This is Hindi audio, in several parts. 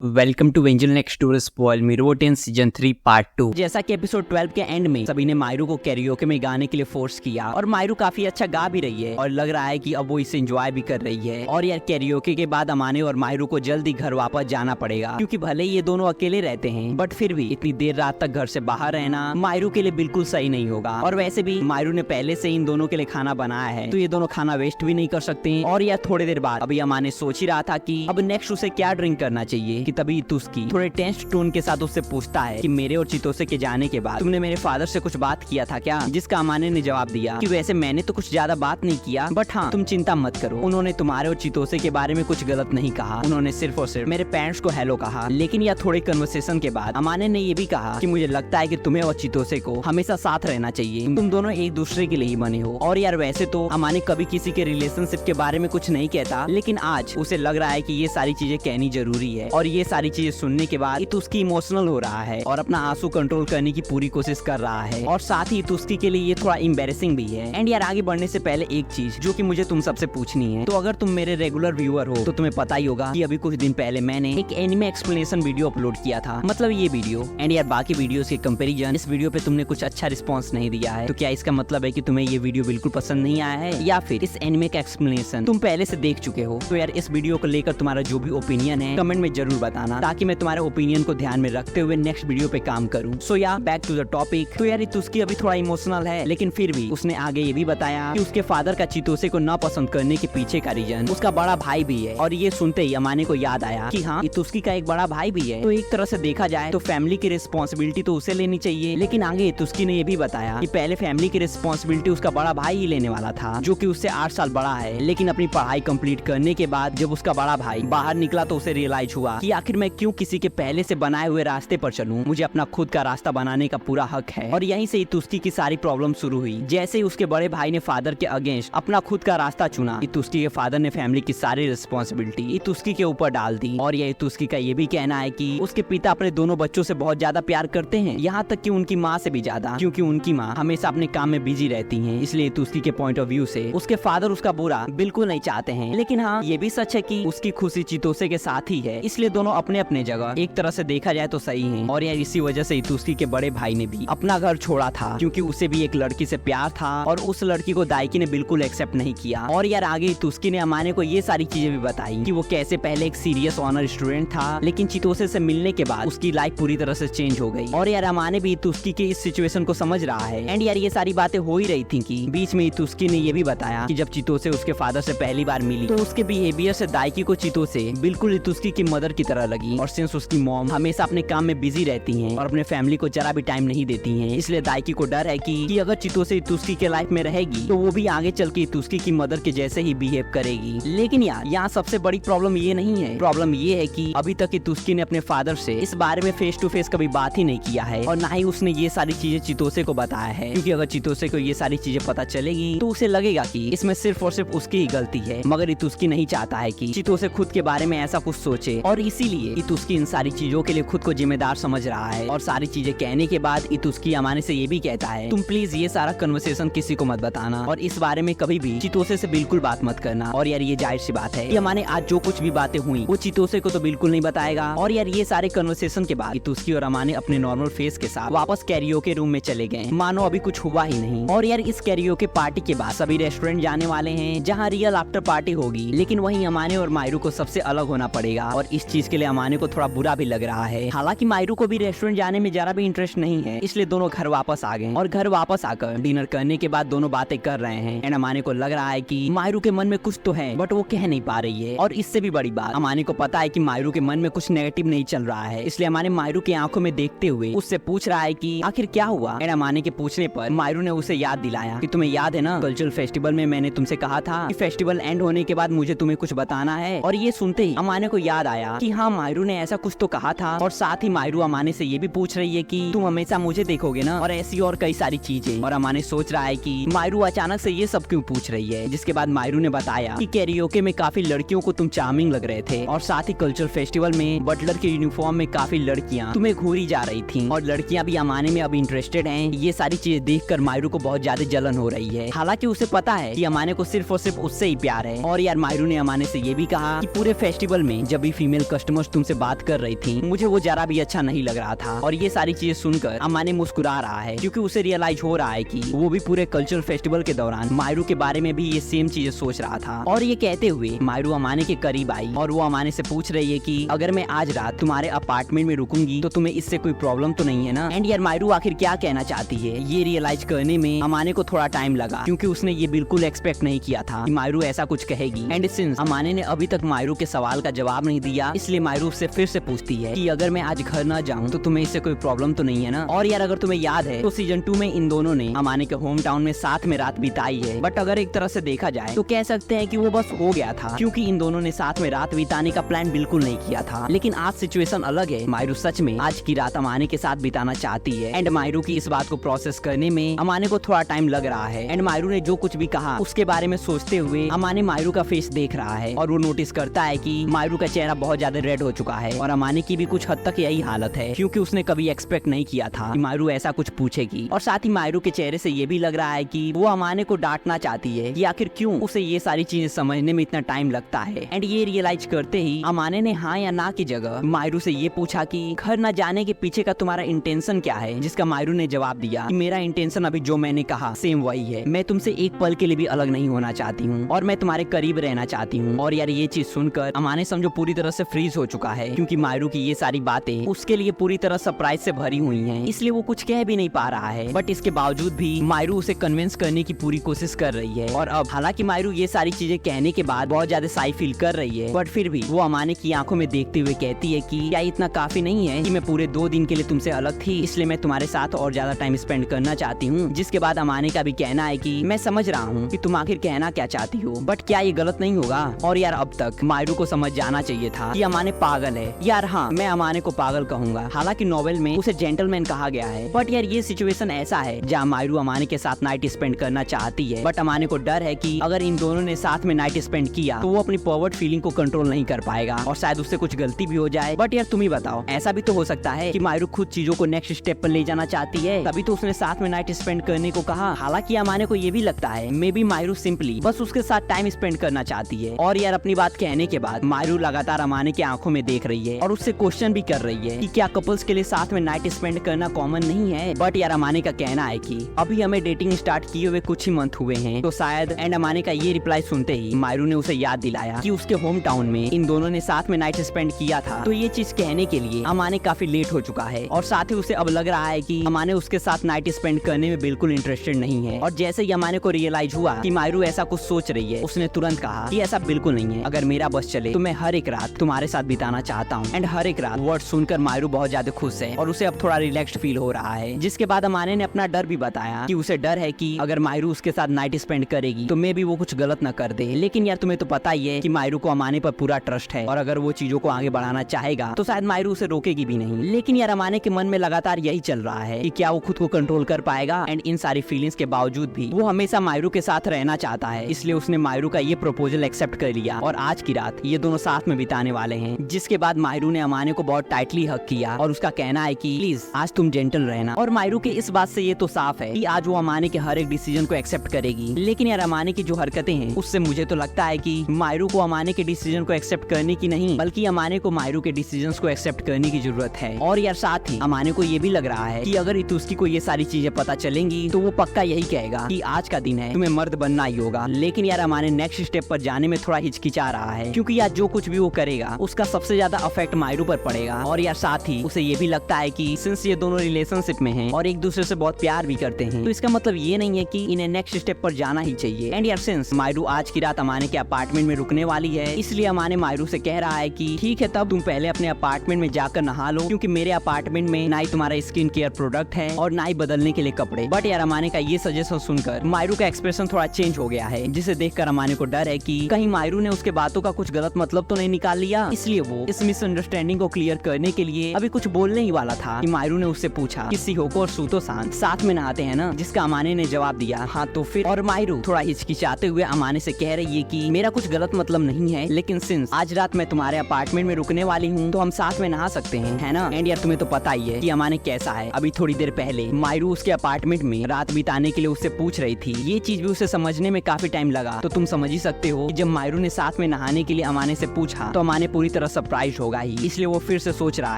Welcome to angel next to spoil me robot in season 3 part 2। जैसा कि एपिसोड 12 के एंड में सभी ने मायरू को कैरियोके में गाने के लिए फोर्स किया और मायरू काफी अच्छा गा भी रही है और लग रहा है कि अब वो इसे एंजॉय भी कर रही है। और यार कैरियोके के बाद अमाने और मायरू को जल्दी घर वापस जाना पड़ेगा क्योंकि भले ही ये दोनों अकेले रहते हैं बट फिर भी इतनी देर रात तक घर से बाहर रहना मायरू के लिए बिल्कुल सही नहीं होगा। और वैसे भी मायरू ने पहले से इन दोनों के लिए खाना बनाया है तो ये दोनों खाना वेस्ट भी नहीं कर सकते। और यार थोड़ी देर बाद अभी अमाने सोच ही रहा था कि अब नेक्स्ट उसे क्या ड्रिंक करना चाहिए कि तभी तुस्की थोड़े टेंस टोन के साथ उससे पूछता है कि मेरे और चितोसे के जाने के बाद तुमने मेरे फादर से कुछ बात किया था क्या? जिसका अमाने ने जवाब दिया कि वैसे मैंने तो कुछ ज्यादा बात नहीं किया बट हाँ तुम चिंता मत करो, उन्होंने तुम्हारे और चितोसे के बारे में कुछ गलत नहीं कहा, उन्होंने सिर्फ और सिर्फ मेरे पेरेंट्स को हेलो कहा। लेकिन यह थोड़े कन्वर्सेशन के बाद अमाने ने ये भी कहा कि मुझे लगता है कि तुम्हें और चितोसे को हमेशा साथ रहना चाहिए, तुम दोनों एक दूसरे के लिए ही बने हो। और यार वैसे तो अमाने कभी किसी के रिलेशनशिप के बारे में कुछ नहीं कहता लेकिन आज उसे लग रहा है कि ये सारी चीजें कहनी जरूरी है। और ये सारी चीजें सुनने के बाद तुस्की इमोशनल हो रहा है और अपना आंसू कंट्रोल करने की पूरी कोशिश कर रहा है और साथ ही तुस्की के लिए ये थोड़ा एम्बैरेसिंग भी है। एंड यार आगे बढ़ने से पहले एक चीज जो कि मुझे तुम सबसे पूछनी है, तो अगर तुम मेरे रेगुलर व्यूअर हो तो तुम्हें पता ही होगा कि अभी कुछ दिन पहले मैंने एक एनिमे एक्सप्लेनेशन वीडियो अपलोड किया था, मतलब ये वीडियो। एंड यार बाकी वीडियोस के कंपैरिजन इस वीडियो पे तुमने कुछ अच्छा रिस्पॉन्स नहीं दिया है, तो क्या इसका मतलब है कि तुम्हें ये वीडियो बिल्कुल पसंद नहीं आया है या फिर इस एनिमे का एक्सप्लेनेशन तुम पहले से देख चुके हो? तो यार इस वीडियो को लेकर तुम्हारा जो भी ओपिनियन है कमेंट में जरूर बताना ताकि मैं तुम्हारे ओपिनियन को ध्यान में रखते हुए नेक्स्ट वीडियो पे काम करूं। सो या बैक टू द टॉपिक। तो यार तुस्की अभी थोड़ा इमोशनल है लेकिन फिर भी उसने आगे ये भी बताया कि उसके फादर का चितोसे को ना पसंद करने के पीछे का रीजन उसका बड़ा भाई भी है। और ये सुनते ही अमाने को याद आया कि हाँ तुस्की का एक बड़ा भाई भी है, तो एक तरह से देखा जाए तो फैमिली की रिस्पॉन्सिबिलिटी तो उसे लेनी चाहिए। लेकिन आगे तुस्की ने ये भी बताया कि पहले फैमिली की रिस्पॉन्सिबिलिटी उसका बड़ा भाई ही लेने वाला था जो कि उससे 8 साल बड़ा है। लेकिन अपनी पढ़ाई कंप्लीट करने के बाद जब उसका बड़ा भाई बाहर निकला तो उसे रियलाइज हुआ कि आखिर मैं क्यों किसी के पहले से बनाए हुए रास्ते पर चलूं, मुझे अपना खुद का रास्ता बनाने का पूरा हक है। और यहीं से तुस्की की सारी प्रॉब्लम शुरू हुई। जैसे ही उसके बड़े भाई ने फादर के अगेंस्ट अपना खुद का रास्ता चुना, तुस्की के फादर ने फैमिली की सारी रिस्पॉन्सिबिलिटी तुस्की के ऊपर डाल दी। और यह तुस्की का ये भी कहना है कि उसके पिता अपने दोनों बच्चों से बहुत ज्यादा प्यार करते हैं, यहाँ तक कि उनकी माँ से भी ज्यादा, क्योंकि उनकी माँ हमेशा अपने काम में बिजी रहती है। इसलिए तुस्की के पॉइंट ऑफ व्यू से उसके फादर उसका बुरा बिल्कुल नहीं चाहते हैं। लेकिन हाँ ये भी सच है कि उसकी खुशी चितोसे के साथ ही है, इसलिए दोनों अपने अपने जगह एक तरह से देखा जाए तो सही है। और यार इसी वजह से तुस्की के बड़े भाई ने भी अपना घर छोड़ा था क्योंकि उसे भी एक लड़की से प्यार था और उस लड़की को दाइकी ने बिल्कुल एक्सेप्ट नहीं किया। और यार आगे तुस्की ने अमाने को ये सारी चीजें भी बताई कि वो कैसे पहले एक सीरियस ऑनर स्टूडेंट था लेकिन चितोसे से मिलने के बाद उसकी लाइफ पूरी तरह से चेंज हो गई। और यार अमाने भी तुस्की के इस सिचुएशन को समझ रहा है। एंड यार ये सारी बातें हो ही रही थी कि बीच में तुस्की ने ये भी बताया कि जब चितोसे उसके फादर से पहली बार मिली तो उसके बिहेवियर से दाइकी को चितोसे बिल्कुल तुस्की की मदर की तरह लगी। और सिंस उसकी मॉम हमेशा अपने काम में बिजी रहती हैं और अपने फैमिली को जरा भी टाइम नहीं देती हैं, इसलिए दाइकी को डर है कि अगर चितोसे तुस्की के लाइफ में रहेगी तो वो भी आगे चल के तुस्की की मदर के जैसे ही बिहेव करेगी। लेकिन यार यहाँ सबसे बड़ी प्रॉब्लम ये नहीं है, प्रॉब्लम ये है कि अभी तक तुस्की ने अपने फादर से इस बारे में फेस टू फेस कभी बात ही नहीं किया है और ना ही उसने ये सारी चीजें चितोसे को बताया है। क्योंकि अगर चितोसे को ये सारी चीजें पता चलेगी तो उसे लगेगा कि इसमें सिर्फ और सिर्फ उसकी ही गलती है। मगर तुस्की नहीं चाहता है कि चितोसे खुद के बारे में ऐसा कुछ सोचे और इसीलिए तुस्की इन सारी चीजों के लिए खुद को जिम्मेदार समझ रहा है। और सारी चीजें कहने के बाद तुस्की अमाने से ये भी कहता है तुम प्लीज ये सारा कन्वर्सेशन किसी को मत बताना और इस बारे में कभी भी चितोसे से बिल्कुल बात मत करना। और यार ये जाहिर सी बात है कि अमाने आज जो कुछ भी बातें हुई वो चितोसे को तो बिल्कुल नहीं बताएगा। और यार ये सारे कन्वर्सेशन के बाद तुस्की और अमाने अपने नॉर्मल फेस के साथ वापस कैरियोके रूम में चले गए मानो अभी कुछ हुआ ही नहीं। और यार इस कैरियोके पार्टी के बाद सभी रेस्टोरेंट जाने वाले हैं जहाँ रियल आफ्टर पार्टी होगी। लेकिन वहीं अमाने और मायरू को सबसे अलग होना पड़ेगा और इस चीज के लिए अमाने को थोड़ा बुरा भी लग रहा है। हालांकि मायरू को भी रेस्टोरेंट जाने में जरा भी इंटरेस्ट नहीं है, इसलिए दोनों घर वापस आ गए। और घर वापस आकर डिनर करने के बाद दोनों बातें कर रहे हैं। एंड अमाने को लग रहा है कि मायरू के मन में कुछ तो है बट वो कह नहीं पा रही है। और इससे भी बड़ी बात अमाने को पता है कि मायरू के मन में कुछ नेगेटिव नहीं चल रहा है, इसलिए अमाने मायरू की आंखों में देखते हुए उससे पूछ रहा है कि आखिर क्या हुआ। एंड अमाने के पूछने पर मायरू ने उसे याद दिलाया कि तुम्हें याद है ना कल्चरल फेस्टिवल में मैंने तुमसे कहा था कि फेस्टिवल एंड होने के बाद मुझे तुम्हें कुछ बताना है। और ये सुनते ही अमाने को याद आया कि हाँ मायरू ने ऐसा कुछ तो कहा था। और साथ ही मायरू अमाने से ये भी पूछ रही है कि तुम हमेशा मुझे देखोगे ना, और ऐसी और कई सारी चीजें। और अमाने सोच रहा है कि मायरू अचानक से ये सब क्यों पूछ रही है। जिसके बाद मायरू ने बताया कि कैरियोके में काफी लड़कियों को तुम चार्मिंग लग रहे थे और साथ ही कल्चरल फेस्टिवल में बटलर के यूनिफॉर्म में काफी लड़कियां तुम्हें घूरी जा रही थी और लड़कियां भी अमाने में अब इंटरेस्टेड हैं। ये सारी चीजें देखकर मायरू को बहुत ज्यादा जलन हो रही है। हालांकि उसे पता है कि अमाने को सिर्फ और सिर्फ उससे ही प्यार है। और यार मायरू ने अमाने से ये भी कहा कि पूरे फेस्टिवल में जब भी फीमेल कस्टमर्स तुमसे बात कर रही थी, मुझे वो जरा भी अच्छा नहीं लग रहा था। और ये सारी चीजें सुनकर अमाने मुस्कुरा रहा है क्योंकि उसे रियलाइज हो रहा है कि वो भी पूरे कल्चरल फेस्टिवल के दौरान मायरू के बारे में भी ये सेम चीजें सोच रहा था। और ये कहते हुए मायरू अमाने के करीब आई और वो अमाने से पूछ रही है कि अगर मैं आज रात तुम्हारे अपार्टमेंट में रुकूंगी तो तुम्हें इससे कोई प्रॉब्लम तो नहीं है ना। एंड यार मायरू आखिर क्या कहना चाहती है ये रियलाइज करने में अमाने को थोड़ा टाइम लगा क्योंकि उसने ये बिल्कुल एक्सपेक्ट नहीं किया था कि मायरू ऐसा कुछ कहेगी। एंड सिंस अमाने ने अभी तक मायरू के सवाल का जवाब नहीं दिया, इसलिए मायरू उससे फिर से पूछती है कि अगर मैं आज घर न जाऊं तो तुम्हें इससे कोई प्रॉब्लम तो नहीं है ना। और यार अगर तुम्हें याद है तो सीजन 2 में इन दोनों ने अमाने के होम टाउन में साथ में रात बिताई है, बट अगर एक तरह से देखा जाए तो कह सकते हैं कि वो बस हो गया था क्योंकि इन दोनों ने साथ में रात बिताने का प्लान बिल्कुल नहीं किया था। लेकिन आज सिचुएशन अलग है, मायरू सच में आज की रात अमाने के साथ बिताना चाहती है। एंड मायरू की इस बात को प्रोसेस करने में अमाने को थोड़ा टाइम लग रहा है। एंड मायरू ने जो कुछ भी कहा उसके बारे में सोचते हुए अमाने मायरू का फेस देख रहा है और वो नोटिस करता है कि मायरू का चेहरा बहुत ज्यादा रेड हो चुका है। और अमाने की भी कुछ हद तक यही हालत है क्योंकि उसने कभी एक्सपेक्ट नहीं किया था कि मायरू ऐसा कुछ पूछेगी। और साथ ही मायरू के चेहरे से ये भी लग रहा है कि वो अमाने को डांटना चाहती है कि आखिर क्यों उसे ये सारी चीजें समझने में इतना टाइम लगता है। एंड ये रियलाइज करते ही अमाने ने हाँ या ना की जगह मायरू से ये पूछा कि घर न जाने के पीछे का तुम्हारा इंटेंशन क्या है, जिसका मायरू ने जवाब दिया कि मेरा इंटेंशन अभी जो मैंने कहा सेम वही है, मैं तुमसे एक पल के लिए भी अलग नहीं होना चाहती हूँ और मैं तुम्हारे करीब रहना चाहती हूँ। और यार ये चीज सुनकर अमाने समझो पूरी तरह से फ्रीज हो चुका है क्योंकि मायरू की ये सारी बातें उसके लिए पूरी तरह सरप्राइज से भरी हुई हैं, इसलिए वो कुछ कह भी नहीं पा रहा है। बट इसके बावजूद भी मायरू उसे कन्विंस करने की पूरी कोशिश कर रही है। और अब हालांकि मायरू ये सारी चीजें कहने के बाद बहुत ज्यादा साई फील कर रही है, बट फिर भी वो अमाने की आंखों में देखते हुए कहती है कि क्या इतना काफी नहीं है कि मैं पूरे 2 दिन के लिए तुमसे अलग थी, इसलिए मैं तुम्हारे साथ और ज्यादा टाइम स्पेंड करना चाहती हूँ। जिसके बाद अमाने का भी कहना है कि मैं समझ रहा हूँ कि तुम आखिर कहना क्या चाहती हो, बट क्या ये गलत नहीं होगा। और यार अब तक मायरू को समझ जाना चाहिए था कि अमाने पागल है। यार हाँ, मैं अमाने को पागल कहूंगा, हालांकि नॉवेल में उसे जेंटलमैन कहा गया है, बट यार ये सिचुएशन ऐसा है जहाँ मायरू अमाने के साथ नाइट स्पेंड करना चाहती है, बट अमाने को डर है कि अगर इन दोनों ने साथ में नाइट स्पेंड किया तो वो अपनी पर्वर्ट फीलिंग को कंट्रोल नहीं कर पाएगा और शायद उससे कुछ गलती भी हो जाए। बट यार तुम ही बताओ, ऐसा भी तो हो सकता है कि मायरू खुद चीजों को नेक्स्ट स्टेप पर ले जाना चाहती है, तभी तो उसने साथ में नाइट स्पेंड करने को कहा। हालांकि अमाने को ये भी लगता है मे बी मायरू सिंपली बस उसके साथ टाइम स्पेंड करना चाहती है। और यार अपनी बात कहने के बाद मायरू लगातार अमाने की आंखों में देख रही है और उससे क्वेश्चन भी कर रही है कि क्या कपल्स के लिए साथ में नाइट स्पेंड करना कॉमन नहीं है। बट यार अमाने का कहना है कि अभी हमें डेटिंग स्टार्ट किए हुए कुछ ही मंथ हुए हैं तो शायद। एंड अमाने का ये रिप्लाई सुनते ही मायरू ने उसे याद दिलाया कि उसके होम टाउन में इन दोनों ने साथ में नाइट स्पेंड किया था, तो ये चीज कहने के लिए अमाने काफी लेट हो चुका है। और साथ ही उसे अब लग रहा है कि अमाने उसके साथ नाइट स्पेंड करने में बिल्कुल इंटरेस्टेड नहीं है। और जैसे ही अमाने को रियलाइज हुआ कि मायरू ऐसा कुछ सोच रही है, उसने तुरंत कहा कि ऐसा बिल्कुल नहीं है, अगर मेरा बस चले तो मैं हर एक रात तुम्हारे साथ बिताना चाहता हूँ। एंड हर एक रात वर्ड सुनकर मायरू बहुत ज्यादा खुश है और उसे अब थोड़ा रिलैक्स्ड फील हो रहा है। जिसके बाद अमाने ने अपना डर भी बताया कि उसे डर है कि अगर मायरू उसके साथ नाइट स्पेंड करेगी तो मे भी वो कुछ गलत न कर दे। लेकिन यार तुम्हें तो पता ही है कि मायरू को अमाने पर पूरा ट्रस्ट है और अगर वो चीजों को आगे बढ़ाना चाहेगा तो शायद मायरू उसे रोकेगी भी नहीं। लेकिन यार अमाने के मन में लगातार यही चल रहा है कि क्या वो खुद को कंट्रोल कर पाएगा। एंड इन सारी फीलिंग्स के बावजूद भी वो हमेशा मायरू के साथ रहना चाहता है, इसलिए उसने मायरू का ये प्रपोजल एक्सेप्ट कर लिया और आज की रात ये दोनों साथ में बिताने वाले हैं। जिसके बाद मायरू ने अमाने को बहुत टाइटली हग किया और उसका कहना है कि प्लीज आज तुम जेंटल रहना। और मायरू के इस बात से ये तो साफ है कि आज वो अमाने के हर एक डिसीजन को एक्सेप्ट करेगी। लेकिन यार अमाने की जो हरकतें हैं उससे मुझे तो लगता है कि मायरू को अमाने के डिसीजन को एक्सेप्ट करने की नहीं बल्कि अमाने को मायरू के डिसीजंस को एक्सेप्ट करने की जरूरत है। और यार साथ ही अमाने को ये भी लग रहा है कि अगर इतुस्की को ये सारी चीजें पता चलेंगी तो वो पक्का यही कहेगा कि आज का दिन है, तुम्हें मर्द बनना ही होगा। लेकिन यार अमाने नेक्स्ट स्टेप पर जाने में थोड़ा हिचकिचा रहा है क्योंकि यार जो कुछ भी वो करेगा उसका सबसे ज्यादा अफेक्ट मायरू पर पड़ेगा। और यार साथ ही उसे ये भी लगता है कि सिंस ये दोनों रिलेशनशिप में हैं और एक दूसरे से बहुत प्यार भी करते हैं तो इसका मतलब ये नहीं है कि इन्हें नेक्स्ट स्टेप पर जाना ही चाहिए। एंड यार सिंस मायरू आज की रात अमाने के अपार्टमेंट में रुकने वाली है, इसलिए अमाने मायरू से कह रहा है कि ठीक है तब तुम पहले अपने अपार्टमेंट में जाकर नहा लो क्योंकि मेरे अपार्टमेंट में ना ही तुम्हारा स्किन केयर प्रोडक्ट है और ना ही बदलने के लिए कपड़े। बट यार अमाने का ये सजेशन सुनकर मायरू का एक्सप्रेशन थोड़ा चेंज हो गया है, जिसे देखकर अमाने को डर है कि कहीं मायरू ने उसके बातों का कुछ गलत मतलब तो नहीं निकाल लिया। इसलिए वो इस मिसअंडरस्टैंडिंग को क्लियर करने के लिए अभी कुछ बोलने ही वाला था कि मायरू ने उससे पूछा कि सिहोको और सूतो सान साथ में नहाते हैं ना, जिसका अमाने ने जवाब दिया हाँ तो फिर। और मायरू थोड़ा हिचकिचाते हुए अमाने से कह रही है कि मेरा कुछ गलत मतलब नहीं है, लेकिन सिंस आज रात मैं तुम्हारे अपार्टमेंट में रुकने वाली हूँ तो हम साथ में नहा सकते हैं, है ना। एंड यार तुम्हें तो पता ही है कि अमाने कैसा है। अभी थोड़ी देर पहले मायरू उसके अपार्टमेंट में रात बिताने के लिए उससे पूछ रही थी, ये चीज भी उसे समझने में काफी टाइम लगा। तो तुम समझ ही सकते हो कि जब मायरू ने साथ में नहाने के लिए अमाने से पूछा तो अमाने पूरी तरह सरप्राइज होगा ही, इसलिए वो फिर से सोच रहा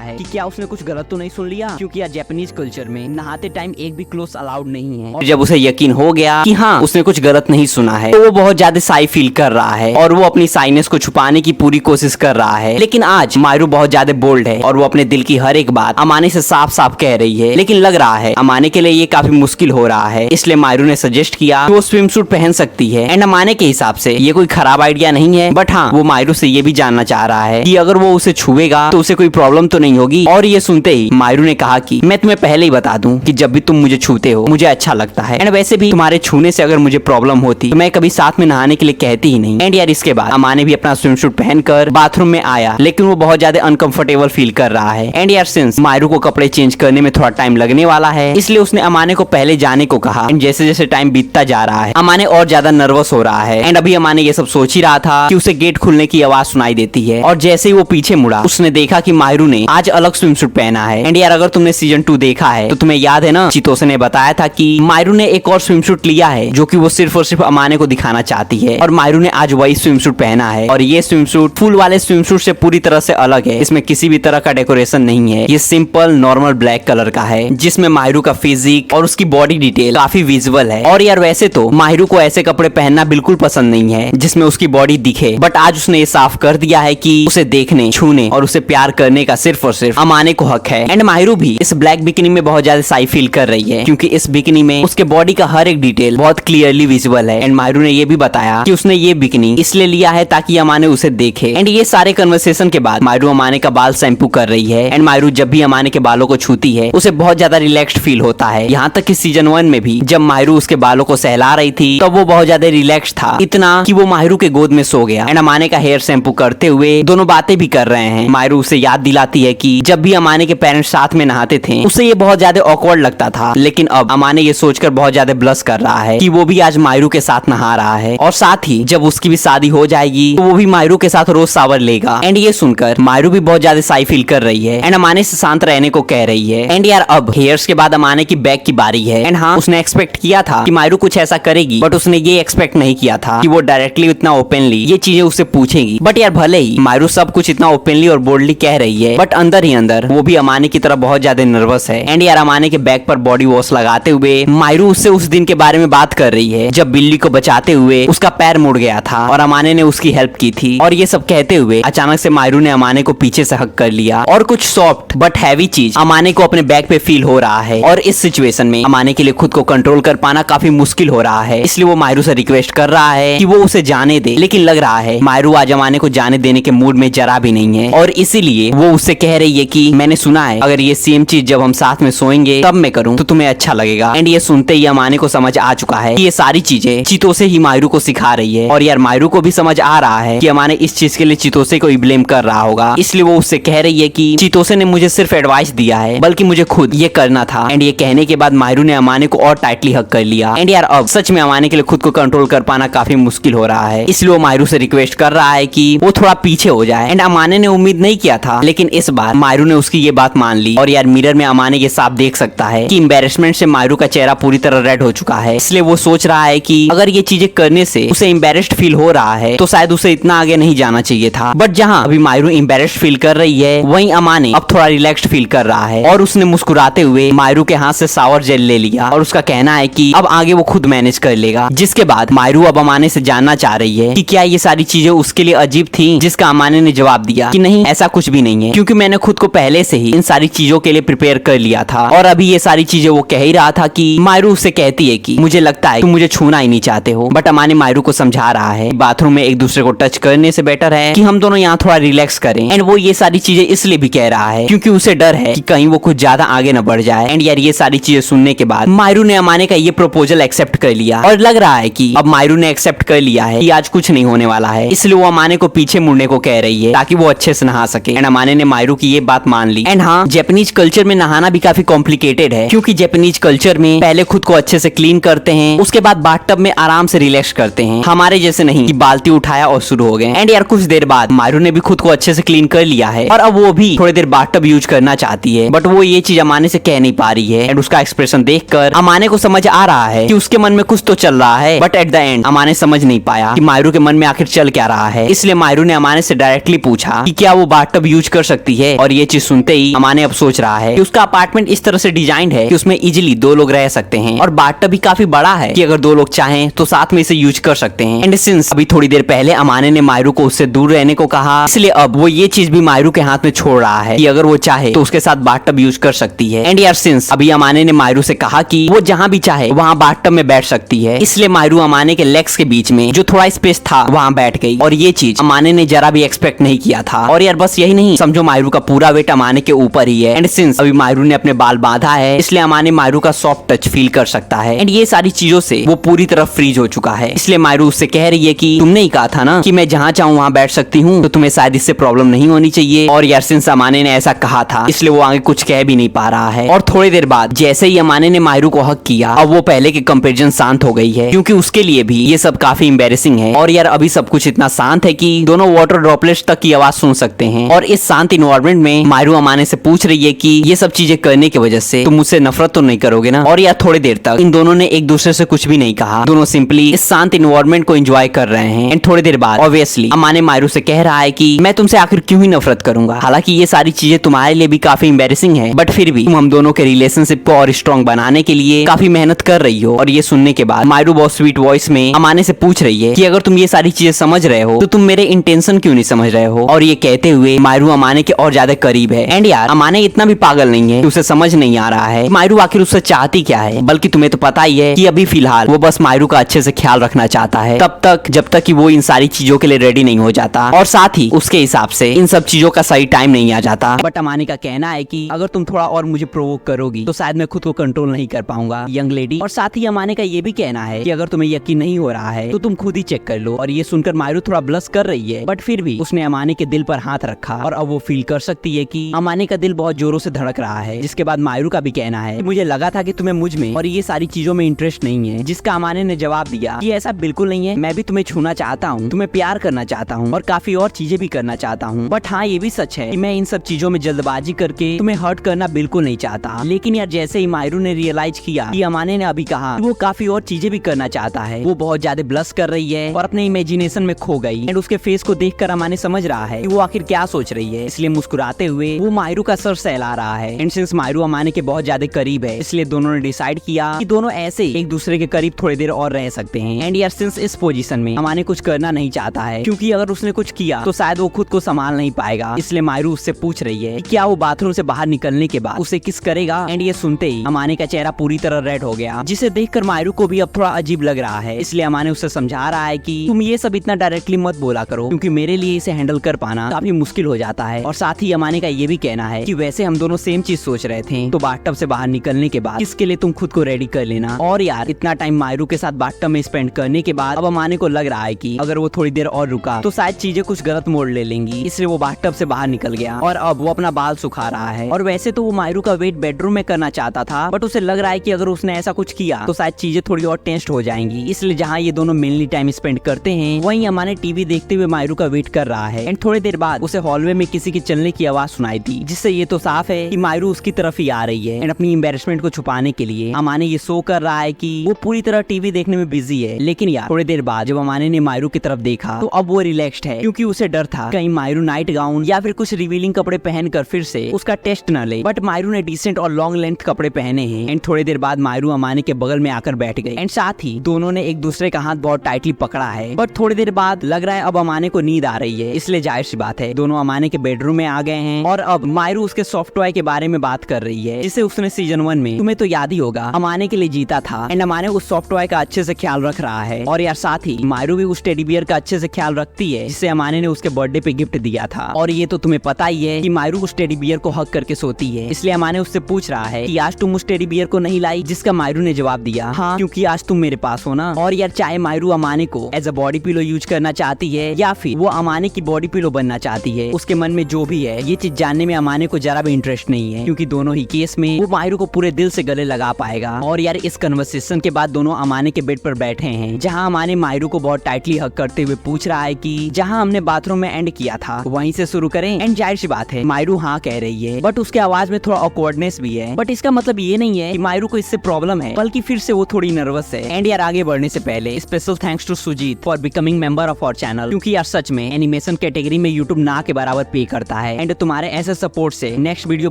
है कि क्या उसने कुछ गलत तो नहीं सुन लिया, क्योंकि यार जापानीज कल्चर में नहाते टाइम एक भी क्लोथ अलाउड नहीं है। और जब उसे यकीन हो गया कि हाँ उसने कुछ गलत नहीं सुना है, तो वो बहुत ज्यादा साई फील कर रहा है और वो अपनी साइनेस को छुपाने की पूरी कोशिश कर रहा है। लेकिन आज मायरू बहुत ज्यादा बोल्ड है और वो अपने दिल की हर एक बात अमाने से साफ साफ कह रही है। लेकिन लग रहा है अमाने के लिए ये काफी मुश्किल हो रहा है, इसलिए मायरू ने सजेस्ट किया कि वो स्विम सूट पहन सकती है। एंड अमाने के हिसाब से ये कोई खराब आइडिया नहीं है, बट हाँ वो मायरू से ये भी जानना चाह रहा है कि अगर वो उसे छुएगा तो उसे कोई प्रॉब्लम तो नहीं होगी। और ये सुनते ही मायरू ने कहा कि मैं तुम्हें पहले ही बता दूं कि जब भी तुम मुझे छूते हो मुझे अच्छा लगता है, एंड वैसे भी तुम्हारे छूने से अगर मुझे प्रॉब्लम होती तो मैं कभी साथ में नहाने के लिए कहती ही नहीं। एंड यार इसके बाद अमाने भी अपना स्विम सूट पहनकर बाथरूम में आया, लेकिन वो बहुत ज्यादा अनकंफर्टेबल फील कर रहा है। एंड यार सिंस मायरू को कपड़े चेंज करने में थोड़ा टाइम लगने वाला है, इसलिए उसने अमाने को पहले जाने को कहा। एंड जैसे जैसे टाइम बीतता जा रहा है अमाने और ज्यादा नर्वस हो रहा है। एंड अभी अमाने ये सब सोच ही रहा था कि उसे गेट खुलने की आवाज सुनाई देती है, और जैसे ही वो पीछे मुड़ा उसने देखा कि मायरू ने आज अलग स्विम सूट पहना है। एंड यार अगर तुमने सीजन 2 देखा है तो तुम्हें याद है ना, चितोसे ने बताया था कि मायरू ने एक और स्विम सूट लिया है जो कि वो सिर्फ और सिर्फ अमाने को दिखाना चाहती है, और मायरू ने आज वही स्विम सूट पहना है। और ये स्विम सूट फुल वाले स्विम सूट से पूरी तरह से अलग है, इसमें किसी भी तरह का डेकोरेशन नहीं है। ये सिंपल नॉर्मल ब्लैक कलर का है, जिसमें मायरू का फिजिक और उसकी बॉडी डिटेल काफी विजुअल है। और यार वैसे तो मायरू को ऐसे कपड़े पहनना बिल्कुल पसंद नहीं है जिसमें उसकी बॉडी दिखे, बट आज उसने ये साफ कर दिया है कि उसे देखने, छूने और उसे प्यार करने का सिर्फ और सिर्फ अमाने को हक है। एंड मायरू भी इस ब्लैक बिकिनी में बहुत ज्यादा साई फील कर रही है, क्योंकि इस बिकिनी में उसके बॉडी का हर एक डिटेल बहुत क्लियरली विजुअल है। एंड मायरू ने ये भी बताया कि उसने ये बिकिनी इसलिए लिया है ताकि अमाने उसे देखे। एंड ये सारे कन्वर्सेशन के बाद मायरू अमाने का बाल शैम्पू कर रही है। एंड मायरू जब भी अमाने के बालों को छूती है उसे बहुत ज्यादा रिलैक्स्ड फील होता है। यहाँ तक कि सीजन 1 में भी जब मायरू उसके बालों को सहला रही थी तब वो बहुत ज्यादा रिलैक्स था, इतना कि वो मायरू के गोद में सो गया। एंड अमाने का हेयर शैम्पू करते हुए दोनों बातें भी कर रहे हैं। मायरू उसे याद दिलाती है कि जब भी अमाने के पेरेंट्स साथ में नहाते थे उसे ये बहुत ज्यादा ऑकवर्ड लगता था, लेकिन अब अमाने ये सोचकर बहुत ज्यादा ब्लश कर रहा है कि वो भी आज मायरू के साथ नहा रहा है, और साथ ही जब उसकी भी शादी हो जाएगी तो वो भी मायरू के साथ रोज शावर लेगा। एंड ये सुनकर मायरू भी बहुत ज्यादा साई फील कर रही है एंड अमाने से शांत रहने को कह रही है। एंड यार अब हेयर्स के बाद अमाने की बैग की बारी है। एंड हाँ उसने एक्सपेक्ट किया था कि मायरू कुछ ऐसा करेगी, बट उसने ये एक्सपेक्ट नहीं किया था कि वो डायरेक्टली इतना ओपनली ये चीजें उससे पूछेगी। बट यार भले ही मायरू सब कुछ इतना ओपनली और बोल्डली कह रही है, बट अंदर ही अंदर वो भी अमाने की तरह बहुत ज्यादा नर्वस है। एंड यार अमाने के बैग पर बॉडी वॉश लगाते हुए मायरू उससे उस दिन के बारे में बात कर रही है जब बिल्ली को बचाते हुए उसका पैर मुड़ गया था और अमाने ने उसकी हेल्प की थी। और ये सब कहते हुए अचानक से मायरू ने अमाने को पीछे से हक कर लिया, और कुछ सॉफ्ट बट हैवी चीज अमाने को अपने बैग पे फील हो रहा है। और इस सिचुएशन में अमाने के लिए खुद को कंट्रोल कर पाना काफी मुश्किल हो रहा है, इसलिए वो मायरू से रिक्वेस्ट कर रहा है कि वो उसे जाने दे। लेकिन लग रहा है मायरू आज अमाने को जाने देने के मूड में जरा भी नहीं है, और इसीलिए वो उससे कह रही है कि मैंने सुना है अगर ये सेम चीज जब हम साथ में सोएंगे तब मैं करूँ तो तुम्हें अच्छा लगेगा। एंड ये सुनते ही अमाने को समझ आ चुका है कि ये सारी चीजें चितोसे ही मायरू को सिखा रही है। और यार मायरू को भी समझ आ रहा है कि अमाने इस चीज के लिए चितोसे को ही ब्लेम कर रहा होगा, इसलिए वो उससे कह रही है कि चितोसे ने मुझे सिर्फ एडवाइस दिया है, बल्कि मुझे खुद ये करना था। एंड ये कहने के बाद मायरू ने अमाने को और टाइटली हक कर लिया। एंड यार अब सच में अमाने के लिए खुद को कंट्रोल कर पाना काफी मुश्किल हो रहा है, इसलिए वो मायरू से रिक्वेस्ट कर रहा है कि वो थोड़ा पीछे हो जाए। एंड अमाने ने उम्मीद नहीं किया था, लेकिन इस बार मायरू ने उसकी ये बात मान ली। और यार मिरर में अमाने ये साफ देख सकता है कि एम्बेरसमेंट से मायरू का चेहरा पूरी तरह रेड हो चुका है, इसलिए वो सोच रहा है कि अगर ये चीजें करने से उसे एम्बेरेस्ड फील हो रहा है तो शायद उसे इतना आगे नहीं जाना चाहिए था। बट जहाँ अभी मायरू एम्बेरेस्ड फील कर रही है वहीं अमाने अब थोड़ा रिलैक्स्ड फील कर रहा है, और उसने मुस्कुराते हुए मायरू के हाथ से शावर जेल ले लिया, और उसका कहना है कि अब आगे वो खुद मैनेज कर लेगा। जिसके बाद मायरू अब अमाने से जानना चाह रही है कि क्या ये सारी चीजें उसके लिए अजीब थी, जिसका अमाने ने जवाब दिया कि नहीं ऐसा कुछ भी नहीं है, क्योंकि मैंने खुद को पहले से ही इन सारी चीजों के लिए प्रिपेयर कर लिया था। और अभी ये सारी चीजें वो कह ही रहा था कि मायरू उससे कहती है कि मुझे लगता है तुम मुझे छूना ही नहीं चाहते हो, बट अमाने मायरू को समझा रहा है बाथरूम में एक दूसरे को टच करने से बेटर है कि हम दोनों यहाँ थोड़ा रिलैक्स करें। एंड वो ये सारी चीजें इसलिए भी कह रहा है क्योंकि उसे डर है कि कहीं वो कुछ ज्यादा आगे न बढ़ जाए। एंड यार ये सारी चीजें सुनने के बाद मायरू ने अमाने का ये प्रपोजल एक्सेप्ट कर लिया, और लग रहा है कि अब मायरू ने एक्सेप्ट कर लिया है कि आज कुछ नहीं होने वाला है, इसलिए वो अमाने को पीछे मुड़ने को कह रही है ताकि वो अच्छे से नहा सके। एंड अमाने ने मायरू की ये बात मान ली। एंड हाँ जापानीज कल्चर में नहाना भी काफी कॉम्प्लिकेटेड है, क्योंकि जापानीज कल्चर में पहले खुद को अच्छे से क्लीन करते हैं, उसके बाद बाथटब में आराम से रिलैक्स करते हैं, हमारे जैसे नहीं कि बाल्टी उठाया और शुरू हो गए। एंड यार कुछ देर बाद मायरू ने भी खुद को अच्छे से क्लीन कर लिया है, और अब वो भी थोड़ी देर बाथटब यूज करना चाहती है, बट वो ये चीज अमाने से कह नहीं पा रही है। एंड उसका एक्सप्रेशन देखकर अमाने को समझ आ रहा है कि उसके मन में कुछ तो चल रहा है, बट एट द एंड अमाने समझ नहीं पाया कि मायरू के मन में आखिर चल क्या रहा है, इसलिए मायरू ने अमाने से डायरेक्टली डायरेक्टली पूछा कि क्या वो बाथटब यूज कर सकती है। और ये चीज सुनते ही अमाने अब सोच रहा है कि उसका अपार्टमेंट इस तरह से डिजाइन है कि उसमें इजिली 2 लोग रह सकते हैं और बाथटब भी काफी बड़ा है कि अगर 2 लोग चाहें तो साथ में इसे यूज कर सकते हैं। एंड सिंस अभी थोड़ी देर पहले अमाने ने मायरू को उससे दूर रहने को कहा, इसलिए अब वो ये चीज भी मायरू के हाथ में छोड़ रहा है कि अगर वो चाहे तो उसके साथ बाथटब यूज कर सकती है। एंड यार सिंस अभी अमाने ने मायरू से कहा कि वो जहां भी चाहे वहां बाथटब में बैठ सकती है, इसलिए मायरू अमाने के लेग्स के बीच में जो थोड़ा स्पेस था वहां बैठ गई। और ये चीज अमाने ने जरा भी एक्सपेक्ट नहीं किया था। और यार बस यही नहीं, समझो मायरू का पूरा वेट अमाने के ऊपर ही है। एंड सिंस अभी मायरू ने अपने बाल बांधा है, इसलिए अमाने मायरू का सॉफ्ट टच फील कर सकता है। एंड ये सारी चीजों से वो पूरी तरह फ्रीज हो चुका है। इसलिए मायरू उससे कह रही है कि तुमने ही कहा था ना कि मैं जहां चाहूं वहां बैठ सकती हूँ, तो तुम्हें शायद इससे प्रॉब्लम नहीं होनी चाहिए। और यार सिंस अमाने ने ऐसा कहा था, इसलिए वो आगे कुछ कह भी नहीं पा रहा है। और थोड़ी देर बाद जैसे ही अमाने ने मायरू को हक किया, अब वो पहले के कंपैरिजन शांत हो गई है, क्योंकि उसके लिए भी ये सब काफी एम्बैरेसिंग है। और यार अभी सब कुछ इतना शांत है कि दोनों वाटर ड्रॉपलेट्स तक की आवाज सुन सकते हैं। और इस शांत इन्वायरमेंट में मायरू अमाने से पूछ रही है कि ये सब चीजें करने की वजह से तुम मुझसे नफरत तो नहीं करोगे ना। और यार थोड़ी देर तक इन दोनों ने एक दूसरे से कुछ भी नहीं कहा, दोनों सिंपली इस शांत इन्वायरमेंट को एंजॉय कर रहे हैं। एंड थोड़ी देर बाद ऑब्वियसली अमाने मायरू से कह रहा है कि मैं तुमसे आखिर क्यों ही नफरत करूंगा, हालांकि ये सारी चीजें तुम्हारे लिए भी काफी एम्बैरेसिंग है, बट फिर भी तुम हम दोनों के रिलेशनशिप को और स्ट्रॉन्ग बनाने के लिए काफी मेहनत कर रही हो। और ये सुनने के बाद मायरू बहुत स्वीट वॉइस में अमाने से पूछ रही है कि अगर तुम ये सारी चीजें समझ रहे हो तो तुम मेरे इंटेंशन क्यों नहीं समझ रहे हो। और ये कहते हुए मायरू अमाने के और ज्यादा करीब है। एंड यार अमाने इतना भी पागल नहीं है कि उसे समझ नहीं आ रहा है मायरू आखिर उससे चाहती क्या है, बल्कि तुम्हें तो पता ही है कि अभी फिलहाल वो बस मायरू का अच्छे से ख्याल रखना चाहता है, तब तक जब तक कि वो इन सारी चीजों के लिए रेडी नहीं हो जाता, और साथ ही उसके हिसाब से इन सब चीजों का सही टाइम नहीं आ जाता। बट अमाने का कहना है कि अगर तुम थोड़ा और मुझे प्रोवोक करोगी तो शायद मैं खुद को कंट्रोल नहीं कर पाऊंगा यंग लेडी। और साथ ही अमाने का ये भी कहना है कि अगर तुम्हें यकीन नहीं हो रहा है तो तुम खुद ही चेक कर लो। और ये सुनकर मायरू थोड़ा ब्लश कर रही है, बट फिर भी उसने अमाने के दिल पर हाथ रखा और अब वो फील कर सकती है कि अमाने का दिल बहुत जोरों से धड़क रहा है। जिसके बाद मायरू का भी कहना है कि मुझे लगा था कि तुम्हें मुझ में और ये सारी चीजों में इंटरेस्ट नहीं है। जिसका अमाने ने जवाब दिया कि ऐसा बिल्कुल नहीं है, मैं भी तुम्हें छूना चाहता हूँ, तुम्हें प्यार करना चाहता हूँ और काफी और चीजें भी करना चाहता हूँ, बट हाँ ये भी सच है कि मैं इन सब चीजों में जल्दबाजी करके तुम्हें हर्ट करना बिल्कुल नहीं चाहता। लेकिन यार जैसे ही मायरू ने रियलाइज किया कि अमाने ने अभी कहा कि वो काफी और चीजें भी करना चाहता है, वो बहुत ज्यादा ब्लश कर रही है और अपने इमेजिनेशन में खो गई। एंड उसके फेस को देखकर अमाने समझ रहा है कि वो आखिर क्या सोच रही है, इसलिए मुस्कुराते हुए वो मायरू का सर सहला रहा है। एंड सिंस मायरू अमाने के बहुत ज्यादा करीब है, इसलिए दोनों ने डिसाइड किया कि दोनों ऐसे एक दूसरे के करीब थोड़ी देर और रह सकते हैं। एंड यार सिंस इस पोजीशन में अमाने कुछ करना नहीं चाहता है, क्योंकि अगर उसने कुछ किया तो शायद वो खुद को संभाल नहीं पाएगा, इसलिए मायरू उससे पूछ रही है कि क्या वो बाथरूम से बाहर निकलने के बाद उसे किस करेगा। एंड ये सुनते ही अमाने का चेहरा पूरी तरह रेड हो गया, जिसे देखकर मायरू को भी अब थोड़ा अजीब लग रहा है। इसलिए अमाने उससे समझा रहा है कि तुम ये सब इतना डायरेक्टली मत बोला करो, क्योंकि मेरे लिए इसे हैंडल कर पाना काफी मुश्किल हो जाता है। और साथ ही अमाने का ये भी कहना है कि वैसे हम दोनों सेम चीज सोच रहे थे, तो बाथटब से बाहर निकलने के बाद इसके लिए तुम खुद को रेडी कर लेना। और यार इतना टाइम मायरू के साथ बाथटब में स्पेंड करने के बाद अब अमाने को लग रहा है कि अगर वो थोड़ी देर और रुका तो शायद चीजें कुछ गलत मोड़ ले लेंगी, इसलिए वो बाथटब से बाहर निकल गया और अब वो अपना बाल सुखा रहा है। और वैसे तो वो मायरू का वेट बेडरूम में करना चाहता था, बट उसे लग रहा है कि अगर उसने ऐसा कुछ किया तो शायद चीजें थोड़ी और टेंस्ट हो जाएंगी, इसलिए जहाँ ये दोनों मेनली टाइम स्पेंड करते हैं वहीं अमाने टीवी देखते हुए मायरू का वेट कर रहा है। एंड थोड़ी देर बाद उसे हॉलवे में किसी के चलने की आवाज सुनाई दी, जिससे ये तो साफ है कि मायरू उसकी तरफ ही आ रही है। एंड अपनी एम्बैरेसमेंट को छुपाने के लिए अमाने ये शो कर रहा है कि वो पूरी तरह टीवी देखने में बिजी है। लेकिन यार थोड़ी देर बाद जब अमाने ने मायरू की तरफ देखा तो अब वो रिलैक्स्ड है, क्योंकि उसे डर था कहीं मायरू नाइट गाउन या फिर कुछ रिवीलिंग कपड़े पहनकर फिर से उसका टेस्ट न ले। बट मायरू ने डिसेंट और लॉन्ग लेंथ कपड़े पहने हैं। एंड थोड़ी देर बाद मायरू अमाने के बगल में आकर बैठ गई एंड साथ ही दोनों ने एक दूसरे का हाथ बहुत टाइटली पकड़ा है। बट थोड़ी देर बाद लग रहा है अब अमाने को नींद आ रही है, इसलिए जाहिर सी बात है दोनों अमाने के बेडरूम में आ गए हैं। और अब मायरू उसके सॉफ्ट टॉय के बारे में बात कर रही है, जिसे उसने सीजन 1 में, तुम्हें तो याद ही होगा, अमाने के लिए जीता था। एंड अमाने उस सॉफ्ट टॉय का अच्छे से ख्याल रख रहा है। और यार साथ ही मायरू भी उस टेडी बियर का अच्छे से ख्याल रखती है, जिसे अमाने ने उसके बर्थडे पे गिफ्ट दिया था। और ये तो तुम्हें पता ही है कि मायरू उस टेडी बियर को हक करके सोती है, इसलिए अमाने उससे पूछ रहा है कि आज तुम उस टेडी बियर को नहीं लाई, जिसका मायरू ने जवाब दिया हाँ, क्योंकि आज तुम मेरे पास हो ना। और यार चाहे मायरू अमाने को as a body pillow use करना चाहती है या फिर वो अमाने की बॉडी पिलो बनना चाहती है, उसके मन में जो भी है ये चीज जानने में अमाने को जरा भी इंटरेस्ट नहीं है, क्योंकि दोनों ही केस में वो मायरू को पूरे दिल से गले लगा पाएगा। और यार इस कन्वर्सेशन के बाद दोनों अमाने के बेड पर बैठे हैं, जहाँ अमाने मायरू को बहुत टाइटली हक करते हुए पूछ रहा है कि जहाँ हमने बाथरूम में एंड किया था वहीं से शुरू करें। एंड जाहिर सी बात है मायरू हाँ कह रही है, बट उसके आवाज में थोड़ा ऑकवर्डनेस भी है। बट इसका मतलब ये नहीं है कि मायरू को इससे प्रॉब्लम है, बल्कि फिर से वो थोड़ी नर्वस है। एंड यार आगे बढ़ने से पहले special thanks to Sujit for becoming member of our channel, क्योंकि यार सच में एनिमेशन मोटिवेशन कैटेगरी में यूट्यूब ना के बराबर पे करता है। एंड तुम्हारे ऐसे सपोर्ट से नेक्स्ट वीडियो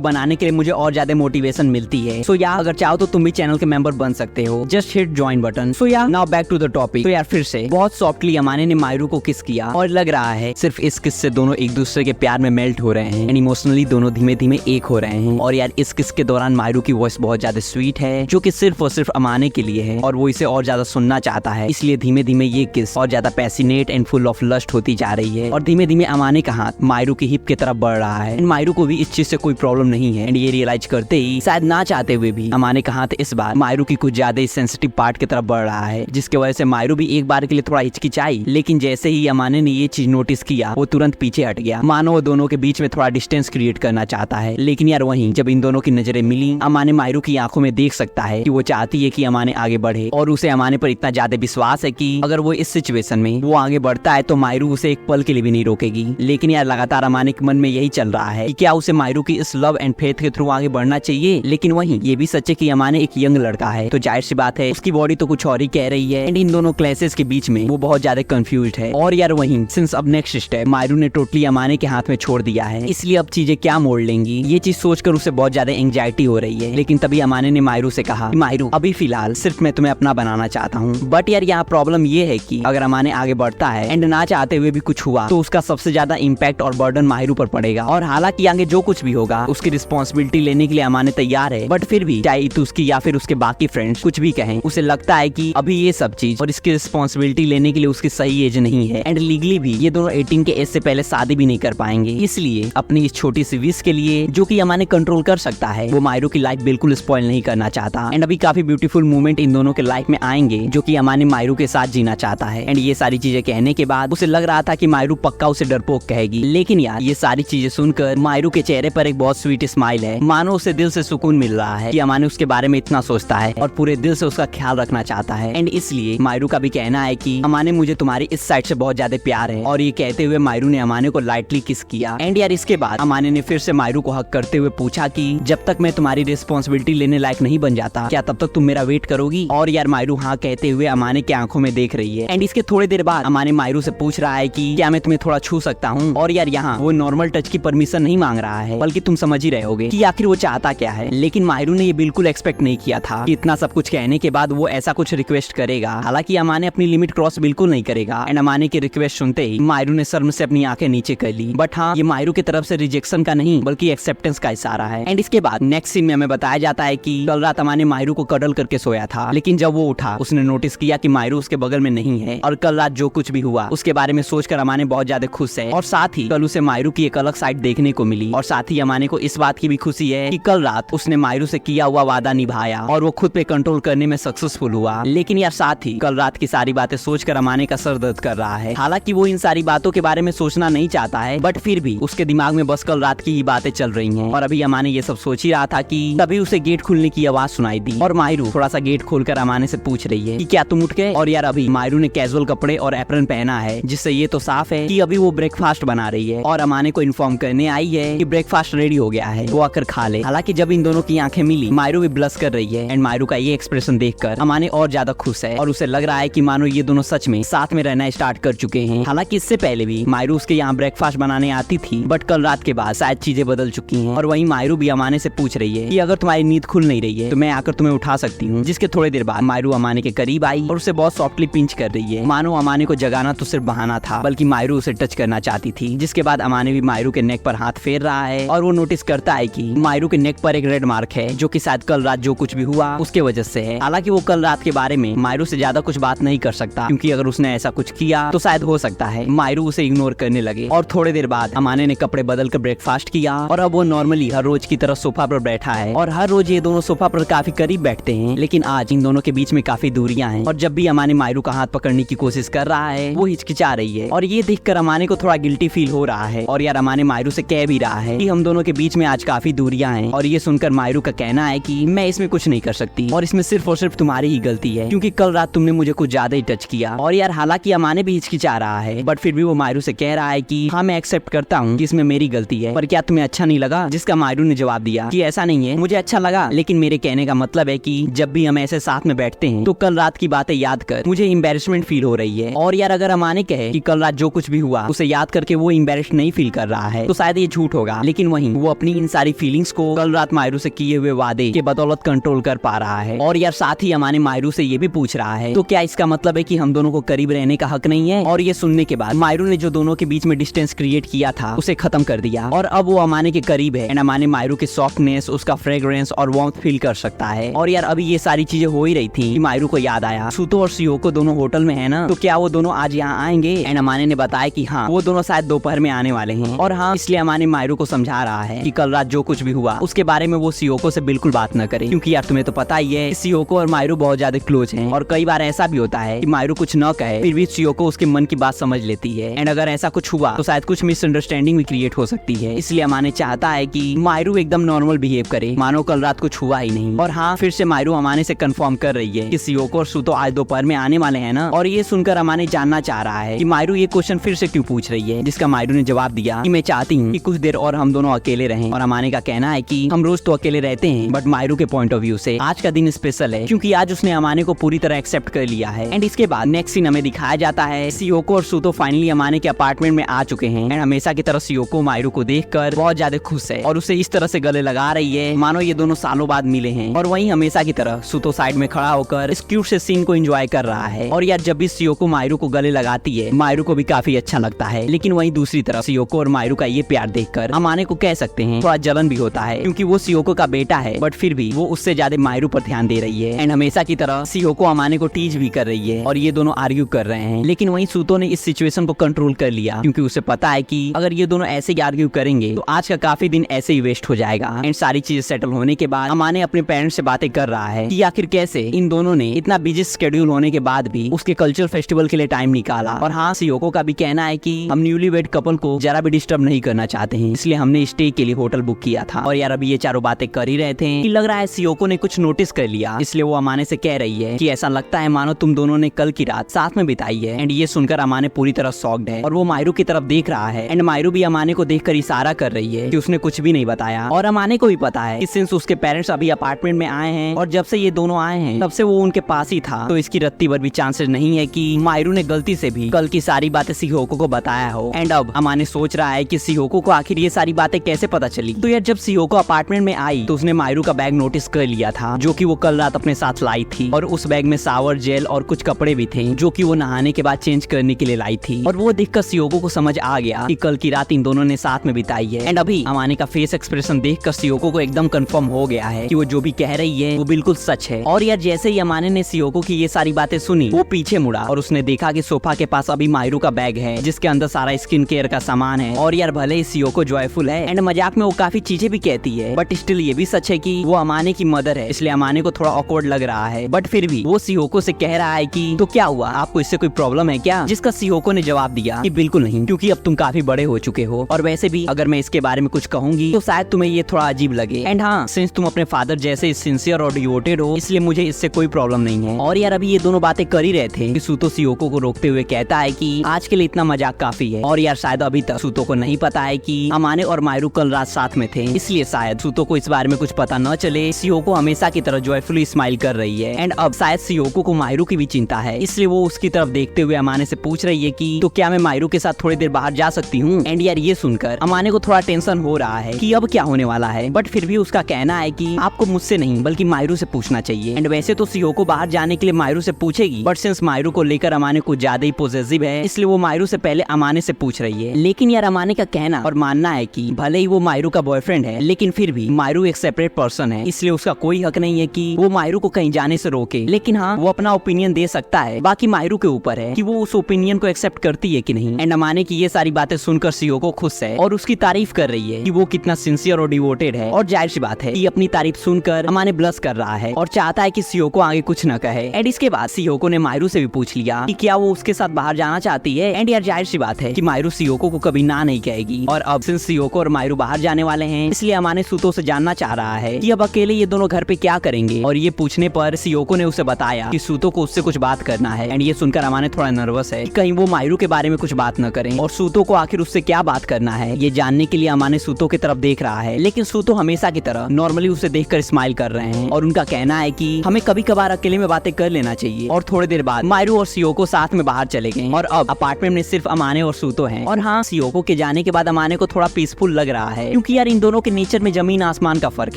बनाने के लिए मुझे और ज्यादा मोटिवेशन मिलती है। सो यार अगर चाहो तो तुम भी चैनल के मेंबर बन सकते हो, just hit join button. So यार now back to the topic. तो यार फिर से बहुत सॉफ्टली अमाने ने मायरू को किस किया और लग रहा है सिर्फ इस किस से दोनों एक दूसरे के प्यार में मेल्ट हो रहे हैं एंड इमोशनली दोनों धीमे धीमे एक हो रहे हैं। और यार इस किस के दौरान मायरू की वॉइस बहुत ज्यादा स्वीट है जो कि सिर्फ और सिर्फ अमाने के लिए है और वो इसे और ज्यादा सुनना चाहता है, इसलिए धीमे धीमे ये किस और ज्यादा passionate and full of lust होती जा रही है। और धीमे धीमे अमाने का हाथ मायरू की हिप की तरफ बढ़ रहा है। मायरू को भी इस चीज से कोई प्रॉब्लम नहीं है एंड ये रियलाइज करते ही शायद ना चाहते हुए भी अमाने का हाथ इस बार मायरू की कुछ ज्यादा सेंसिटिव पार्ट की तरफ बढ़ रहा है, जिसकी वजह से मायरू भी एक बार के लिए थोड़ा हिचकिचाई। लेकिन जैसे ही अमाने ने ये चीज नोटिस किया वो तुरंत पीछे हट गया, मानो वो दोनों के बीच में थोड़ा डिस्टेंस क्रिएट करना चाहता है। लेकिन यार वहीं जब इन दोनों की नजरें मिली, अमाने मायरू की आंखों में देख सकता है कि वो चाहती है कि अमाने आगे बढ़े और उसे अमाने पर इतना ज्यादा विश्वास है कि अगर वो इस सिचुएशन में वो आगे बढ़ता है तो मायरू उसे एक पल के लिए भी नहीं रोकेगी। लेकिन यार लगातार अमाने के मन में यही चल रहा है कि क्या उसे मायरू की इस लव एंड फेथ के थ्रू आगे बढ़ना चाहिए। लेकिन वहीं ये भी सच है कि अमाने एक यंग लड़का है तो जाहिर सी बात है उसकी बॉडी तो कुछ और ही कह रही है एंड इन दोनों क्लासेस के बीच में वो बहुत ज्यादा कंफ्यूज्ड है। और यार वहीं सिंस अब नेक्स्ट स्टेप मायरू ने टोटली अमाने के हाथ में छोड़ दिया है, इसलिए अब चीजें क्या मोड़ लेंगी ये चीज सोचकर उसे बहुत ज्यादा एंग्जाइटी हो रही है। लेकिन तभी अमाने ने मायरू से कहा, मायरू अभी फिलहाल सिर्फ मैं तुम्हें अपना बनाना चाहता हूँ, बट यार यहाँ प्रॉब्लम ये है कि अगर अमाने आगे बढ़ता है एंड ना चाहते हुए भी कुछ हुआ तो उसका सबसे ज्यादा इम्पैक्ट और बर्डन मायरू पर पड़ेगा। और हालांकि आगे जो कुछ भी होगा उसकी रिस्पॉन्सिबिलिटी लेने के लिए अमाने तैयार है, बट फिर भी चाहे तो उसकी या फिर उसके बाकी फ्रेंड्स कुछ भी कहें, उसे लगता है कि अभी ये सब चीज और इसकी रिस्पॉन्सिबिलिटी लेने के लिए उसकी सही एज नहीं है एंड लीगली भी ये दोनों 18 के एज से पहले शादी भी नहीं कर पाएंगे। इसलिए अपनी इस छोटी सी विश के लिए जो कि अमाने कंट्रोल कर सकता है, वो मायरू की लाइफ बिल्कुल स्पॉइल नहीं करना चाहता। एंड अभी काफी ब्यूटीफुल मोमेंट इन दोनों के लाइफ में आएंगे जो कि अमाने मायरू के साथ जीना चाहता है। एंड ये सारी चीजें कहने के बाद उसे लग रहा था कि मायरू पक्का उसे डरपोक कहेगी, लेकिन यार ये सारी चीजें सुनकर मायरू के चेहरे पर एक बहुत स्वीट स्माइल है, मानो उसे दिल से सुकून मिल रहा है कि अमाने उसके बारे में इतना सोचता है और पूरे दिल से उसका ख्याल रखना चाहता है। एंड इसलिए मायरू का भी कहना है कि अमाने मुझे तुम्हारी इस साइड से बहुत ज्यादा प्यार है। और ये कहते हुए मायरू ने अमाने को लाइटली किस किया। एंड यार इसके बाद अमाने ने फिर से मायरू को हक करते हुए पूछा कि जब तक मैं तुम्हारी रिस्पॉन्सिबिलिटी लेने लायक नहीं बन जाता क्या तब तक तुम मेरा वेट करोगी। और यार मायरू हाँ कहते हुए अमाने की आंखों में देख रही है। एंड इसके थोड़ी देर बाद अमाने मायरू से पूछ रहा है कि क्या मैं तुम्हें थोड़ा छू सकता हूँ। और यार यहाँ वो नॉर्मल टच की परमिशन नहीं मांग रहा है, बल्कि तुम समझ ही रहे होगे कि आखिर वो चाहता क्या है। लेकिन मायरू ने ये बिल्कुल एक्सपेक्ट नहीं किया था कि इतना सब कुछ कहने के बाद वो ऐसा कुछ रिक्वेस्ट करेगा। हालांकि अमाने अपनी लिमिट क्रॉस बिल्कुल नहीं करेगा एंड अमाने की रिक्वेस्ट सुनते ही मायरू ने शर्म से अपनी आंखें नीचे कर ली। बट हाँ ये मायरू की तरफ से रिजेक्शन का नहीं बल्कि एक्सेप्टेंस का इशारा है। एंड इसके बाद नेक्स्ट सीन में हमें बताया जाता है कि कल रात अमाने मायरू को कडल करके सोया था, लेकिन जब वो उठा उसने नोटिस किया कि मायरू उसके बगल में नहीं है। और कल रात जो कुछ भी हुआ उसके बारे में सोचकर अमाने बहुत ज्यादा खुश है और साथ ही कल उसे मायरू की एक अलग साइड देखने को मिली। और साथ ही अमाने को इस बात की भी खुशी है कि कल रात उसने मायरू से किया हुआ वादा निभाया और वो खुद पे कंट्रोल करने में सक्सेसफुल हुआ। लेकिन यार साथ ही कल रात की सारी बातें सोचकर अमाने का सर दर्द कर रहा है। हालांकि वो इन सारी बातों के बारे में सोचना नहीं चाहता है, बट फिर भी उसके दिमाग में बस कल रात की ही बातें चल रही हैं। और अभी अमाने ये सब सोच ही रहा था कि तभी उसे गेट खुलने की आवाज सुनाई दी और मायरू थोड़ा सा गेट खोलकर अमाने से पूछ रही है कि क्या तुम उठ गए। और यार अभी मायरू ने कैजुअल कपड़े और एप्रन पहना है, जिससे ये तो साफ है कि अभी वो ब्रेकफास्ट बना रही है और अमाने को इन्फॉर्म करने आई है कि ब्रेकफास्ट रेडी हो गया है, वो आकर खा ले। हालांकि जब इन दोनों की आंखें मिली मायरू भी ब्लश कर रही है एंड मायरू का ये एक्सप्रेशन देखकर अमाने और ज्यादा खुश है और उसे लग रहा है कि मानो ये दोनों सच में साथ में रहना स्टार्ट कर चुके हैं। हालांकि इससे पहले भी मायरू उसके यहाँ ब्रेकफास्ट बनाने आती थी, बट कल रात के बाद शायद चीजें बदल चुकी हैं। और वहीं मायरू भी अमाने से पूछ रही है कि अगर तुम्हारी नींद खुल नहीं रही है तो मैं आकर तुम्हें उठा सकती हूँ। जिसके थोड़ी देर बाद मायरू अमाने के करीब आई और उसे बहुत सॉफ्टली पिंच कर रही है, मानो अमाने को जगाना तो सिर्फ बहाना था बल्कि मायरू उसे टच करना चाहती थी। जिसके बाद अमाने भी मायरू के नेक पर हाथ फेर रहा है और वो नोटिस करता है कि मायरू के नेक पर एक रेड मार्क है जो कि शायद कल रात जो कुछ भी हुआ उसके वजह से है। हालांकि वो कल रात के बारे में मायरू से ज्यादा कुछ बात नहीं कर सकता, क्योंकि अगर उसने ऐसा कुछ किया तो शायद हो सकता है मायरू उसे इग्नोर करने लगे। और थोड़ी देर बाद अमाने ने कपड़े बदल कर ब्रेकफास्ट किया और अब वो नॉर्मली हर रोज की तरह सोफा पर बैठा है और हर रोज ये दोनों सोफा पर काफी करीब बैठते हैं। लेकिन आज इन दोनों के बीच में काफी दूरियां हैं और जब भी अमाने मायरू का हाथ पकड़ने की कोशिश कर रहा है वो हिचकिचा रही है। और ये देखकर अमाने को थोड़ा गिल्टी फील हो रहा है और यार अमाने मायरू से कह भी रहा है कि हम दोनों के बीच में आज काफी दूरियां हैं। और ये सुनकर मायरू का कहना है कि मैं इसमें कुछ नहीं कर सकती और इसमें सिर्फ और सिर्फ तुम्हारी ही गलती है, क्योंकि कल रात तुमने मुझे कुछ ज्यादा ही टच किया। और यार हालांकि अमाने भी हिचकिचा रहा है, बट फिर भी वो मायरू से कह रहा है कि हाँ मैं एक्सेप्ट करता हूँ कि इसमें मेरी गलती है, पर क्या तुम्हें अच्छा नहीं लगा? जिसका मायरू ने जवाब दिया कि ऐसा नहीं है, मुझे अच्छा लगा, लेकिन मेरे कहने का मतलब है कि जब भी हम ऐसे साथ में बैठते हैं तो कल रात की बातें याद कर मुझे एम्बैरेसमेंट फील हो रही है। और यार अगर अमाने कहे कि कल रात जो कुछ भी हुआ हुआ उसे याद करके वो एम्बैरेस्ड नहीं फील कर रहा है तो शायद ये झूठ होगा, लेकिन वहीं वो अपनी इन सारी फीलिंग्स को कल रात मायरू से किए हुए वादे के बदौलत कंट्रोल कर पा रहा है। और यार साथ ही अमाने मायरू से ये भी पूछ रहा है तो क्या इसका मतलब है कि हम दोनों को करीब रहने का हक नहीं है। और ये सुनने के बाद मायरू ने जो दोनों के बीच में डिस्टेंस क्रिएट किया था उसे खत्म कर दिया और अब वो अमाने के करीब है एंड अमाने मायरू के सॉफ्टनेस, उसका फ्रेग्रेंस और वार्मथ फील कर सकता है। और यार अभी ये सारी चीजें हो ही रही थी कि मायरू को याद आया सूतो और सियोको दोनों होटल में है ना, तो क्या वो दोनों आज यहाँ आएंगे। एंड अमाने ने बताया कि हाँ वो दोनों शायद दोपहर में आने वाले हैं। और हाँ इसलिए अमाने मायरू को समझा रहा है कि कल रात जो कुछ भी हुआ उसके बारे में वो सियोको से बिल्कुल बात न करे, क्योंकि यार तुम्हें तो पता ही है सियोको और मायरू बहुत ज्यादा क्लोज हैं और कई बार ऐसा भी होता है कि मायरू कुछ न कहे फिर भी सियोको उसके मन की बात समझ लेती है। एंड अगर ऐसा कुछ हुआ तो शायद कुछ मिसअंडरस्टैंडिंग भी क्रिएट हो सकती है। इसलिए अमाने चाहता है कि मायरू एकदम नॉर्मल बिहेव करे, मानो कल रात कुछ हुआ ही नहीं। और हाँ फिर से मायरू अमाने से कंफर्म कर रही है कि सियोको और सूतो आज दोपहर में आने वाले हैं ना। और ये सुनकर अमाने जानना चाह रहा है कि मायरू ये क्वेश्चन फिर से क्यों पूछ रही है, जिसका मायरू ने जवाब दिया कि मैं चाहती हूँ कि कुछ देर और हम दोनों अकेले रहें। और अमाने का कहना है कि हम रोज तो अकेले रहते हैं बट मायरू के पॉइंट ऑफ व्यू से आज का दिन स्पेशल है क्योंकि आज उसने अमाने को पूरी तरह एक्सेप्ट कर लिया है। एंड इसके बाद नेक्स्ट सीन हमें दिखाया जाता है सियोको और सूतो फाइनली अमाने के अपार्टमेंट में आ चुके हैं। एंड हमेशा की तरह सियोको मायरू को देखकर बहुत ज्यादा खुश है और उसे इस तरह से गले लगा रही है मानो ये दोनों सालों बाद मिले हैं। और वहीं हमेशा की तरह सूतो साइड में खड़ा होकर इस क्यूट से सीन को एंजॉय कर रहा है। और यार जब भी सियोको मायरू को गले लगाती है मायरू को भी काफी अच्छा लगता है, लेकिन वहीं दूसरी तरफ सियोको और मायरू का ये प्यार देखकर अमाने को कह सकते हैं थोड़ा जलन भी होता है, क्योंकि वो सियोको का बेटा है बट फिर भी वो उससे ज्यादा मायरू पर ध्यान दे रही है। एंड हमेशा की तरह सियोको अमाने को टीज भी कर रही है और ये दोनों आर्ग्यू कर रहे हैं। लेकिन वहीं सूतो ने इस सिचुएशन को कंट्रोल कर लिया, क्योंकि उसे पता है कि अगर ये दोनों ऐसे ही आर्ग्यू करेंगे तो आज का काफी दिन ऐसे ही वेस्ट हो जाएगा। एंड सारी चीजें सेटल होने के बाद अमाने अपने पेरेंट्स से बातें कर रहा है कि आखिर कैसे इन दोनों ने इतना बिजी शेड्यूल होने के बाद भी उसके कल्चरल फेस्टिवल के लिए टाइम निकाला। और हाँ सियोको का भी कहना है कि हम न्यूली वेड कपल को जरा भी डिस्टर्ब नहीं करना चाहते हैं, इसलिए हमने स्टे के लिए होटल बुक किया था। और यार अभी ये चारों बातें कर ही रहे थे कि लग रहा है सियोको ने कुछ नोटिस कर लिया, इसलिए वो अमाने से कह रही है कि ऐसा लगता है मानो तुम दोनों ने कल की रात साथ में बिताई है। एंड ये सुनकर अमाने पूरी तरह शॉक्ड है और वो मायरू की तरफ देख रहा है। एंड मायरू भी अमाने को देखकर इशारा कर रही है कि उसने कुछ भी नहीं बताया। और अमाने को भी पता है कि सिंस उसके पेरेंट्स अभी अपार्टमेंट में आए हैं और जब से ये दोनों आए हैं तब से वो उनके पास ही था, तो इसकी रत्ती भर भी चांसेस नहीं है कि मायरू ने गलती से भी कल की सारी बातें सियोको को बताया हो। एंड अब अमाने सोच रहा है कि सियोको को आखिर ये सारी बातें कैसे पता चली। तो यार जब सियोको अपार्टमेंट में आई तो उसने मायरू का बैग नोटिस कर लिया था जो कि वो कल रात अपने साथ लाई थी। और उस बैग में शावर जेल और कुछ कपड़े भी थे जो कि वो नहाने के बाद चेंज करने के लिए लाई थी। और वो देखकर सियोको को समझ आ गया कि कल की रात इन दोनों ने साथ में बिताई है। एंड अभी अमाने का फेस एक्सप्रेशन देखकर सियोको को एकदम कंफर्म हो गया है कि वो जो भी कह रही है वो बिल्कुल सच है। और यार जैसे ही अमाने ने सियोको की ये सारी बातें सुनी वो पीछे मुड़ा और उसने देखा कि सोफा के पास अभी मायरू का बैग है जिसके अंदर सारा स्किन केयर का सामान है। और यार भले ही सियोको जॉयफुल है एंड मजाक में वो काफी चीजें भी कहती है बट स्टिल ये भी सच है कि वो अमाने की मदर है, इसलिए अमाने को थोड़ा ऑकवर्ड लग रहा है। बट फिर भी वो सियोको से कह रहा है कि तो क्या हुआ, आपको इससे कोई प्रॉब्लम है क्या। जिसका सियोको ने जवाब दिया कि बिल्कुल नहीं, क्योंकि अब तुम काफी बड़े हो चुके हो और वैसे भी अगर मैं इसके बारे में कुछ कहूंगी तो शायद तुम्हें ये थोड़ा अजीब लगे। एंड हाँ सिंस तुम अपने फादर जैसे सिंसियर और डिवोटेड हो इसलिए मुझे इससे कोई प्रॉब्लम नहीं है। और यार अभी ये दोनों बातें कर ही रहे थे कि सूतो सियोको को रोकते हुए कहता है कि आज के लिए इतना मजाक काफी है। और यार शायद अभी तक सूतो को नहीं पता है कि अमाने और मायरू कल रात साथ में थे, इसलिए शायद सूतो को इस बारे में कुछ पता न चले। सियोको हमेशा की तरह जॉयफुली स्माइल कर रही है। एंड अब शायद सियोको को मायरू की भी चिंता है, इसलिए वो उसकी तरफ देखते हुए अमाने से पूछ रही है कि तो क्या मैं मायरू के साथ थोड़ी देर बाहर जा सकती हूँ। एंड यार ये सुनकर अमाने को थोड़ा टेंशन हो रहा है कि अब क्या होने वाला है, बट फिर भी उसका कहना है कि आपको मुझसे नहीं बल्कि मायरू से पूछना चाहिए। एंड वैसे तो सियोको बाहर जाने के लिए मायरू से पूछेगी, बट सिंस मायरू को लेकर अमाने को ज्यादा ही पॉजिटिव है इसलिए वो मायरू से पहले अमाने से पूछ रही है। लेकिन यार अमाने का कहना और मानना है कि भले ही वो मायरू का बॉयफ्रेंड है लेकिन फिर भी मायरू एक सेपरेट पर्सन है, इसलिए उसका कोई हक नहीं है कि वो मायरू को कहीं जाने से रोके। लेकिन हाँ वो अपना ओपिनियन दे सकता है, बाकी मायरू के ऊपर है कि वो उस ओपिनियन को एक्सेप्ट करती है कि नहीं। एंड अमाने की ये सारी बातें सुनकर सियोको खुश है और उसकी तारीफ कर रही है कि वो कितना सिंसियर और डिवोटेड है। और जाहिर सी बात है कि अपनी तारीफ सुनकर अमाने ब्लश कर रहा है और चाहता है कि सियोको आगे कुछ न कहे। एंड इसके बाद सियोको ने मायरू से भी पूछ लिया कि क्या वो उसके साथ बाहर जाना चाहती है। एंड यार जाहिर सी बात है कि मायरू सियोको को कभी ना नहीं कहेगी। और अब सिंस सियोको और मायरू बाहर जाने वाले हैं इसलिए अमाने सूतो से जानना चाह रहा है कि अब अकेले ये दोनों घर पे क्या करेंगे। और ये पूछने पर सियोको ने उसे बताया कि सूतो को उससे कुछ बात करना है। एंड ये सुनकर अमाने थोड़ा नर्वस है कि कहीं वो मायरू के बारे में कुछ बात न करें और सूतो को आखिर उससे क्या बात करना है ये जानने के लिए अमाने सूतो की तरफ देख रहा है। लेकिन सूतो हमेशा की तरह नॉर्मली उसे देखकर स्माइल कर रहे हैं और उनका कहना है कि हमें कभी कभार अकेले में बातें कर लेना चाहिए। और थोड़ी देर बाद मायरू और सियोको साथ में बाहर चले गए और अब अपार्टमेंट में सिर्फ सिर्फ अमाने और सूतो हैं। और हाँ, सियोको के जाने के बाद अमाने को थोड़ा पीसफुल लग रहा है, क्योंकि यार इन दोनों के नेचर में जमीन आसमान का फर्क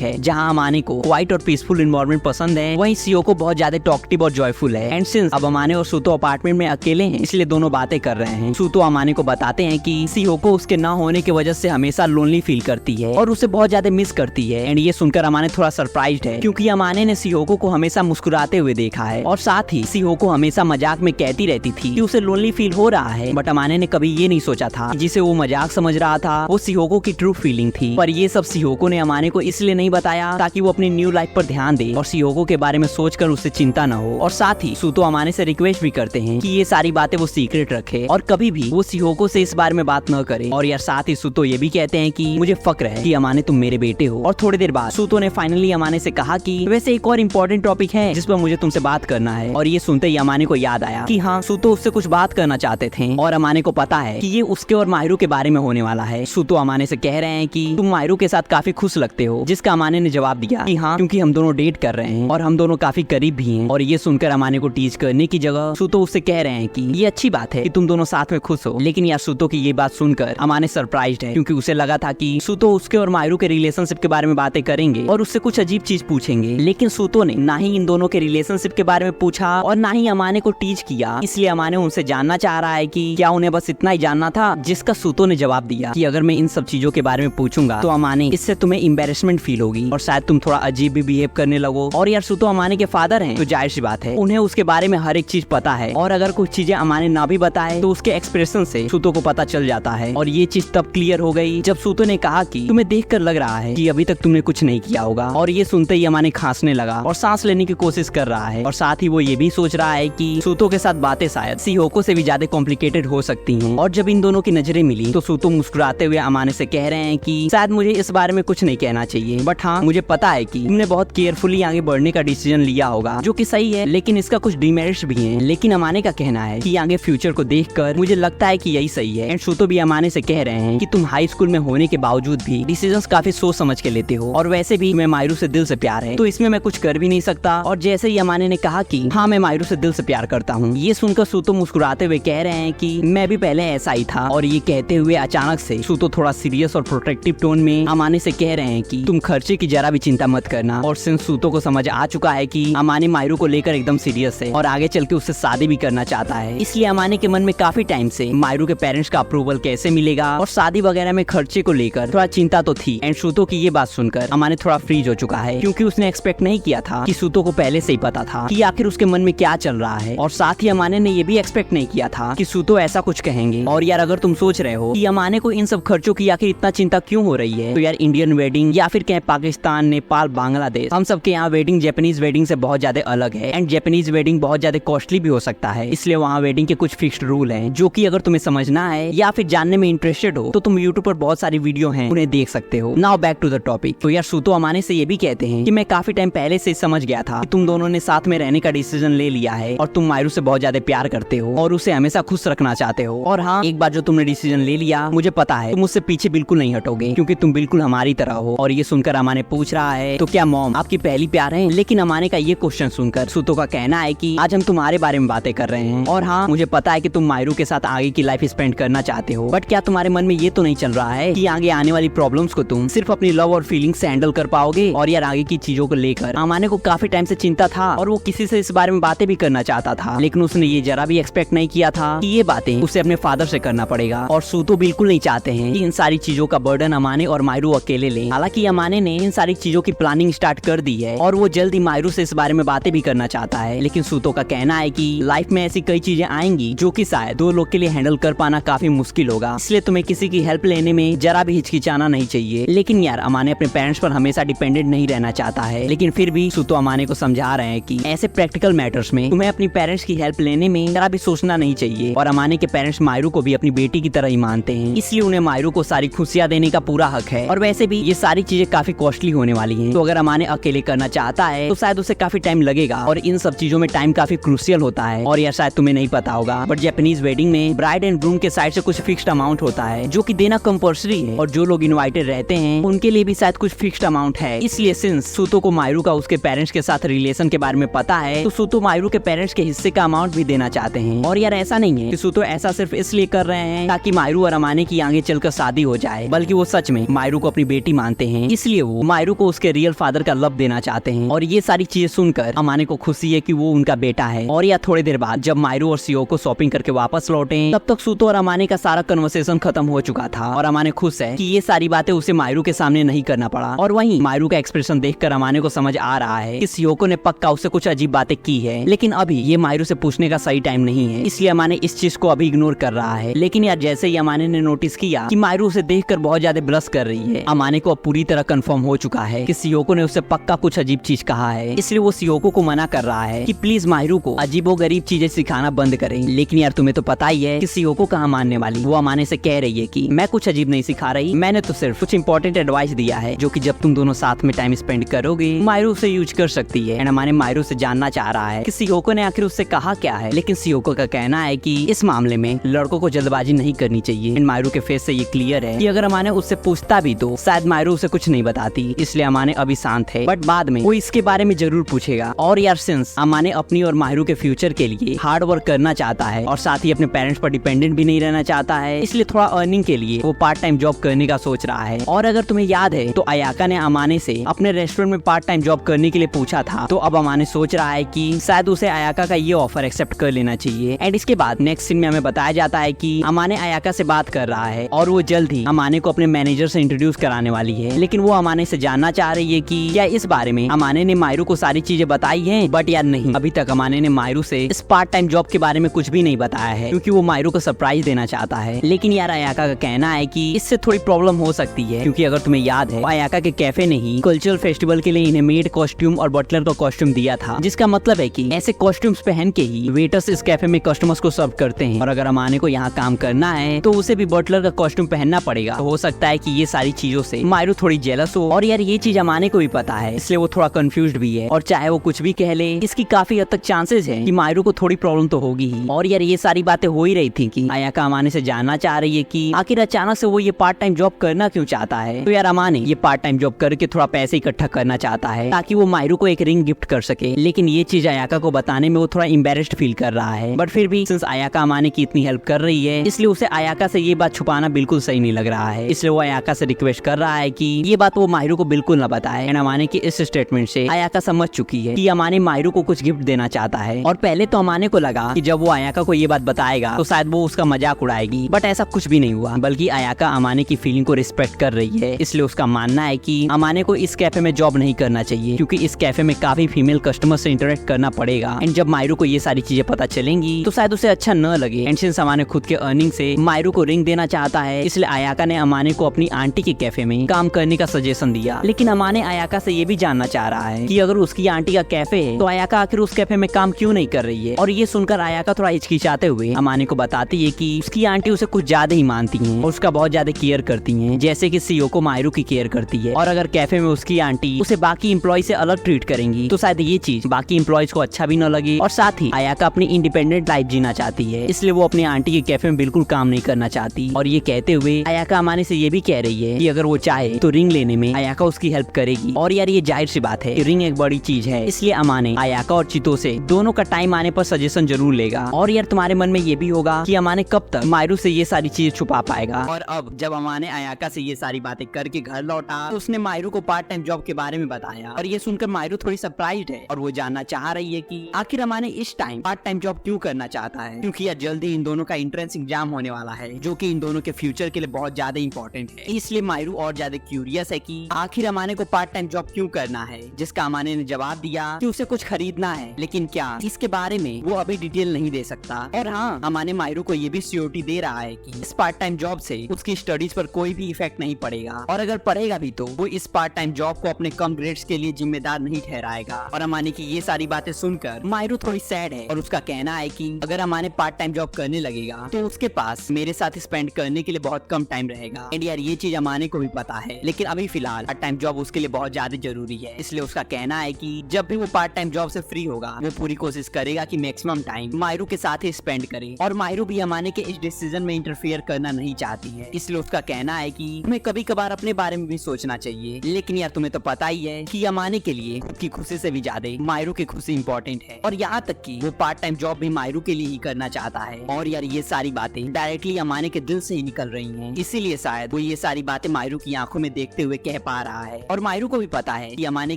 है। जहाँ अमाने को क्वाइट और पीसफुल एनवायरनमेंट पसंद है, वहीं सियोको बहुत ज्यादा टॉकटिव और जॉयफुल है। एंड सिंस अब अमाने और सूतो अपार्टमेंट में अकेले हैं, इसलिए दोनों बातें कर रहे हैं। सूतो अमाने को बताते हैं कि सियोको उसके ना होने की वजह से हमेशा लोनली फील करती है और उसे बहुत ज्यादा मिस करती है। एंड ये सुनकर अमाने थोड़ा सरप्राइज्ड है, क्योंकि अमाने ने सियोको को हमेशा मुस्कुराते हुए देखा है और साथ ही सियोको हमेशा मजाक में कहती रहती थी कि उसे लोनली फील हो रहा है। बट अमाने ने कभी ये नहीं सोचा था कि जिसे वो मजाक समझ रहा था वो सियोको की ट्रू फीलिंग थी। पर ये सब सियोको ने अमाने को इसलिए नहीं बताया ताकि वो अपनी न्यू लाइफ पर ध्यान दे और सियोको के बारे में सोचकर उसे चिंता न हो। और साथ ही सूतो अमाने से रिक्वेस्ट भी करते हैं कि ये सारी बातें वो सीक्रेट रखे और कभी भी वो सियोको से इस बारे में बात न करे। और यार साथ ही सूतो ये भी कहते हैं कि मुझे फक्र है कि अमाने तुम मेरे बेटे हो। और थोड़ी देर बाद सूतो ने फाइनली अमाने से कहा कि वैसे एक और इम्पोर्टेंट टॉपिक है जिस पर मुझे तुमसे बात करना है। और ये सुनते ही अमाने को याद आया कि हाँ, सूतो उससे कुछ बात करना चाहते थे और अमाने को पता है कि ये उसके और माहिरू के बारे में होने वाला है। सूतो अमाने से कह रहे हैं कि तुम माहिरू के साथ काफी खुश लगते हो, जिसका अमाने ने जवाब दिया कि हाँ, क्योंकि हम दोनों डेट कर रहे हैं और हम दोनों काफी करीब भी हैं। और ये सुनकर अमाने को टीज करने की जगह सूतो उससे कह रहे हैं कि ये अच्छी बात है कि तुम दोनों साथ में खुश हो। लेकिन यार सूतो की ये बात सुनकर अमाने सरप्राइज्ड है, क्योंकि उसे लगा था कि सूतो उसके और माहिरू के रिलेशनशिप के बारे में बातें करेंगे और उससे कुछ अजीब चीज पूछेंगे। लेकिन सूतो ने ना ही इन दोनों के रिलेशनशिप के बारे में पूछा और ना ही अमाने को टीच किया। इसलिए अमाने उनसे जानना चाह रहा है कि क्या उन्हें बस इतना ही जानना था, जिसका सूतो ने जवाब दिया कि अगर मैं इन सब चीजों के बारे में पूछूंगा तो अमाने इससे तुम्हें एम्बैरेसमेंट फील होगी और शायद तुम थोड़ा अजीब भी बिहेव करने लगो। और यार सूतो अमाने के फादर हैं, तो जाहिर सी बात है उन्हें उसके बारे में हर एक चीज पता है। और अगर कुछ चीजें अमाने ना भी बताए तो उसके एक्सप्रेशन से सूतो को पता चल जाता है। और ये चीज तब क्लियर हो गई जब सूतो ने कहा कि तुम्हें देखकर लग रहा है कि अभी तक तुमने कुछ नहीं किया होगा। और ये सुनते ही अमाने खांसने लगा और सांस लेने की कोशिश कर रहा है। और साथ ही वो ये भी सोच रहा है कि सूतो के साथ बातें शायद सियोको से भी ज्यादा कॉम्प्लिकेटेड हो सकती हैं। और जब इन दोनों की नजरें मिली तो सूतो मुस्कुराते हुए अमाने से कह रहे हैं कि शायद मुझे इस बारे में कुछ नहीं कहना चाहिए, बट हाँ, मुझे पता है कि तुमने बहुत केयरफुली आगे बढ़ने का डिसीजन लिया होगा, जो कि सही है, लेकिन इसका कुछ डिमेरिट्स भी हैं। लेकिन अमाने का कहना है कि आगे फ्यूचर को देखकर मुझे लगता है कि यही सही है। एंड सूतो भी अमाने से कह रहे हैं कि तुम हाई स्कूल में होने के बावजूद भी डिसीजंस काफी सोच समझ के लेते हो और वैसे भी मैं माहिरू से दिल से प्यार है, तो इसमें मैं कुछ कर भी नहीं सकता। और जैसे ही अमाने ने कहा कि हाँ, मैं माहिरू से दिल से प्यार करता हूँ, ये सुनकर सूतो मुस्कुराते हुए कह रहे हैं कि मैं भी पहले ऐसा ही था। और ये कहते हुए अचानक से सूतो थोड़ा सीरियस और प्रोटेक्टिव टोन में अमाने से कह रहे हैं कि तुम खर्चे की जरा भी चिंता मत करना। और सिंस सूतो को समझ आ चुका है कि अमाने माहिरू को लेकर एकदम सीरियस है और आगे चल के उससे शादी भी करना चाहता है, इसलिए अमाने के मन में काफी टाइम से माहिरू के पेरेंट्स का अप्रूवल कैसे मिलेगा और शादी वगैरह में खर्चे को लेकर थोड़ा चिंता तो थी। एंड सूतो की ये बात सुनकर अमाने थोड़ा फ्रीज हो चुका है, क्योंकि उसने एक्सपेक्ट नहीं किया था कि सूतो को पहले से ही पता था कि आखिर उसके मन में क्या चल रहा है। और साथ ही अमाने ने ये भी एक्सपेक्ट नहीं किया था कि सूतो ऐसा कुछ कहेंगे। और यार अगर तुम सोच रहे हो कि अमाने को इन सब खर्चों की आखिर इतना चिंता क्यों हो रही है, तो यार इंडियन वेडिंग या फिर कहीं पाकिस्तान, नेपाल, बांग्लादेश, हम सबके यहाँ वेडिंग जापानीज वेडिंग से बहुत ज्यादा अलग है। एंड जापानीज वेडिंग बहुत ज्यादा कॉस्टली भी हो सकता है, इसलिए वहाँ वेडिंग के कुछ फिक्स्ड रूल हैं, जो कि अगर तुम्हें समझना है या फिर जानने में इंटरेस्टेड हो तो तुम यूट्यूब पर बहुत सारी वीडियो हैं, उन्हें देख सकते हो। Now back to the topic. तो यार सूतो अमाने से ये भी कहते हैं कि मैं काफी टाइम पहले से समझ गया था कि तुम दोनों ने साथ में रहने का डिसीजन ले लिया है और तुम माहिरू से बहुत ज्यादा प्यार करते हो और उसे हमेशा खुश रखना चाहते हो। और हाँ, एक बार जो तुमने डिसीजन ले लिया, मुझे पता है तुम उससे पीछे बिल्कुल नहीं हटोगे, क्योंकि तुम बिल्कुल हमारी तरह हो। और ये सुनकर अमाने पूछ रहा है, तो क्या मॉम आपकी पहली प्यार है? लेकिन अमाने का ये क्वेश्चन सुनकर सूतो का कहना है कि आज हम तुम्हारे बारे में बातें कर रहे हैं और हाँ, मुझे पता है कि तुम माहिरू के साथ आगे की लाइफ स्पेंड करना चाहते हो, बट क्या तुम्हारे मन में ये तो नहीं चल रहा है कि आगे आने वाली प्रॉब्लम्स को तुम सिर्फ अपनी लव और फीलिंग्स से हैंडल कर पाओगे? और यार आगे की चीजों को लेकर अमाने को काफी टाइम से चिंता था और वो किसी से इस बारे में बातें भी करना चाहता था, लेकिन उसने ये जरा भी एक्सपेक्ट नहीं किया था कि ये बातें उसे अपने फादर से करना पड़ेगा। और सूतो बिल्कुल नहीं चाहते हैं कि इन सारी चीजों का बर्डन अमाने और माहिरू अकेले ले। हालांकि अमाने ने इन सारी चीजों की प्लानिंग स्टार्ट कर दी है और वो जल्दी माहिरू से इस बारे में बातें भी करना चाहता है, लेकिन सूतो का कहना है कि लाइफ में ऐसी कई चीजें आएंगी जो कि शायद दो लोग के लिए हैंडल कर पाना काफी मुश्किल होगा, इसलिए तुम्हें किसी की हेल्प लेने में जरा भी हिचकिचाना नहीं चाहिए। लेकिन यार अमाने अपने पेरेंट्स पर हमेशा डिपेंडेंट नहीं रहना चाहता है, लेकिन फिर भी सूतो अमाने को समझा रहे हैं कि ऐसे प्रैक्टिकल मैटर्स में तुम्हें अपनी पेरेंट्स की हेल्प लेने में जरा भी सोचना नहीं चाहिए। और अमाने के पेरेंट्स माहिरू को भी अपनी बेटी की तरह ही मानते हैं, इसलिए उन्हें माहिरू को सारी खुशियां देने का पूरा हक है। और वैसे भी ये सारी चीजें काफी कॉस्टली होने वाली हैं, तो अगर अमाने अकेले करना चाहता है तो शायद उसे काफी टाइम लगेगा और इन सब चीजों में टाइम काफी क्रूशियल होता है। और यार शायद तुम्हें नहीं पता होगा, बट जापानीज वेडिंग में ब्राइड एंड ग्रूम के साइड से कुछ फिक्स्ड अमाउंट होता है जो कि देना कंपल्सरी है, और जो लोग इनवाइटेड रहते हैं उनके लिए भी शायद कुछ फिक्स्ड अमाउंट है। इसलिए सिंस सूतो को माहिरू का उसके पेरेंट्स के साथ रिलेशन के बारे में पता है, तो सूतो माहिरू के पेरेंट्स के हिस्से का अमाउंट भी देना चाहते हैं। और यार ऐसा नहीं है कि सूतो ऐसा सिर्फ इसलिए कर रहे हैं ताकि मायरू और अमाने की आगे चलकर शादी हो जाए, बल्कि वो सच में मायरू को अपनी बेटी मानते हैं। इसलिए वो मायरू को उसके रियल फादर का लव देना चाहते हैं। और ये सारी चीजें सुनकर अमाने को खुशी है कि वो उनका बेटा है। और या थोड़ी देर बाद जब मायरू और सियोको शॉपिंग करके वापस लौटे, तब तक सूतो और अमाने का सारा कन्वर्सेशन खत्म हो चुका था। और अमाने खुश है कि ये सारी बातें उसे मायरू के सामने नहीं करना पड़ा। और वहीं मायरू का एक्सप्रेशन देखकर अमाने को समझ आ रहा है कि सियोको ने पक्का उससे कुछ अजीब बातें की है, लेकिन अभी ये मायरू से पूछने का सही टाइम नहीं है। इसलिए अमाने इस चीज को अभी इग्नोर कर रहा है। लेकिन यार जैसे ही अमाने ने नोटिस किया कि मायरू उसे देखकर बहुत ज्यादा ब्लश कर रही है, अमाने को अब पूरी तरह कंफर्म हो चुका है कि सियोको ने उससे पक्का कुछ अजीब चीज कहा है। इसलिए वो सियोको को मना कर रहा है कि प्लीज मायरू को अजीबोगरीब चीजें सिखाना बंद करें। लेकिन यार तुम्हें तो पता ही है कि सियोको कहाँ मानने वाली। वो अमाने से कह रही है कि मैं कुछ अजीब नहीं सिखा रही, मैंने तो सिर्फ कुछ इंपॉर्टेंट एडवाइस दिया है जो कि जब तुम दोनों साथ में टाइम स्पेंड करोगे मायरू उसे यूज कर सकती है। एंड अमाने मायरू से जानना चाह रहा है कि सियोको ने आखिर उससे कहा क्या है। लेकिन सियोको का कहना है कि इस मामले में लड़कों को जल्दबाजी नहीं करनी चाहिए। एंड मायरू के फेस से ये क्लियर है कि अगर अमाने उससे पूछता भी तो शायद मायरू उसे कुछ नहीं बताती। इसलिए अमाने अभी शांत है, बट बाद में वो इसके बारे में जरूर पूछेगा। और यार सिंस अमाने अपनी और मायरू के फ्यूचर के लिए हार्ड वर्क करना चाहता है और साथ ही अपने पेरेंट्स पर डिपेंडेंट भी नहीं रहना चाहता है, इसलिए थोड़ा अर्निंग के लिए वो पार्ट टाइम जॉब करने का सोच रहा है। और अगर तुम्हें याद है तो अयाका ने अमाने से अपने रेस्टोरेंट में पार्ट टाइम जॉब करने के लिए पूछा था। तो अब अमाने सोच रहा है कि शायद उसे अयाका का ये ऑफर एक्सेप्ट कर लेना चाहिए। एंड इसके बाद नेक्स्ट सीन में हमें बताया जाता है कि अमाने अयाका से बात कर रहा है और वो जल्द ही अमाने को अपने मैनेजर से इंट्रोड्यूस कराने वाली है। लेकिन वो अमाने से जानना चाह रही है कि क्या इस बारे में अमाने ने मायरू को सारी चीजें बताई हैं। बट यार नहीं, अभी तक अमाने ने मायरू से इस पार्ट टाइम जॉब के बारे में कुछ भी नहीं बताया है, क्योंकि वो मायरू को सरप्राइज देना चाहता है। लेकिन यार अयाका का कहना है कि इससे थोड़ी प्रॉब्लम हो सकती है, क्योंकि अगर तुम्हें याद है अयाका के कैफे ने ही कल्चरल फेस्टिवल के लिए इन्हें मेड कॉस्ट्यूम और बटलर का कॉस्ट्यूम दिया था, जिसका मतलब है कि ऐसे कॉस्ट्यूम्स पहन के ही वेटर्स इस कैफे में कस्टमर्स को सर्व करते हैं। और अगर अमाने को यहाँ काम करना है तो उसे भी बटलर का कॉस्ट्यूम पहनना पड़ेगा। तो हो सकता है कि ये सारी चीजों से मायरू थोड़ी जेलस हो। और यार ये चीज अमाने को भी पता है, इसलिए वो थोड़ा कंफ्यूज्ड भी है। और चाहे वो कुछ भी कह ले, इसकी काफी हद तक चांसेस है कि मायरू को थोड़ी प्रॉब्लम तो होगी ही। और यार ये सारी बातें हो ही रही थी कि अयाका अमाने से जानना चाह रही है कि आखिर अचानक से वो ये पार्ट टाइम जॉब करना क्यों चाहता है। तो यार अमाने ये पार्ट टाइम जॉब करके थोड़ा पैसे इकट्ठा करना चाहता है ताकि वो मायरू को एक रिंग गिफ्ट कर सके। लेकिन ये चीज अयाका को बताने में वो थोड़ा एम्बेरेस्ड फील कर रहा है। बट फिर भी सिंस अयाका अमाने की इतनी हेल्प कर रही है, इसलिए उसे अयाका से ये बात छुपाना बिल्कुल सही नहीं लग रहा है। इसलिए वो अयाका से रिक्वेस्ट कर रहा है कि ये बात वो मायरू को बिल्कुल न बताए। एंड अमाने की इस स्टेटमेंट से अयाका समझ चुकी है कि अमाने मायरू को कुछ गिफ्ट देना चाहता है। और पहले तो अमाने को लगा कि जब वो अयाका को ये बात बताएगा तो शायद वो उसका मजाक उड़ाएगी, बट ऐसा कुछ भी नहीं हुआ। बल्कि अयाका अमाने की फीलिंग को रिस्पेक्ट कर रही है। इसलिए उसका मानना है कि अमाने को इस कैफे में जॉब नहीं करना चाहिए, क्योंकि इस कैफे में काफी फीमेल कस्टमर से इंटरेक्ट करना पड़ेगा। एंड जब मायरू को ये सारी चीजें पता चलेंगी तो शायद उसे अच्छा न लगे। एंड सिंस अमाने खुद के अर्निंग से मायरू को रिंग देना चाहता है, इसलिए अयाका ने अमाने को अपनी आंटी के कैफे में काम करने का सजेशन दिया। लेकिन अमाने अयाका से ये भी जानना चाह रहा है कि अगर उसकी आंटी का कैफे है तो अयाका आखिर उस कैफे में काम क्यों नहीं कर रही है। और ये सुनकर अयाका थोड़ा हिचकिचाते हुए अमाने को बताती है कि उसकी आंटी उसे कुछ ज्यादा ही मानती हैं और उसका बहुत ज्यादा केयर करती हैं, जैसे कि सियोको मायरू की केयर करती है। और अगर कैफे में उसकी आंटी उसे बाकी एम्प्लॉय से अलग ट्रीट करेंगी तो शायद ये चीज बाकी एम्प्लॉयज को अच्छा भी न लगे। और साथ ही अयाका अपनी इंडिपेंडेंट लाइफ जीना चाहती है, इसलिए वो अपनी आंटी के कैफे में बिल्कुल काम नहीं करना चाहती। और ये कहते हुए अयाका अमाने से ये भी कह रही है कि अगर वो चाहे तो रिंग लेने में अयाका उसकी हेल्प करेगी। और यार ये जाहिर सी बात है कि रिंग एक बड़ी चीज है, इसलिए अमाने अयाका और चितो से दोनों का टाइम आने पर सजेशन जरूर लेगा। और यार तुम्हारे मन में ये भी होगा कि अमाने कब तक मायरू से ये सारी चीज छुपा पाएगा। और अब जब अमाने अयाका से ये सारी बातें करके घर लौटा तो उसने मायरू को पार्ट टाइम जॉब के बारे में बताया। और ये सुनकर मायरू थोड़ी सरप्राइज्ड है और वो जानना चाह रही है कि आखिर अमाने इस टाइम पार्ट टाइम जॉब क्यों करना चाहता है, क्योंकि यार जल्दी इन दोनों का एंट्रेंस एग्जाम होने वाला है जो कि इन दोनों के फ्यूचर के लिए बहुत ज्यादा इंपॉर्टेंट है। इसलिए मायरू और ज्यादा क्यूरियस है कि आखिर अमाने को पार्ट टाइम जॉब क्यों करना है, जिसका अमाने ने जवाब दिया कि उसे कुछ खरीदना है, लेकिन क्या इसके बारे में वो अभी डिटेल नहीं दे सकता। और हाँ, अमाने मायरू को ये भी श्योरिटी दे रहा है कि इस पार्ट टाइम जॉब से उसकी स्टडीज पर कोई भी इफेक्ट नहीं पड़ेगा, और अगर पड़ेगा भी तो वो इस पार्ट टाइम जॉब को अपने कम ग्रेड्स के लिए जिम्मेदार नहीं ठहराएगा। और अमाने की ये सारी बातें सुनकर मायरू थोड़ी सैड है और उसका कहना है कि अगर अमाने पार्ट टाइम जॉब करने लगेगा तो उसके पास मेरे साथ स्पेंड करने के लिए बहुत कम टाइम रहेगा। एंड यार ये चीज अमाने को भी पता है, लेकिन अभी फिलहाल पार्ट टाइम जॉब उसके लिए बहुत ज्यादा जरूरी है। इसलिए उसका कहना है कि जब भी वो पार्ट टाइम जॉब से फ्री होगा वो पूरी कोशिश करेगा कि मैक्सिमम टाइम मायरू के साथ ही स्पेंड करे। और मायरू भी अमाने के इस डिसीजन में इंटरफेयर करना नहीं चाहती है, इसलिए उसका कहना है कि तुम्हें कभी कभार अपने बारे में भी सोचना चाहिए। लेकिन यार तुम्हें तो पता ही है कि अमाने के लिए खुद की खुशी से भी ज्यादा मायरू की खुशी इंपॉर्टेंट है, और यहाँ तक कि वो पार्ट टाइम जॉब भी मायरू के लिए ही करना चाहता है। और यार ये सारी बातें डायरेक्टली अमाने के दिल से ही निकल रही हैं, इसीलिए शायद वो ये सारी बातें मायरू की आंखों में देखते हुए कह पा रहा है। और मायरू को भी पता है कि अमाने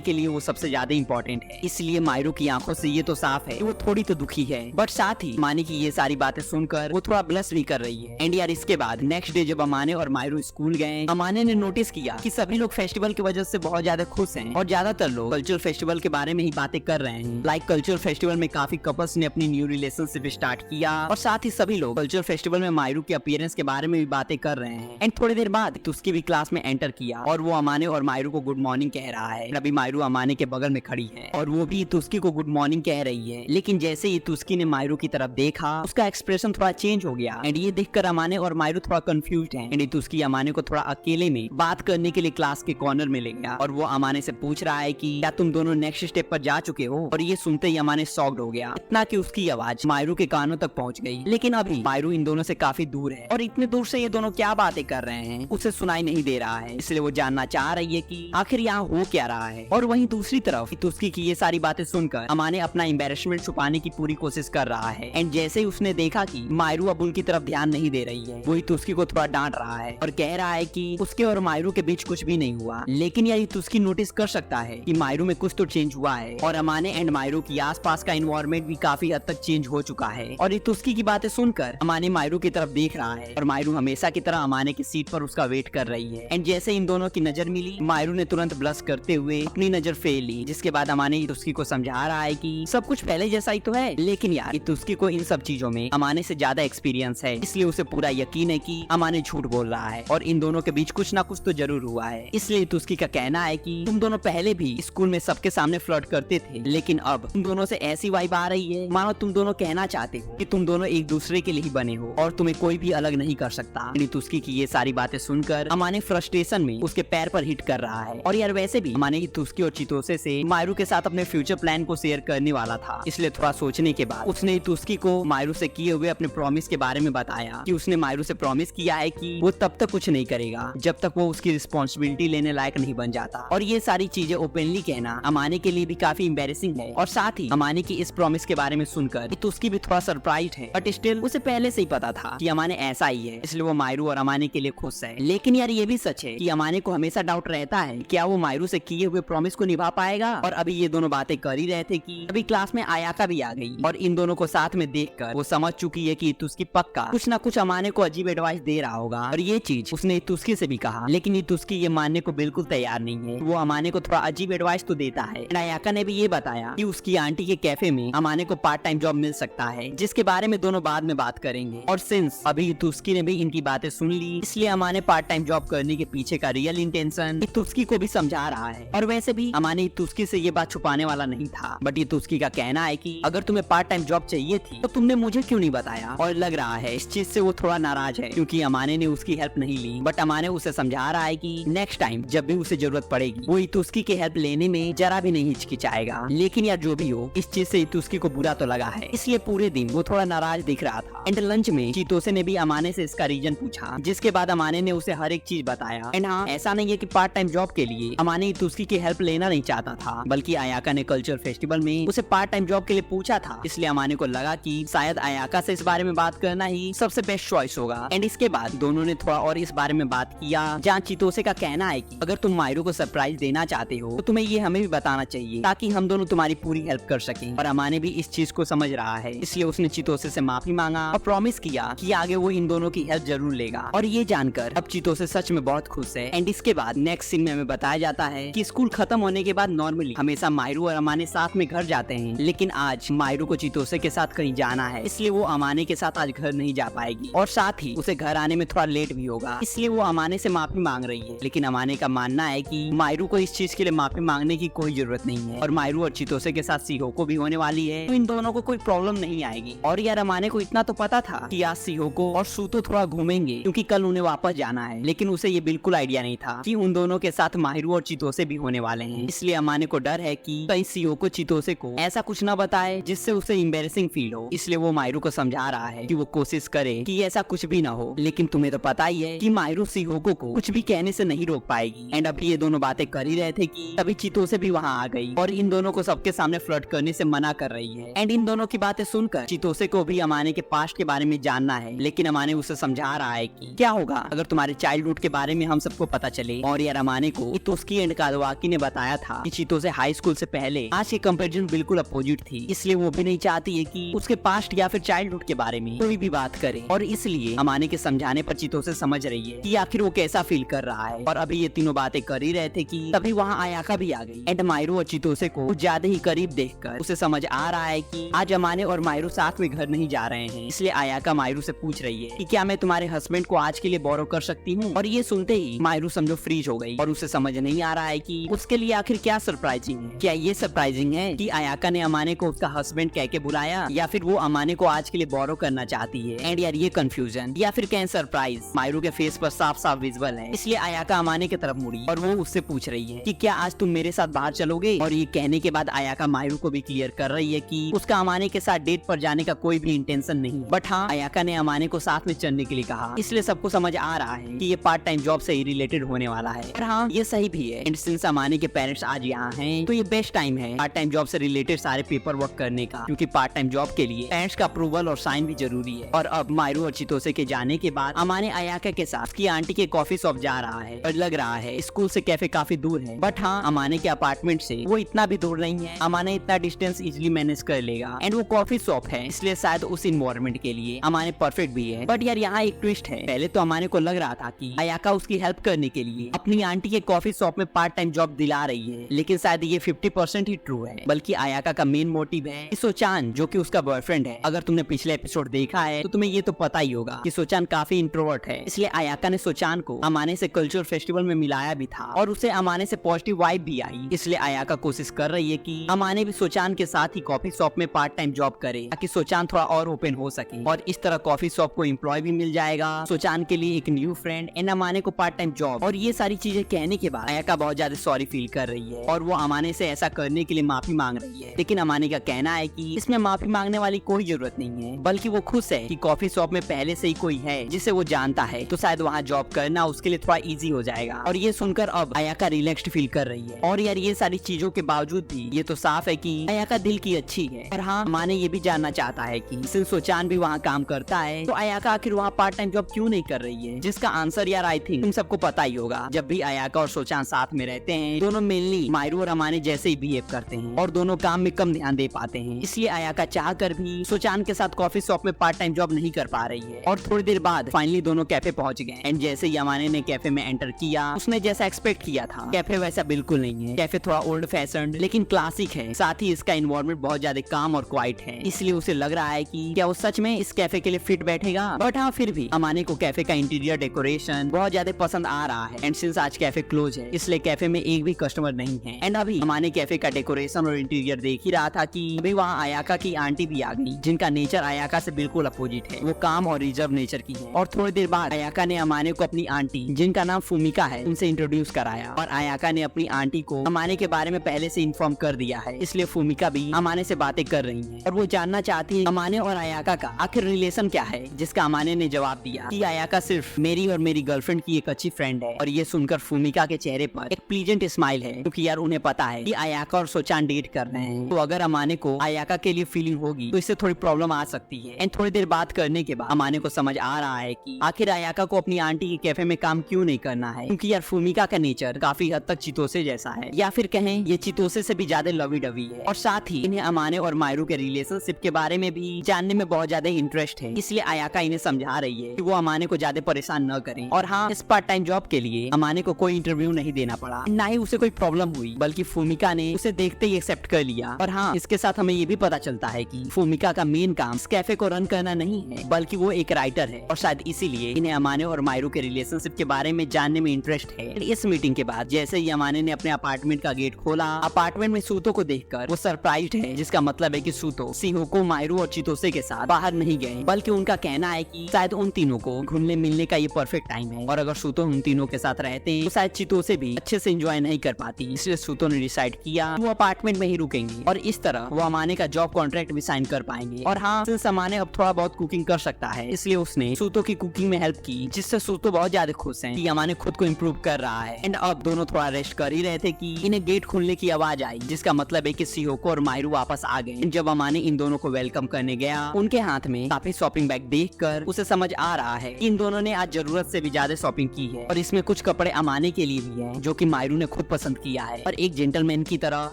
के लिए वो सबसे ज्यादा इंपॉर्टेंट है, इसलिए मायरू की आंखों से ये तो साफ है कि वो थोड़ी तो दुखी है, बट साथ ही अमाने की ये सारी बातें सुनकर वो थोड़ा ब्लश भी कर रही है। एंड यार इसके बाद नेक्स्ट डे जब अमाने और मायरू स्कूल गए, अमाने ने नोटिस किया कि सभी लोग फेस्टिवल की वजह से बहुत ज्यादा खुश हैं और ज्यादातर लोग कल्चरल फेस्टिवल के बारे में ही बातें कर रहे हैं। लाइक कल्चरल फेस्टिवल में काफी कपल्स ने अपनी न्यू रिलेशनशिप स्टार्ट किया और साथ ही सभी लोग कल्चरल फेस्टिवल में मायरू के अपीयरेंस के बारे में भी बातें कर रहे हैं। एंड थोड़ी देर बाद तुस्की भी क्लास में एंटर किया और वो अमाने और मायरू को गुड मॉर्निंग कह रहा है। अभी मायरू अमाने के बगल में खड़ी है और वो भी तुस्की को गुड मॉर्निंग कह रही है, लेकिन जैसे ही तुस्की ने मायरू की तरफ देखा उसका एक्सप्रेशन थोड़ा चेंज हो गया। एंड ये देखकर अमाने और मायरू थोड़ा कंफ्यूज्ड हैं। एंड तुस्की अमाने को थोड़ा अकेले में बात करने के लिए क्लास के कॉर्नर में ले गया और वो अमाने से पूछ रहा है कि क्या तुम दोनों नेक्स्ट स्टेप पर जा चुके हो। और ये सुनते ही अमाने शॉक्ड हो गया, इतना कि उसकी आवाज मायरू के कानों तक पहुंच गई। लेकिन अभी मायरू इन दोनों से काफी दूर है और इतने दूर से ये दोनों क्या बातें कर रहे हैं उसे सुनाई नहीं दे रहा है, इसलिए वो जानना चाह रही है कि आखिर यहाँ हो क्या रहा है। और वहीं दूसरी तरफ तुस्की की ये सारी बातें सुनकर अमाने अपना एम्बैरेसमेंट छुपाने की पूरी कोशिश कर रहा है। एंड जैसे ही उसने देखा कि मायरू अब उनकी तरफ ध्यान नहीं दे रही है, वही तुस्की को थोड़ा डांट रहा है और कह रहा है कि उसके और मायरू के बीच कुछ भी नहीं हुआ। लेकिन यार तुस्की नोटिस कर सकता है कि मायरू में कुछ तो चेंज हुआ है और अमाने एंड मायरू की आसपास का एनवायरनमेंट भी काफी हद तक चेंज हो चुका है। और तुस्की की बातें सुनकर अमाने मायरू की तरफ देख रहा है और मायरू हमेशा की तरह अमाने की सीट पर उसका वेट कर रही है। एंड जैसे इन दोनों की नजर मिली, मायरू ने तुरंत ब्लश करते हुए अपनी नजर फेर ली, जिसके बाद अमाने तुस्की को समझा रहा है कि सब कुछ पहले जैसा ही तो है, लेकिन यार तुस्की को इन सब चीजों में अमाने से ज्यादा एक्सपीरियंस है, इसलिए उसे पूरा यकीन है कि अमाने झूठ बोल रहा है और इन दोनों के बीच कुछ ना कुछ तो जरूर हुआ है। इसलिए तुस्की का कहना है कि तुम दोनों पहले भी स्कूल में सबके सामने फ्लर्ट करते थे, लेकिन अब तुम दोनों से ऐसी वाइब आ रही है मानो तुम दोनों कहना चाहते हो कि तुम दोनों एक दूसरे के लिए ही बने हो और तुम्हें कोई भी अलग नहीं कर सकता। तुस्की की ये सारी बातें सुनकर अमाने फ्रस्ट्रेशन में उसके पैर पर हिट कर रहा है। और यार वैसे भी अमाने तुस्की और चितोसे से मायरू के साथ अपने फ्यूचर प्लान को शेयर करने वाला था, इसलिए थोड़ा सोचने के बाद उसने तुस्की को मायरू से किए हुए अपने प्रॉमिस के बारे में बताया कि उसने मायरू से प्रॉमिस किया है कि वो तब तक कुछ नहीं करेगा जब तक वो उसकी रिस्पॉन्सिबिलिटी लेने लायक नहीं बन जाता। और ये सारी चीजें ओपनली कहना अमाने के लिए भी काफी एम्बैरेसिंग है और साथ ही अमाने की इस प्रॉमिस के बारे में सुनकर तुस्की भी थोड़ा सरप्राइज्ड है, बट स्टिल उसे पहले से ही पता था कि अमाने ऐसा ही है, इसलिए वो मायरू और अमाने के लिए खुश है। लेकिन यार ये भी सच है कि अमाने को हमेशा डाउट रहता है क्या वो मायरू से किए हुए प्रॉमिस को निभा पाएगा। और अभी ये दोनों बातें कर ही रहे थे कि अभी क्लास में आयाका भी आ गई और इन दोनों को साथ में देखकर वो समझ चुकी है कि तुस्की पक्का कुछ ना कुछ अमाने को अजीब एडवाइस दे रहा होगा। और ये चीज उसने तुस्की से भी कहा, लेकिन तुस्की ये मानने को बिल्कुल तैयार नहीं है। वो अमाने को थोड़ा अजीब एडवाइस तो देता है। आयाका ने भी ये बताया कि उसकी आंटी के कैफे में अमाने को पार्ट टाइम जॉब मिल सकता है, जिसके बारे में दोनों बाद में बात करेंगे। और सिंस अभी तुस्की ने भी इनकी बातें सुन ली, इसलिए अमाने पार्ट टाइम जॉब करने के पीछे का रियल इंटेंशन तुस्की को भी समझा रहा है। और वैसे भी अमाने तुस्की से ये बात छुपाने वाला नहीं था, बट ये तुस्की का कहना है कि अगर तुम्हें पार्ट टाइम जॉब चाहिए थी तो तुमने मुझे क्यों नहीं बताया। और लग रहा है इस चीज से वो थोड़ा नाराज है क्योंकि अमाने ने उसकी हेल्प नहीं ली, बट अमाने उसे समझा रहा है कि नेक्स्ट टाइम जब भी उसे जरूरत पड़ेगी वो तुस्की की हेल्प लेने में जरा भी नहीं हिचकिचाएगा। लेकिन यार जो भी हो, इस चीज से तुस्की को बुरा तो लगा है, इसलिए पूरे दिन वो थोड़ा नाराज दिख रहा था। एंड लंच में चितोसे ने भी अमाने से इसका रीजन पूछा, जिसके बाद अमाने ने उसे हर एक चीज बताया। एंड हाँ, ऐसा नहीं है कि पार्ट टाइम जॉब के लिए अमाने तुस्की की हेल्प लेना नहीं चाहता था, बल्कि आयाका ने कल्चर फेस्टिवल में उसे पार्ट टाइम जॉब के लिए पूछा था, इसलिए अमाने को लगा कि शायद आयाका से इस बारे में बात करना ही सबसे बेस्ट चॉइस होगा। एंड इसके बाद दोनों ने थोड़ा और इस बारे में बात किया, जहाँ चितोसे का कहना है कि अगर तुम मायरू को सरप्राइज देना चाहते हो तो तुम्हें ये हमें भी बताना चाहिए ताकि हम दोनों तुम्हारी पूरी हेल्प कर सकें। और अमाने भी इस चीज को समझ रहा है, इसलिए उसने चितोसे से माफी मांगा और प्रॉमिस किया कि आगे वो इन दोनों की हेल्प जरूर लेगा। और ये जानकर अब चितोसे सच में बहुत खुश है। एंड इसके बाद नेक्स्ट सीन में हमें बताया जाता है कि स्कूल खत्म होने के बाद नॉर्मली हमेशा मायरू और अमाने साथ में घर जाते हैं, लेकिन आज मायरू को चितोसे के साथ कहीं जाना है, इसलिए वो अमाने के साथ आज घर नहीं जा पाएगी और साथ ही उसे घर आने में थोड़ा लेट भी होगा, इसलिए वो अमाने से माफी मांग रही है। लेकिन अमाने का मानना है कि मायरू को इस चीज के लिए माफी मांगने की कोई जरूरत नहीं है और मायरू और चितोसे के साथ सिहोको भी होने वाली है, तो इन दोनों को कोई प्रॉब्लम नहीं आएगी। और यार अमाने को इतना तो पता था कि आज सिहोको और सूतो थोड़ा घूमेंगे क्योंकि कल उन्हें वापस जाना है, लेकिन उसे ये बिल्कुल आइडिया नहीं था कि उन दोनों के साथ माहिरू और चितोसे भी होने वाले हैं। इसलिए अमाने को डर है कि कहीं सिहोको चितोसे को ऐसा कुछ ना बताए जिससे उसे एम्बैरेसिंग फील हो, इसलिए वो माहिरू को समझा रहा है कि वो कोशिश करे कि ऐसा कुछ भी ना हो। लेकिन तुम्हें तो पता ही है कि माहिरू सिहोको को कुछ भी कहने से नहीं रोक पाएगी। एंड अभी ये दोनों बातें कर ही रहे थे कि तभी चितोसे भी वहाँ आ गई और इन दोनों को सबके सामने फ्लर्ट करने से मना कर रही है। एंड इन दोनों की बातें सुनकर चितोसे को भी अमाने के पास्ट के बारे में जानना है, लेकिन अमाने उसे समझा रहा है कि क्या होगा अगर तुम्हारे चाइल्डहुड के बारे में हम सबको पता चले। और यार अमाने को चितोस्की एंड कादवाकी ने बताया था कि चितो से हाई स्कूल से पहले आज की कंपैरिजन बिल्कुल अपोजिट थी, इसलिए वो भी नहीं चाहती है कि उसके पास्ट या फिर चाइल्डहुड के बारे में कोई भी बात करे। और इसलिए अमाने के समझाने पर चितो से समझ रही है कि आखिर वो कैसा फील कर रहा है। और अभी ये तीनों बातें कर ही रहे थे कि तभी वहाँ आयाका भी आ गई। एंड मायरू और चितोसे को कुछ ज्यादा ही करीब देखकर उसे समझ आ रहा है कि आज अमाने और मायरू साथ में घर नहीं जा रहे हैं। इसलिए आयाका मायरू से पूछ रही है कि क्या मैं तुम्हारे हस्बैंड को आज के लिए बोरो कर सकती हूँ। और ये सुनते ही मायरू समझो फ्रीज हो गई और उसे समझ नहीं आ रहा है कि उसके लिए आखिर क्या सरप्राइजिंग है। क्या ये सरप्राइजिंग है कि आयाका ने अमाने को उसका हस्बैंड कह के बुलाया, या फिर वो अमाने को आज के लिए बोरो करना चाहती है। एंड यार ये कंफ्यूजन या फिर क्या सरप्राइज मायरू के फेस पर साफ साफ विजुअल है। इसलिए आयाका अमाने की तरफ मुड़ी और वो उससे पूछ रही है कि क्या आज तुम मेरे साथ बाहर चलोगे। और ये कहने के बाद आयाका मायरू को भी क्लियर कर रही है कि उसका अमाने के साथ डेट पर जाने का कोई भी इंटेंशन नहीं। बट हाँ, आयाका ने अमाने को साथ में चलने के लिए कहा, इसलिए सबको समझ आ रहा है कि ये पार्ट टाइम जॉब से ही रिलेटेड होने वाला है। और हाँ, ये सही भी है। एंड सिंस अमाने के पेरेंट्स आज यहाँ हैं, तो ये बेस्ट टाइम है पार्ट टाइम जॉब से रिलेटेड सारे पेपर वर्क करने का, क्योंकि पार्ट टाइम जॉब के लिए पेरेंट्स का अप्रूवल और साइन भी जरूरी है। और अब मायरू और चितोसे के जाने के बाद अमाने आयाका के साथ उसकी आंटी के कॉफी शॉप जा रहा है। और लग रहा है स्कूल से कैफे काफी दूर है, बट हाँ, अमाने के अपार्टमेंट से वो इतना भी दूर नहीं है। अमाने इतना डिस्टेंस इजिली मैनेज कर लेगा। एंड वो कॉफी शॉप है, इसलिए शायद उस इन्वायरमेंट के लिए अमाने परफेक्ट भी है। बट यार यहाँ एक ट्विस्ट है। पहले तो अमाने को लग रहा था कि आयाका उसकी हेल्प करने के लिए अपनी आंटी के कॉफी शॉप में पार्ट टाइम जॉब दिला रही है, लेकिन शायद ये 50% ही ट्रू है। बल्कि आयाका का मेन मोटिव है कि सोचान, जो कि उसका बॉयफ्रेंड है। अगर तुमने पिछले एपिसोड देखा है तो तुम्हें ये तो पता ही होगा कि सोचान काफी इंट्रोवर्ट है, इसलिए आयाका ने सोचान को अमाने से कल्चरल फेस्टिवल में मिलाया भी था और उसे अमाने से पॉजिटिव वाइब भी आई। इसलिए आयाका कोशिश कर रही है कि अमाने भी सोचान के साथ ही कॉफी शॉप में पार्ट टाइम जॉब करे, ताकि सोचान थोड़ा और ओपन हो सके। और इस तरह कॉफी शॉप को एम्प्लॉय भी मिल जाएगा, सोचान के लिए एक न्यू फ्रेंड एंड अमाने को पार्ट टाइम जॉब। और ये सारी चीजें कहने के बाद आयाका बहुत ज्यादा सॉरी फील कर रही है और वो अमाने से ऐसा करने के लिए माफी मांग रही है। लेकिन अमाने का कहना है कि इसमें माफी मांगने वाली कोई जरूरत नहीं है, बल्कि वो खुश है कि कॉफी शॉप में पहले से ही कोई है जिसे वो जानता है, तो शायद वहाँ जॉब करना उसके लिए थोड़ा इजी हो जाएगा। और ये सुनकर अब आयाका रिलैक्स्ड फील कर रही है। और यार ये सारी चीजों के बावजूद भी ये तो साफ है कि आयाका दिल की अच्छी है। और हाँ, अमाने ये भी जानना चाहता है कि सिंस सोचान भी वहाँ काम करता है, तो आयाका आखिर वहाँ पार्ट टाइम जॉब क्यों नहीं कर रही है। जिसका आंसर यार आई थिंक तुम सबको पता ही होगा। जब भी आयाका और सोचान साथ में रहते हैं, दोनों मेनली मायरू और अमाने जैसे ही बिहेव करते हैं और दोनों काम में कम ध्यान दे पाते हैं। इसलिए आयाका चाह कर भी सोचान के साथ कॉफी शॉप में पार्ट टाइम जॉब नहीं कर पा रही है। और थोड़ी देर बाद फाइनली दोनों कैफे पहुंच गए। एंड जैसे ही अमाने ने कैफे में एंटर किया, उसने जैसा एक्सपेक्ट किया था, कैफे वैसा बिल्कुल नहीं है। कैफे थोड़ा ओल्ड फैशन लेकिन क्लासिक है, साथ ही इसका एनवायरनमेंट बहुत ज्यादा काम और क्वाइट है। इसलिए उसे लग रहा है कि क्या वो सच में इस कैफे के लिए फिट बैठेगा। बट हाँ, फिर भी अमाने को कैफे का इंटीरियर डेकोरेशन बहुत ज्यादा पसंद आ रहा है। एंड सिंस आज कैफे क्लोज है, इसलिए कैफे में एक भी कस्टमर नहीं है। एंड अभी अमाने कैफे का डेकोरेशन और इंटीरियर देख ही रहा था कि अभी वहाँ आयाका की आंटी भी आ गई, जिनका नेचर आयाका से बिल्कुल अपोजिट है। वो काम और रिजर्व नेचर की है। और थोड़ी देर बाद आयाका ने अमाने को अपनी आंटी, जिनका नाम फूमिका है, उनसे इंट्रोड्यूस कराया। और आयाका ने अपनी आंटी को अमाने के बारे में पहले से इन्फॉर्म कर दिया है, इसलिए फूमिका भी अमाने से बातें कर रही है। और वो जानना चाहती है अमाने और आयाका का आखिर रिलेशन क्या है। जिसका अमाने ने जवाब दिया कि आयाका सिर्फ मेरी और मेरी गर्लफ्रेंड की एक अच्छी फ्रेंड है। और ये सुनकर फूमिका के चेहरे पर एक प्लीजेंट स्माइल है, क्योंकि यार उन्हें पता है कि आयाका और सोचान डेट कर रहे हैं। तो अगर अमाने को आयाका के लिए फीलिंग होगी तो इससे थोड़ी प्रॉब्लम आ सकती है। एंड थोड़ी देर बात करने के बाद अमाने को समझ आ रहा है कि आखिर आयाका को अपनी आंटी के कैफे में काम क्यों नहीं करना है, क्योंकि यार फूमिका का नेचर काफी हद तक चितोसे जैसा है, या फिर कहें ये चितोसे से भी ज्यादा लवी डवी है। और साथ ही इन्हें अमाने और मायरू के रिलेशनशिप के बारे में भी जानने में बहुत ज्यादा इंटरेस्ट है। इसलिए आयाका इन्हें समझा रही है कि वो अमाने को ज्यादा परेशान न करें। और हाँ, इस पार्ट टाइम जॉब के लिए अमाने को कोई इंटरव्यू नहीं देना पड़ा, ना ही उसे कोई प्रॉब्लम हुई, बल्कि फूमिका ने उसे देखते ही एक्सेप्ट कर लिया। और हाँ, इसके साथ हमें ये भी पता चलता है कि फूमिका का मेन काम इस कैफे को रन करना नहीं है, बल्कि वो एक राइटर है। और शायद इसीलिए इन्हें अमाने और मायरू के रिलेशनशिप के बारे में जानने में इंटरेस्ट है। इस मीटिंग के बाद जैसे ही अमाने ने अपने अपार्टमेंट का गेट खोला, अपार्टमेंट में सूतो को देखकर वो सरप्राइज्ड है, जिसका मतलब है कि सूतो शिहोको, मायरू और चितोसे के साथ बाहर नहीं गए, बल्कि उनका कहना है कि शायद उन तीनों को घुलने मिलने का ये परफेक्ट टाइम है। और अगर सूतो उन तीनों के साथ रहते हैं तो शायद चितोसे भी अच्छे से एंजॉय नहीं कर पाती। इसलिए सूतो ने डिसाइड किया वो अपार्टमेंट में ही रुकेंगे और इस तरह वो अमाने का जॉब कॉन्ट्रैक्ट भी साइन कर पाएंगे। और हाँ, सिंस अमाने अब थोड़ा बहुत कुकिंग कर सकता है, इसलिए उसने सूतो की कुकिंग में हेल्प की, जिससे सूतो बहुत ज्यादा खुश है कि अमाने खुद को इम्प्रूव कर रहा है। एंड अब दोनों थोड़ा रेस्ट कर ही रहे थे कि इन्हें गेट खुलने की आवाज आई, जिसका मतलब है कि शिहोको और मायरू वापस आ गए। जब अमाने इन दोनों को वेलकम करने गया आया उनके हाथ में काफी शॉपिंग बैग देखकर उसे समझ आ रहा है कि इन दोनों ने आज जरूरत से भी ज्यादा शॉपिंग की है और इसमें कुछ कपड़े अमाने के लिए भी हैं जो कि मायरू ने खुद पसंद किया है। और एक जेंटलमैन की तरह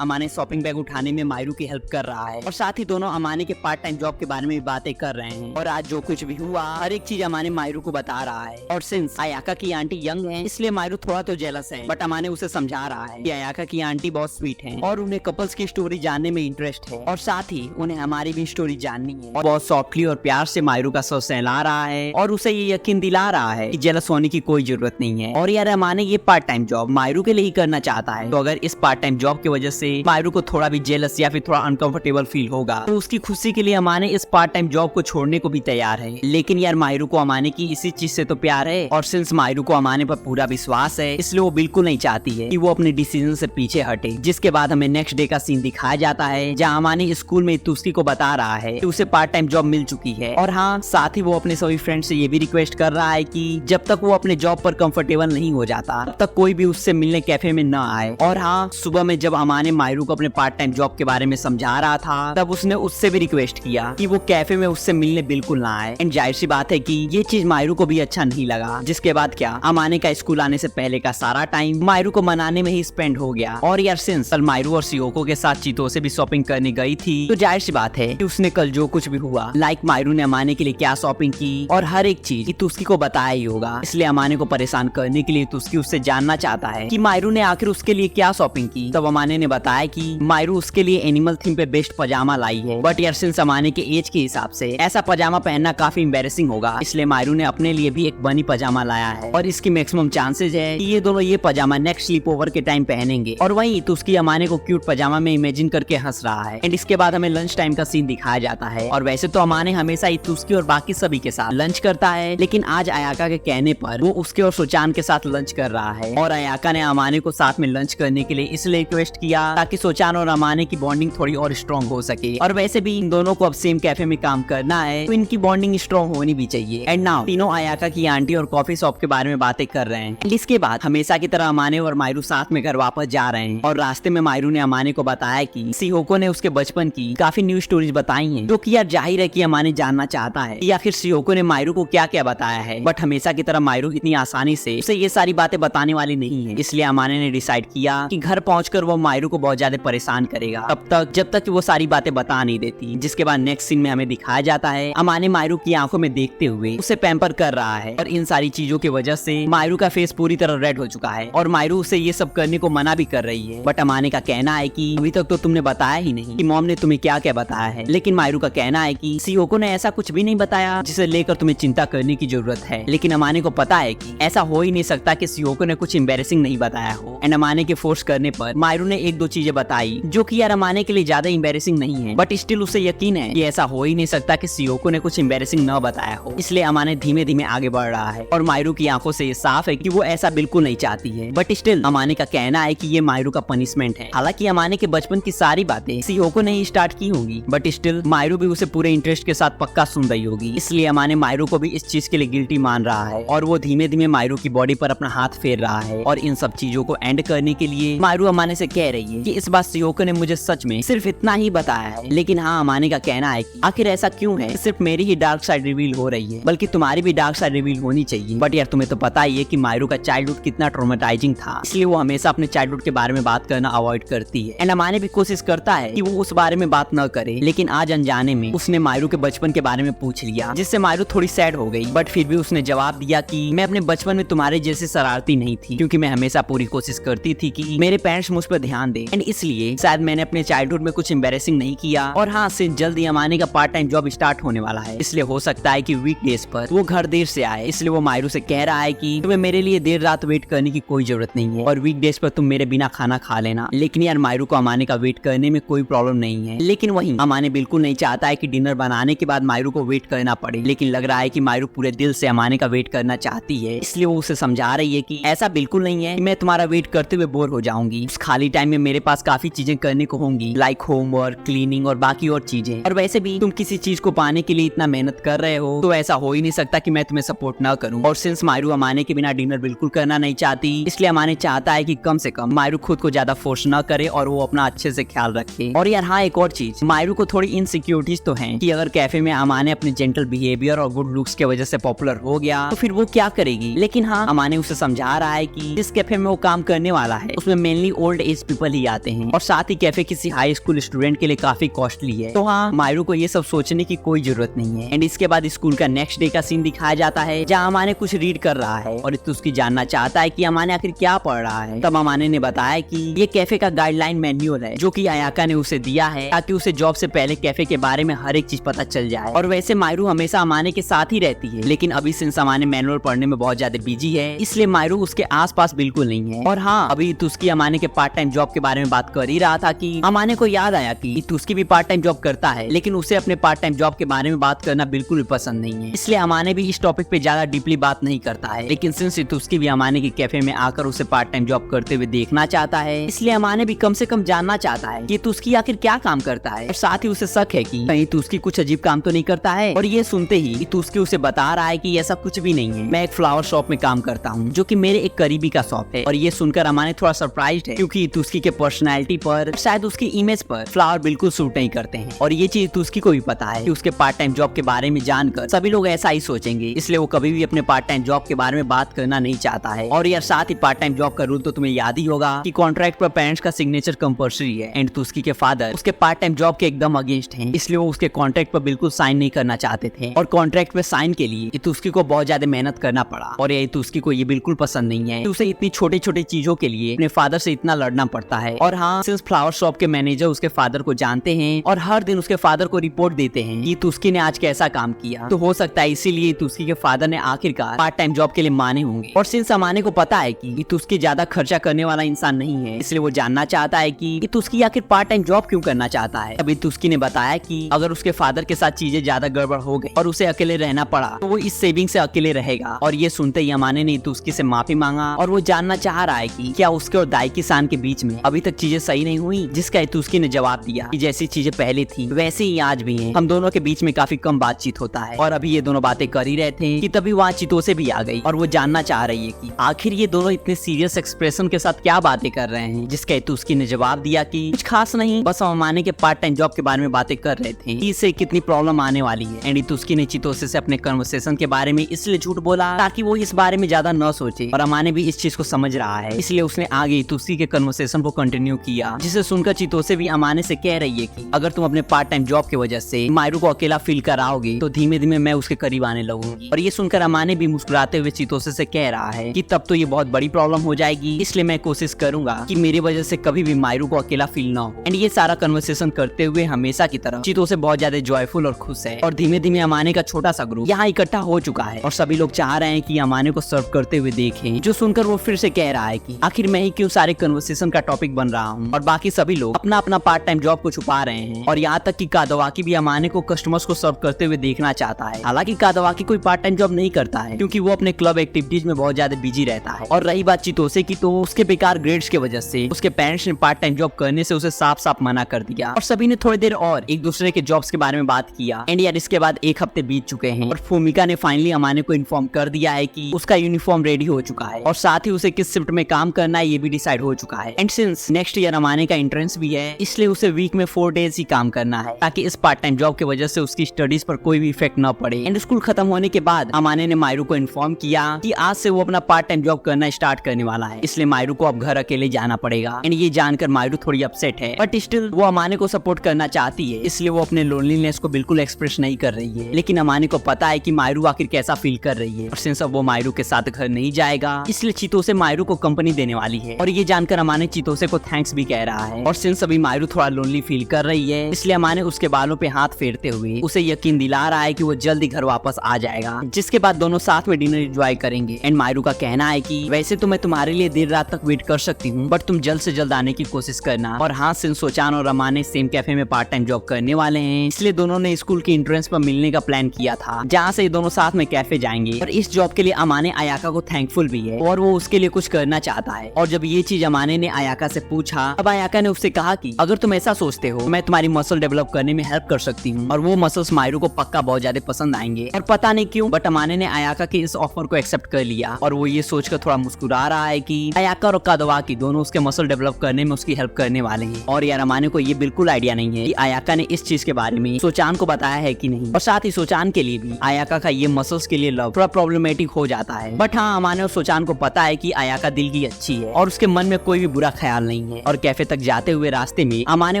अमाने शॉपिंग बैग उठाने में मायरू की हेल्प कर रहा है और साथ ही दोनों अमाने के पार्ट टाइम जॉब के बारे में भी बातें कर रहे हैं। और आज जो कुछ भी हुआ हर एक चीज अमाने मायरू को बता रहा है। और सिंस अयाका की आंटी यंग है इसलिए मायरू थोड़ा तो जेलस है, बट अमाने उसे समझा रहा है कि अयाका की आंटी बहुत स्वीट है और उन्हें कपल्स की स्टोरी जानने में इंटरेस्ट है और साथ ही उन्हें हमारी भी स्टोरी जाननी है। और बहुत सॉफ्टली और प्यार से मायरू का सर सहला रहा है और उसे ये यकीन दिला रहा है कि जेलस होने की कोई जरूरत नहीं है। और यार अमाने ये पार्ट टाइम जॉब मायरू के लिए ही करना चाहता है, तो अगर इस पार्ट टाइम जॉब की वजह से मायरू को थोड़ा भी जेलस या फिर थोड़ा अनकंफर्टेबल फील होगा तो उसकी खुशी के लिए अमाने इस पार्ट टाइम जॉब को छोड़ने को भी तैयार है। लेकिन यार मायरू को अमाने की इसी चीज से तो प्यार है और सिंस मायरू को अमाने पर पूरा विश्वास है इसलिए वो बिल्कुल नहीं चाहती है कि वो अपने डिसीजन से पीछे हटे। जिसके बाद हमें नेक्स्ट डे का सीन दिखाया जाता है जहाँ अमाने स्कूल में तुस्की को बता रहा है कि उसे पार्ट टाइम जॉब मिल चुकी है और हाँ साथ ही वो अपने सभी फ्रेंड से ये भी रिक्वेस्ट कर रहा है कि जब तक वो अपने जॉब पर कंफर्टेबल नहीं हो जाता तब तक कोई भी उससे मिलने कैफे में न आए। और हाँ सुबह में जब अमाने मायरू को अपने पार्ट टाइम जॉब के बारे में समझा रहा था तब उसने उससे भी रिक्वेस्ट किया कि वो कैफे में उससे मिलने बिल्कुल ना आए। एंड जाहिर सी बात है कि ये चीज मायरू को भी अच्छा नहीं लगा। जिसके बाद क्या अमाने का स्कूल आने से पहले का सारा टाइम मायरू को मनाने में ही स्पेंड हो गया। और यार सिंस कल मायरू और सियोको के साथ चीतो से भी शॉपिंग करने गई थी तो जाहिर सी बात है कि उसने कल जो कुछ भी हुआ लाइक मायरू ने अमाने के लिए क्या शॉपिंग की और हर एक चीज तुस्की को बताया ही होगा। इसलिए अमाने को परेशान करने के लिए तुस्की उससे जानना चाहता है कि मायरू ने आखिर उसके लिए क्या शॉपिंग की। तब अमाने ने बताया कि मायरू उसके लिए एनिमल थीम पे बेस्ट पजामा लाई है, बट यार सिंस अमाने के एज के हिसाब से ऐसा पजामा पहनना काफी एम्बैरेसिंग होगा इसलिए मायरू ने अपने लिए भी एक बनी पजामा लाया है और इसकी मैक्सिमम चांसेस है कि ये दोनों ये पजामा नेक्स्ट स्लीप ओवर के टाइम पहनेंगे। और वहीं तुस्की अमाने को क्यूट पजामा में इमेजिन करके हंस रहा है। एंड इसके बाद हमें लंच टाइम का सीन दिखाया जाता है और वैसे तो अमाने हमेशा ही तुस्की और बाकी सभी के साथ लंच करता है, लेकिन आज अयाका के कहने पर वो उसके और सोचान के साथ लंच कर रहा है। और अयाका ने अमाने को साथ में लंच करने के लिए इसलिए रिक्वेस्ट किया ताकि सोचान और अमाने की बॉन्डिंग थोड़ी और स्ट्रॉन्ग हो सके। और वैसे भी इन दोनों को अब सेम कैफे में काम करना है तो इनकी बॉन्डिंग स्ट्रॉन्ग होनी भी चाहिए। एंड नाउ तीनों अयाका की आंटी और कॉफी शॉप के बारे में बातें कर रहे हैं। इसके बाद हमेशा की तरह अमाने और मायरू साथ में घर वापस जा रहे हैं और रास्ते में मायरू ने अमाने को बताया कि सियोको ने उसके बचपन की काफी न्यू स्टोरीज बताई हैं, जो कि यार जाहिर है कि अमाने जानना चाहता है कि आखिर सियोको ने मायरू को क्या क्या बताया है। बट हमेशा की तरह मायरू इतनी आसानी से उसे ये सारी बातें बताने वाली नहीं है, इसलिए अमाने ने डिसाइड किया कि घर पहुंचकर वो मायरू को बहुत ज्यादा परेशान करेगा तब तक जब तक वो सारी बातें बता नहीं देती। जिसके बाद नेक्स्ट सीन में हमें दिखाया जाता है अमाने मायरू की आंखों में देखते हुए उसे पैम्पर कर रहा है और इन सारी चीजों की वजह से मायरू का फेस पूरी तरह रेड हो चुका है और मायरू उसे ये सब करने को मना भी कर रही है। बट अमाने का कहना है कि अभी तक तो तुमने बताया ही नहीं कि मॉम ने तुम्हें क्या क्या बताया है। लेकिन मायरू का कहना है कि सियोको ने ऐसा कुछ भी नहीं बताया जिसे लेकर तुम्हें चिंता करने की जरूरत है। लेकिन अमाने को पता है कि ऐसा हो ही नहीं सकता कि सियोको ने कुछ एम्बैरेसिंग नहीं बताया हो। एंड अमाने के फोर्स करने पर मायरू ने एक दो चीजें बताई जो कि यार अमाने के लिए ज्यादा एम्बैरेसिंग नहीं है, बट स्टिल उसे यकीन है कि ऐसा हो ही नहीं सकता कि सियोको ने कुछ एम्बैरेसिंग न बताया हो। इसलिए अमाने धीमे धीमे आगे बढ़ रहा है और मायरू की आंखों से ये साफ है कि वो ऐसा बिल्कुल नहीं चाहती है। बट स्टिल अमाने का कहना है कि ये मायरू का पनिशमेंट है। हालांकि अमाने के बचपन की सारी बातें सियोको ने ही स्टार्ट की होंगी, बट स्टिल मायरू भी उसे पूरे इंटरेस्ट के साथ पक्का सुन रही होगी। इसलिए अमाने मायरू को भी इस चीज के लिए गिल्टी मान रहा है और वो धीमे धीमे मायरू की बॉडी पर अपना हाथ फेर रहा है। और इन सब चीजों को एंड करने के लिए मायरू अमाने से कह रही है कि इस बार सियोको ने मुझे सच में सिर्फ इतना ही बताया है। लेकिन हाँ अमाने का कहना है कि आखिर ऐसा क्यों है, सिर्फ मेरी ही डार्क साइड रिवील हो रही है, बल्कि तुम्हारी भी डार्क साइड रिवील होनी चाहिए। बट यार तुम्हें तो पता ही है कि मायरू का चाइल्डहुड कितना ट्रॉमेटाइजिंग था, इसलिए वो हमेशा अपने चाइल्डहुड के बारे में बात करना अवॉइड करती है। एंड अमाने भी कोशिश करता है कि वो उस बारे में बात न करे, लेकिन आज अनजाने में उसने मायरू के बचपन के बारे में पूछ लिया, जिससे मायरू थोड़ी सैड हो गई। बट फिर भी उसने जवाब दिया कि मैं अपने बचपन में तुम्हारे जैसे शरारती नहीं थी, क्योंकि मैं हमेशा पूरी कोशिश करती थी कि मेरे पेरेंट्स मुझ पर ध्यान दे। एंड इसलिए शायद मैंने अपने चाइल्डहुड में कुछ एम्बैरेसिंग नहीं किया। और हाँ सिंस जल्दी अमाने का पार्ट टाइम जॉब स्टार्ट होने वाला है, इसलिए हो सकता है कि वीकडेज पर वो घर देर से आए। इसलिए वो मायरू से कह रहा है कि तुम्हें मेरे लिए देर रात वेट करने की कोई जरूरत नहीं है और वीकडेज पर तुम मेरे बिना खाना खा लेना। लेकिन यार मायरू को अमाने का वेट करने में कोई प्रॉब्लम नहीं है। लेकिन वहीं अमाने बिल्कुल नहीं चाहता है कि डिनर बनाने के बाद मायरू को वेट करना पड़े। लेकिन लग रहा है कि मायरू पूरे दिल से अमाने का वेट करना चाहती है, इसलिए वो उसे समझा रही है कि ऐसा बिल्कुल नहीं है कि मैं तुम्हारा वेट करते हुए बोर हो जाऊंगी। उस खाली टाइम में मेरे पास काफी चीजें करने को होंगी, लाइक होमवर्क, क्लीनिंग और बाकी और चीजें। और वैसे भी तुम किसी चीज को पाने के लिए इतना मेहनत कर रहे हो तो ऐसा हो ही नहीं सकता कि मैं तुम्हें सपोर्ट ना करूं। और सिंस मायरू अमाने के बिना डिनर बिल्कुल करना नहीं चाहती, इसलिए अमाने चाहता है कि कम से कम मायरू खुद को ज्यादा फोर्स ना करे और वो अपना अच्छे से ख्याल रखे। और यार हाँ एक और चीज, मायरू को थोड़ी इनसिक्योरिटीज तो हैं कि अगर कैफे में अमाने अपने जेंटल बिहेवियर और गुड लुक्स की वजह से पॉपुलर हो गया तो फिर वो क्या करेगी। लेकिन हाँ, अमाने उसे समझा रहा है कि जिस कैफे में वो काम करने वाला है उसमें मेनली ओल्ड एज पीपल ही आते हैं और साथ ही कैफे किसी हाई स्कूल स्टूडेंट के लिए काफी कॉस्टली है। तो हाँ, मायरू को ये सब सोचने की कोई जरूरत नहीं है। एंड इसके बाद स्कूल का नेक्स्ट डे का सीन दिखाया जाता है जहाँ अमाने कुछ रीड कर रहा है और उसकी जानना चाहता है कि अमाने आखिर क्या पढ़ रहा है। तब अमाने ने बताया कि ये कैफे का गाइडलाइन मैन्युअल है जो कि अयाका ने उसे दिया है ताकि उसे जॉब से पहले कैफे के बारे में हर एक चीज पता चल जाए। और वैसे मायरू हमेशा अमाने के साथ ही रहती है, लेकिन अभी सिंस अमाने मैनुअल पढ़ने में बहुत ज्यादा बिजी है इसलिए मायरू उसके आसपास बिल्कुल नहीं है। और हाँ, अभी तुस्की अमाने के पार्ट टाइम जॉब के बारे में बात कर ही रहा था कि अमाने को याद आया कि तुस्की भी पार्ट टाइम जॉब करता है, लेकिन उसे अपने पार्ट टाइम जॉब के बारे में बात करना बिल्कुल भी पसंद नहीं है। इसलिए अमाने भी इस टॉपिक पे ज्यादा डीपली बात नहीं करता है। लेकिन सिंस तुस्की भी अमाने के कैफे में आकर उसे पार्ट टाइम जॉब करते हुए देखना चाहता है, इसलिए अमाने भी कम से कम जानना चाहता है कि तुस्की आखिर क्या काम करता है। और साथ ही उसे शक है कि कहीं तुस्की कुछ अजीब काम तो नहीं करता है। और ये सुनते ही तुस्की उसे बता रहा है कि ऐसा कुछ भी नहीं है, मैं एक फ्लावर शॉप में काम करता हूँ जो कि मेरे एक करीबी का शॉप है। और ये सुनकर अमाने थोड़ा सरप्राइज्ड है क्योंकि तुस्की के पर्सनैलिटी पर, शायद उसकी इमेज पर फ्लावर बिल्कुल सूट नहीं करते हैं। और ये चीज तुस्की को भी पता है कि उसके पार्ट टाइम जॉब के बारे में जानकर सभी लोग ऐसा ही सोचेंगे, इसलिए वो कभी भी अपने पार्ट टाइम जॉब के बारे में बात करना नहीं चाहता है। और यार साथ ही पार्ट टाइम जॉब का रूल तो तुम्हें याद ही होगा कि कॉन्ट्रैक्ट पर पेरेंट्स का सिग्नेचर कंपल्सरी है। एंड तुस्की के फादर उसके पार्ट टाइम जॉब के एकदम अगेंस्ट हैं, इसलिए वो उसके कॉन्ट्रैक्ट पर बिल्कुल साइन नहीं करना चाहते थे। और कॉन्ट्रैक्ट पे साइन के लिए तुस्की को बहुत ज्यादा मेहनत करना पड़ा और ये तुस्की को ये बिल्कुल पसंद नहीं है। उसे इतनी छोटी छोटी चीजों के लिए अपने फादर से इतना लड़ना पड़ता है। और हाँ, सिंस फ्लावर शॉप के मैनेजर उसके फादर को जानते हैं और हर दिन उसके फादर को रिपोर्ट देते हैं कि तुस्की ने आज कैसा काम किया, तो हो सकता है इसीलिए तुस्की के फादर ने आखिरकार पार्ट टाइम जॉब के लिए माने होंगे। और सिंस अमाने को पता है कि तुस्की ज्यादा खर्चा करने वाला इंसान नहीं है, इसलिए वो जानना चाहता है कि तुस्की आखिर पार्ट टाइम जॉब क्यों करना चाहता है। अभी तुस्की ने बताया कि अगर उसके फादर के साथ चीजें ज्यादा गड़बड़ हो गई और उसे अकेले रहना पड़ा तो वो इस सेविंग से अकेले रहेगा। और ये सुनते ही अमाने ने तुस्की से माफी मांगा और वो जानना चाह रहा है कि क्या उसके और दाई सान के बीच में अभी तक चीजें सही नहीं हुई, जिसका तुस्की ने जवाब दिया कि जैसी चीजें पहले थी वैसे ही आज भी हैं, हम दोनों के बीच में काफी कम बातचीत होता है। और अभी ये दोनों बातें कर ही रहे थे कि तभी वहाँ चितोसे भी आ गई और वो जानना चाह रही है कि आखिर ये दोनों इतने सीरियस एक्सप्रेशन के साथ क्या बातें कर रहे हैं, जिसका तुस्की ने जवाब दिया कि कुछ खास नहीं, बस हम अमाने के पार्ट टाइम जॉब के बारे में बातें कर रहे थे कि इससे कितनी प्रॉब्लम आने वाली है। एंड तुस्की ने चितोसे से अपने कन्वर्सेशन के बारे में इसलिए झूठ बोला ताकि वो इस बारे में ज्यादा न सोचे। और अमाने भी इस चीज को समझ रहा है, इसलिए उसने आगे तुस्की के कन्वर्सेशन को कंटिन्यू किया, जिसे सुनकर चितोसे भी अमाने से कह रही है कि अगर तुम अपने पार्ट टाइम जॉब की वजह से मायरू को अकेला फील कराओगे तो धीमे धीमे मैं उसके करीब आने लगूंगी। और ये सुनकर अमाने भी मुस्कुराते हुए चितोसे से कह रहा है कि तब तो ये बहुत बड़ी प्रॉब्लम हो जाएगी, इसलिए मैं कोशिश करूंगा कि मेरी वजह से कभी भी मायरू को अकेला फील ना हो। एंड ये सारा कन्वर्सेशन करते हुए हमेशा की तरह चितोसे बहुत ज्यादा जॉयफुल और खुश है। और धीमे धीमे अमाने का छोटा सा ग्रुप यहाँ इकट्ठा हो चुका है और सभी लोग चाह रहे हैं कि अमाने को सर्व करते हुए देखें, जो सुनकर वो फिर से कह रहा है कि आखिर मैं ही क्यों सारे कन्वर्सेशन का टॉपिक बन रहा हूँ। और बाकी सभी लोग अपना अपना पार्ट टाइम जॉब को छुपा रहे हैं और यहाँ तक कि कादावाकी भी अमाने को कस्टमर्स को सर्व करते हुए देखना चाहता है। हालांकि कादावाकी कोई पार्ट टाइम जॉब नहीं करता है क्योंकि वो अपने क्लब एक्टिविटीज में बहुत ज्यादा बिजी रहता है। और रही बात चितोसे की, तो उसके बेकार ग्रेड्स की वजह से उसके पेरेंट्स ने पार्ट टाइम जॉब करने से उसे साफ साफ मना कर दिया। और सभी ने थोड़ी देर और एक दूसरे के जॉब्स के बारे में बात किया। एंड यार इसके बाद एक हफ्ते बीत चुके हैं और फूमिका ने फाइनली अमाने को इन्फॉर्म कर दिया है कि उसका यूनिफॉर्म रेडी हो चुका है और साथ ही उसे किस शिफ्ट में काम करना है ये भी डिसाइड हो चुका है। एंड सिंस नेक्स्ट ईयर अमाने का एंट्रेंस भी है, इसलिए उसे वीक में 4 डेज ही काम करना है ताकि इस पार्ट टाइम जॉब की वजह से उसकी स्टडीज पर कोई भी इफेक्ट न पड़े। एंड स्कूल खत्म होने के बाद अमाने ने मायरू को इन्फॉर्म किया कि आज से वो अपना पार्ट टाइम जॉब करना स्टार्ट करने वाला है, इसलिए मायरू को अब घर अकेले जाना पड़ेगा। एंड ये जानकर मायरू थोड़ी अपसेट है, बट स्टिल वो अमाने को सपोर्ट करना चाहती है, इसलिए वो अपने लोनलीनेस को बिल्कुल एक्सप्रेस नहीं कर रही है। लेकिन अमाने को पता है कि मायरू आखिर कैसा फील कर रही है और सिंस अब वो मायरू के साथ घर नहीं जाएगा, इसलिए चितोसे मायरू को कंपनी देने वाली है। और ये जानकर अमाने चितोसे को थैंक्स भी कह रहा है। और सिंस अभी मायरू थोड़ा लोनली फील कर रही है, इसलिए अमाने उसके बालों पे हाथ फेरते हुए उसे यकीन दिला रहा है कि वो जल्दी घर वापस आ जाएगा, जिसके बाद दोनों साथ में डिनर एंजॉय करेंगे। एंड मायरू का कहना है कि वैसे तो मैं तुम्हारे लिए देर रात तक वेट कर सकती हूँ, बट तुम जल्द से जल्द आने की कोशिश करना। और हाँ, सिंस सोचान और अमाने सेम कैफे में पार्ट टाइम जॉब करने वाले हैं, इसलिए दोनों ने स्कूल की एंट्रेंस पर मिलने का प्लान किया था, जहाँ से दोनों साथ में कैफे जाएंगे। और इस जॉब के लिए अमाने अयाका को थैंकफुल भी है और वो उसके लिए कुछ करना चाहता है। और जब ये चीज अमाने ने अयाका से पूछा, अब अयाका ने उससे कहा कि अगर तुम ऐसा सोचते हो मैं तुम्हारी मसल डेवलप करने में हेल्प कर सकती हूँ। और वो मसल्स मायरू को पक्का बहुत ज्यादा पसंद आएंगे। और पता नहीं क्यों बट अमाने ने अयाका के इस ऑफर को एक्सेप्ट कर लिया और वो ये सोचकर थोड़ा मुस्कुरा रहा है कि अयाका और कादावाकी दोनों उसके मसल डेवलप करने में उसकी हेल्प करने वाले हैं। और यार अमाने को ये बिल्कुल आइडिया नहीं है कि अयाका ने इस चीज के बारे में सोचान को बताया है कि नहीं, और साथ ही सोचान के लिए भी आयाका का ये मसल्स के लिए लव थोड़ा प्रॉब्लमेटिक हो जाता है। बट हाँ, अमाने और सोचान को पता है कि आयाका दिल की अच्छी है और उसके मन में कोई भी बुरा ख्याल नहीं है। और कैफे तक जाते हुए रास्ते में अमाने